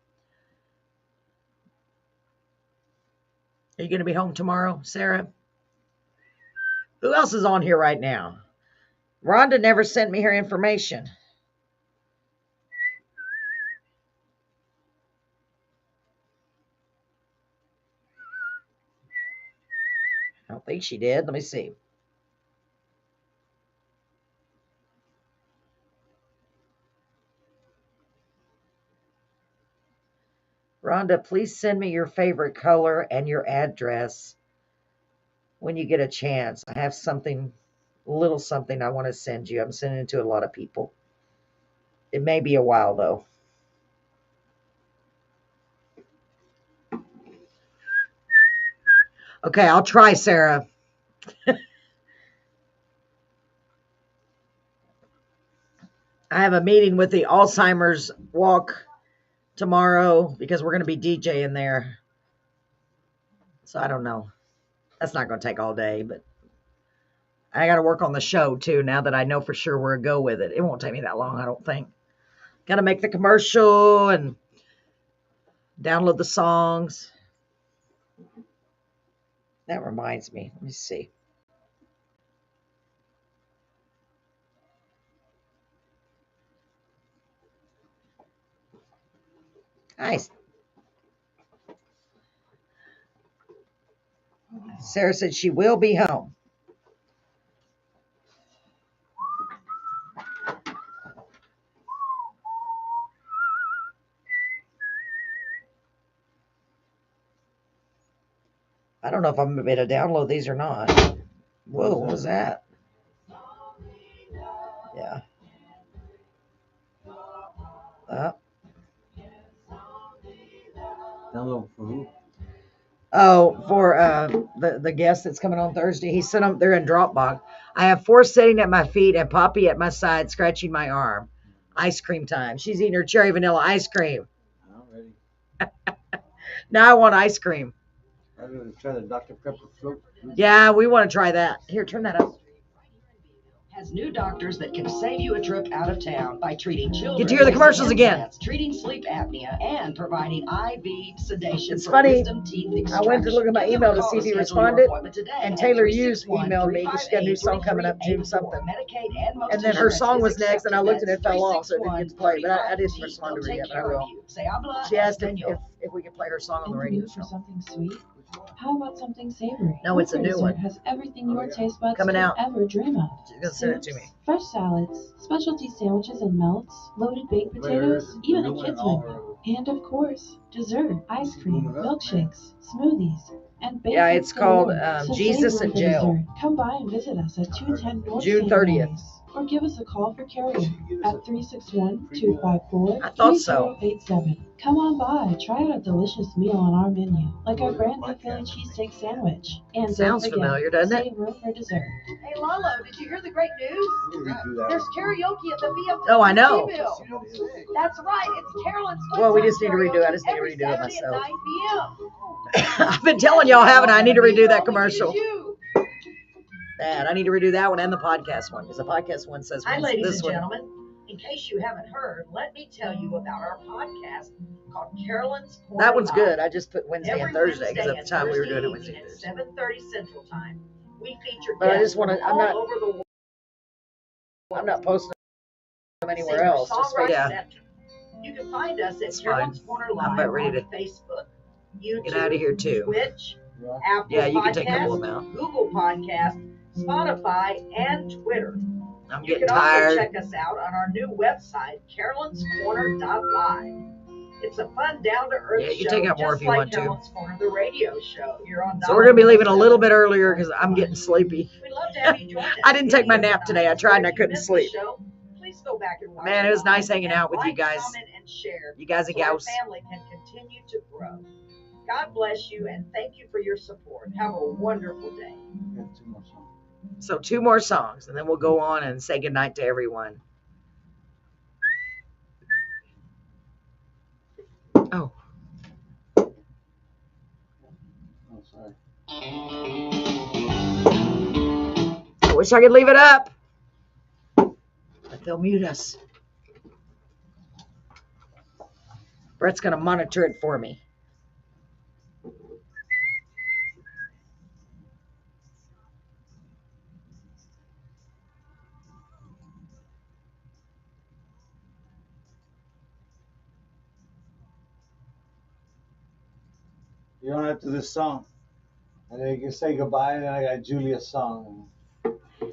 Are you going to be home tomorrow, Sarah? Who else is on here right now? Rhonda never sent me her information. I don't think she did. Let me see. Rhonda, please send me your favorite color and your address when you get a chance. I have something, a little something I want to send you. I'm sending it to a lot of people. It may be a while, though. Okay, I'll try, Sarah. I have a meeting with the Alzheimer's walk tomorrow because we're going to be DJing there. So I don't know. That's not going to take all day, but I got to work on the show too now that I know for sure where to go with it. It won't take me that long, I don't think. Got to make the commercial and download the songs. That reminds me. Let me see. Nice. Sarah said she will be home. I don't know if I'm going to be able to download these or not. Whoa, what was that? Yeah. Download for who? Oh, for the guest that's coming on Thursday. He sent them. They're in Dropbox. I have 4 sitting at my feet and Poppy at my side, scratching my arm. Ice cream time. She's eating her cherry vanilla ice cream. I'm ready. Now I want ice cream. I'm going to try the Dr. Pepper float. Yeah, we want to try that. Here, turn that up. Has new doctors that can save you a trip out of town by treating children. Get to hear the commercials again. implants, treating sleep apnea, and providing IV sedation. It's for funny. wisdom teeth I went to look at my extraction. Give them email a to call see if he schedule your responded, appointment today and at Taylor Hughes 361 emailed me because she got a new song coming up, June something. Medicaid and most And then her insurance song is was next, and I looked and it accepted. fell off, so I didn't get to play. But I didn't 35T. respond to her They'll yet, take but I care of will. you. Se habla She asked español. if we could play her song on the In the radio mood for show. something sweet? How about something savory? No, it's a new Dessert one. has everything your taste buds Coming could out. ever dream of. She's gonna send it to Soups, me. fresh salads, specialty sandwiches and melts, loaded baked potatoes, even a kids menu. And of course, dessert, ice cream, milkshakes, smoothies, and baked Yeah, goods it's called galore. So Jesus save room in for Jail. dessert. Come by and visit us at 210 North June St. 30th. Mary's. Or give us a call for Carolyn at 361-254-3087. I thought so. Come on by, try out a delicious meal on our menu, like our brand new Philly cheesesteak sandwich. And Sounds don't forget, familiar, doesn't it? save room for dessert. Hey Lalo, did you hear the great news? There's karaoke at the VFW. Oh, I know. That's right. It's Carolyn's. Well, we just need to redo it. I just need to every redo it Saturday at myself. 9 p.m. I've been telling y'all, haven't I? I need to redo that commercial. You. Dad, I need to redo that one and the podcast one because the podcast one says Hi, ladies this and one. gentlemen. In case you haven't heard, let me tell you about our podcast called Carolyn's Corner That one's Live. good. I just put Wednesday Every and Thursday because at Wednesday the time we were and doing it Thursday Wednesday and evening Thursday. at 7:30 Central Time. We feature But I guests just wanna- from I'm all not- over the world. I'm not posting them anywhere Singer, else. Just songwriter, yeah. etc. You can find us at It's Carolyn's fine. Corner I'm Live about ready on to Facebook, YouTube, get out of here too. Twitch, Yeah. Apple Yeah, you can take a Podcasts, couple of them out. Google Podcasts, Spotify, and Twitter. I'm You getting can also tired. check us out on our new website, carolinscorner.live. It's a fun, down-to-earth Yeah, you can show, take out more just if you like want to. Carolyn's Corner, the radio show. You're on So we're gonna be leaving a little bit earlier because I'm getting sleepy. We'd love to have you join us. I didn't take my any of the nap today. I nights. tried and I If you couldn't missed sleep. the show, please go back and watch Man, it was live nice hanging and out with you like, guys. comment, and share You guys and so our gals. family can continue to grow. God bless you and thank you for your support. Have a wonderful day. We have 2 more songs. So 2 more songs and then we'll go on and say goodnight to everyone. Oh, Oh, sorry. I wish I could leave it up. But they'll mute us. Brett's gonna monitor it for me. You don't have to this song. And then you can say goodbye, and then I got Julia's song.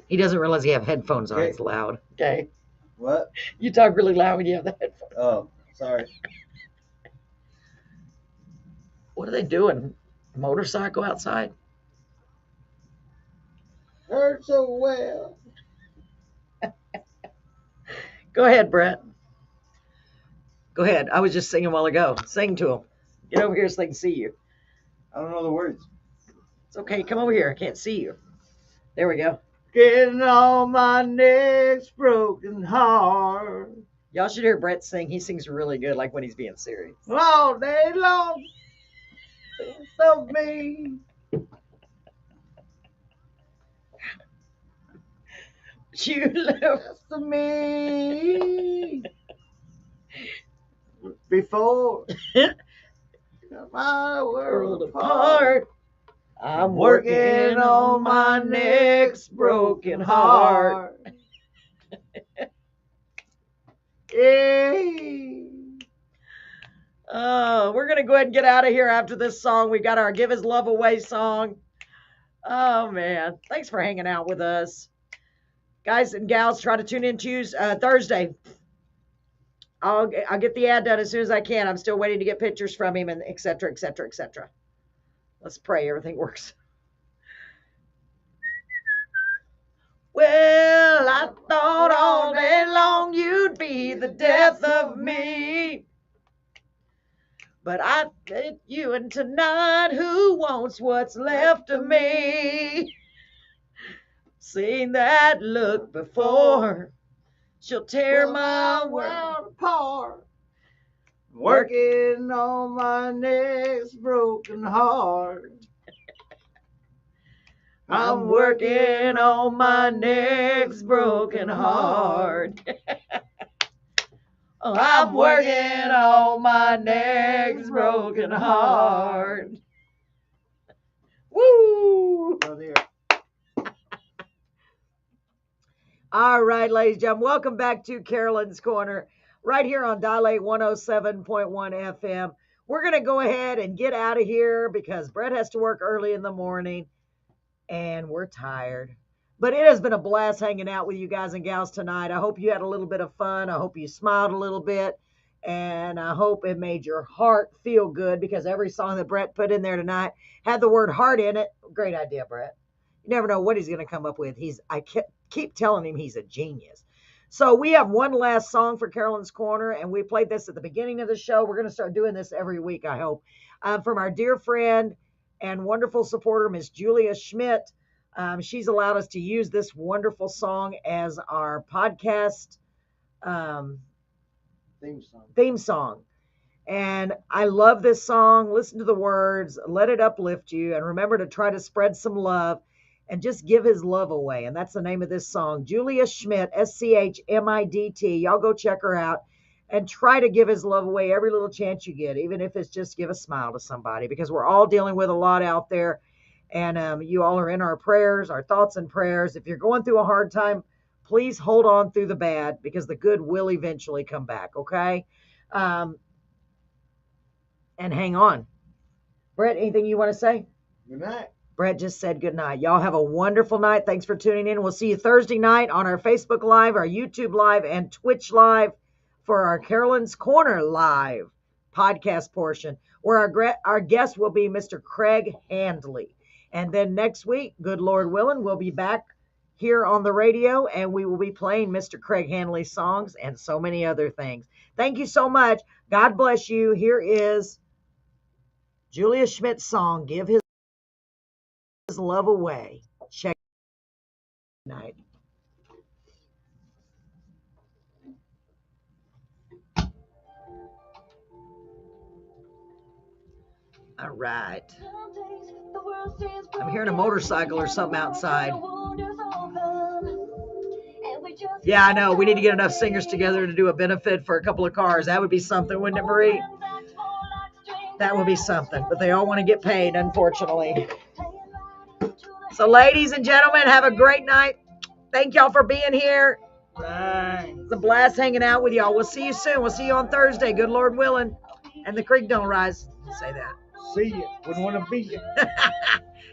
He doesn't realize you have headphones on. Okay. It's loud. Okay. What? You talk really loud when you have the headphones. Oh, sorry. What are they doing? Motorcycle outside? Hurt so well. Go ahead, Brett. Go ahead. I was just singing a while ago. Sing to him. Get over here so they can see you. I don't know the words. It's okay. Come over here. I can't see you. There we go. Working on my next broken heart. Y'all should hear Brett sing. He sings really good, like when he's being serious. All day long. It's so mean. You left To me. Before my world world apart. apart. I'm working on my next broken heart. Hey. We're going to go ahead and get out of here after this song. We got our Give His Love Away song. Oh, man. Thanks for hanging out with us. Guys and gals, try to tune in Thursday. I'll get the ad done as soon as I can. I'm still waiting to get pictures from him and et cetera, et cetera, et cetera. Let's pray everything works. Well, I thought all day long you'd be the death of me. But I fit you in tonight. Who wants what's left of me? Seen that look before. She'll tear my world apart. Working on my next broken heart. I'm working on my next broken heart. I'm working on my next broken heart. Woo! Oh, there. All right, ladies and gentlemen, welcome back to Carolyn's Corner, right here on allot 107.1 FM. We're going to go ahead and get out of here because Brett has to work early in the morning, and we're tired. But it has been a blast hanging out with you guys and gals tonight. I hope you had a little bit of fun. I hope you smiled a little bit, and I hope it made your heart feel good because every song that Brett put in there tonight had the word heart in it. Great idea, Brett. You never know what he's going to come up with. I keep telling him he's a genius. So we have one last song for Carolyn's Corner, and we played this at the beginning of the show. We're going to start doing this every week, I hope. From our dear friend and wonderful supporter, Miss Julia Schmidt. She's allowed us to use this wonderful song as our podcast theme song. And I love this song. Listen to the words. Let it uplift you. And remember to try to spread some love and just give his love away. And that's the name of this song. Julia Schmidt, Schmidt. Y'all go check her out and try to give his love away every little chance you get, even if it's just give a smile to somebody, because we're all dealing with a lot out there. And you all are in our prayers, our thoughts and prayers. If you're going through a hard time, please hold on through the bad because the good will eventually come back, okay? And hang on. Brett, anything you want to say? Good night. Brett just said good night. Y'all have a wonderful night. Thanks for tuning in. We'll see you Thursday night on our Facebook Live, our YouTube Live, and Twitch Live for our Carolyn's Corner Live podcast portion, where our guest will be Mr. Craig Handley. And then next week, good Lord willing, we'll be back here on the radio, and we will be playing Mr. Craig Handley's songs and so many other things. Thank you so much. God bless you. Here is Julia Schmidt's song, Give His Love Away. Check it out. Night. All right. I'm hearing a motorcycle or something outside. Yeah, I know. We need to get enough singers together to do a benefit for a couple of cars. That would be something, wouldn't it, Marie? That would be something. But they all want to get paid, unfortunately. So, ladies and gentlemen, have a great night. Thank y'all for being here. Bye. It's a blast hanging out with y'all. We'll see you soon. We'll see you on Thursday. Good Lord willing. And the creek don't rise. Say that. See you. Wouldn't want to be you.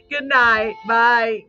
Good night. Bye.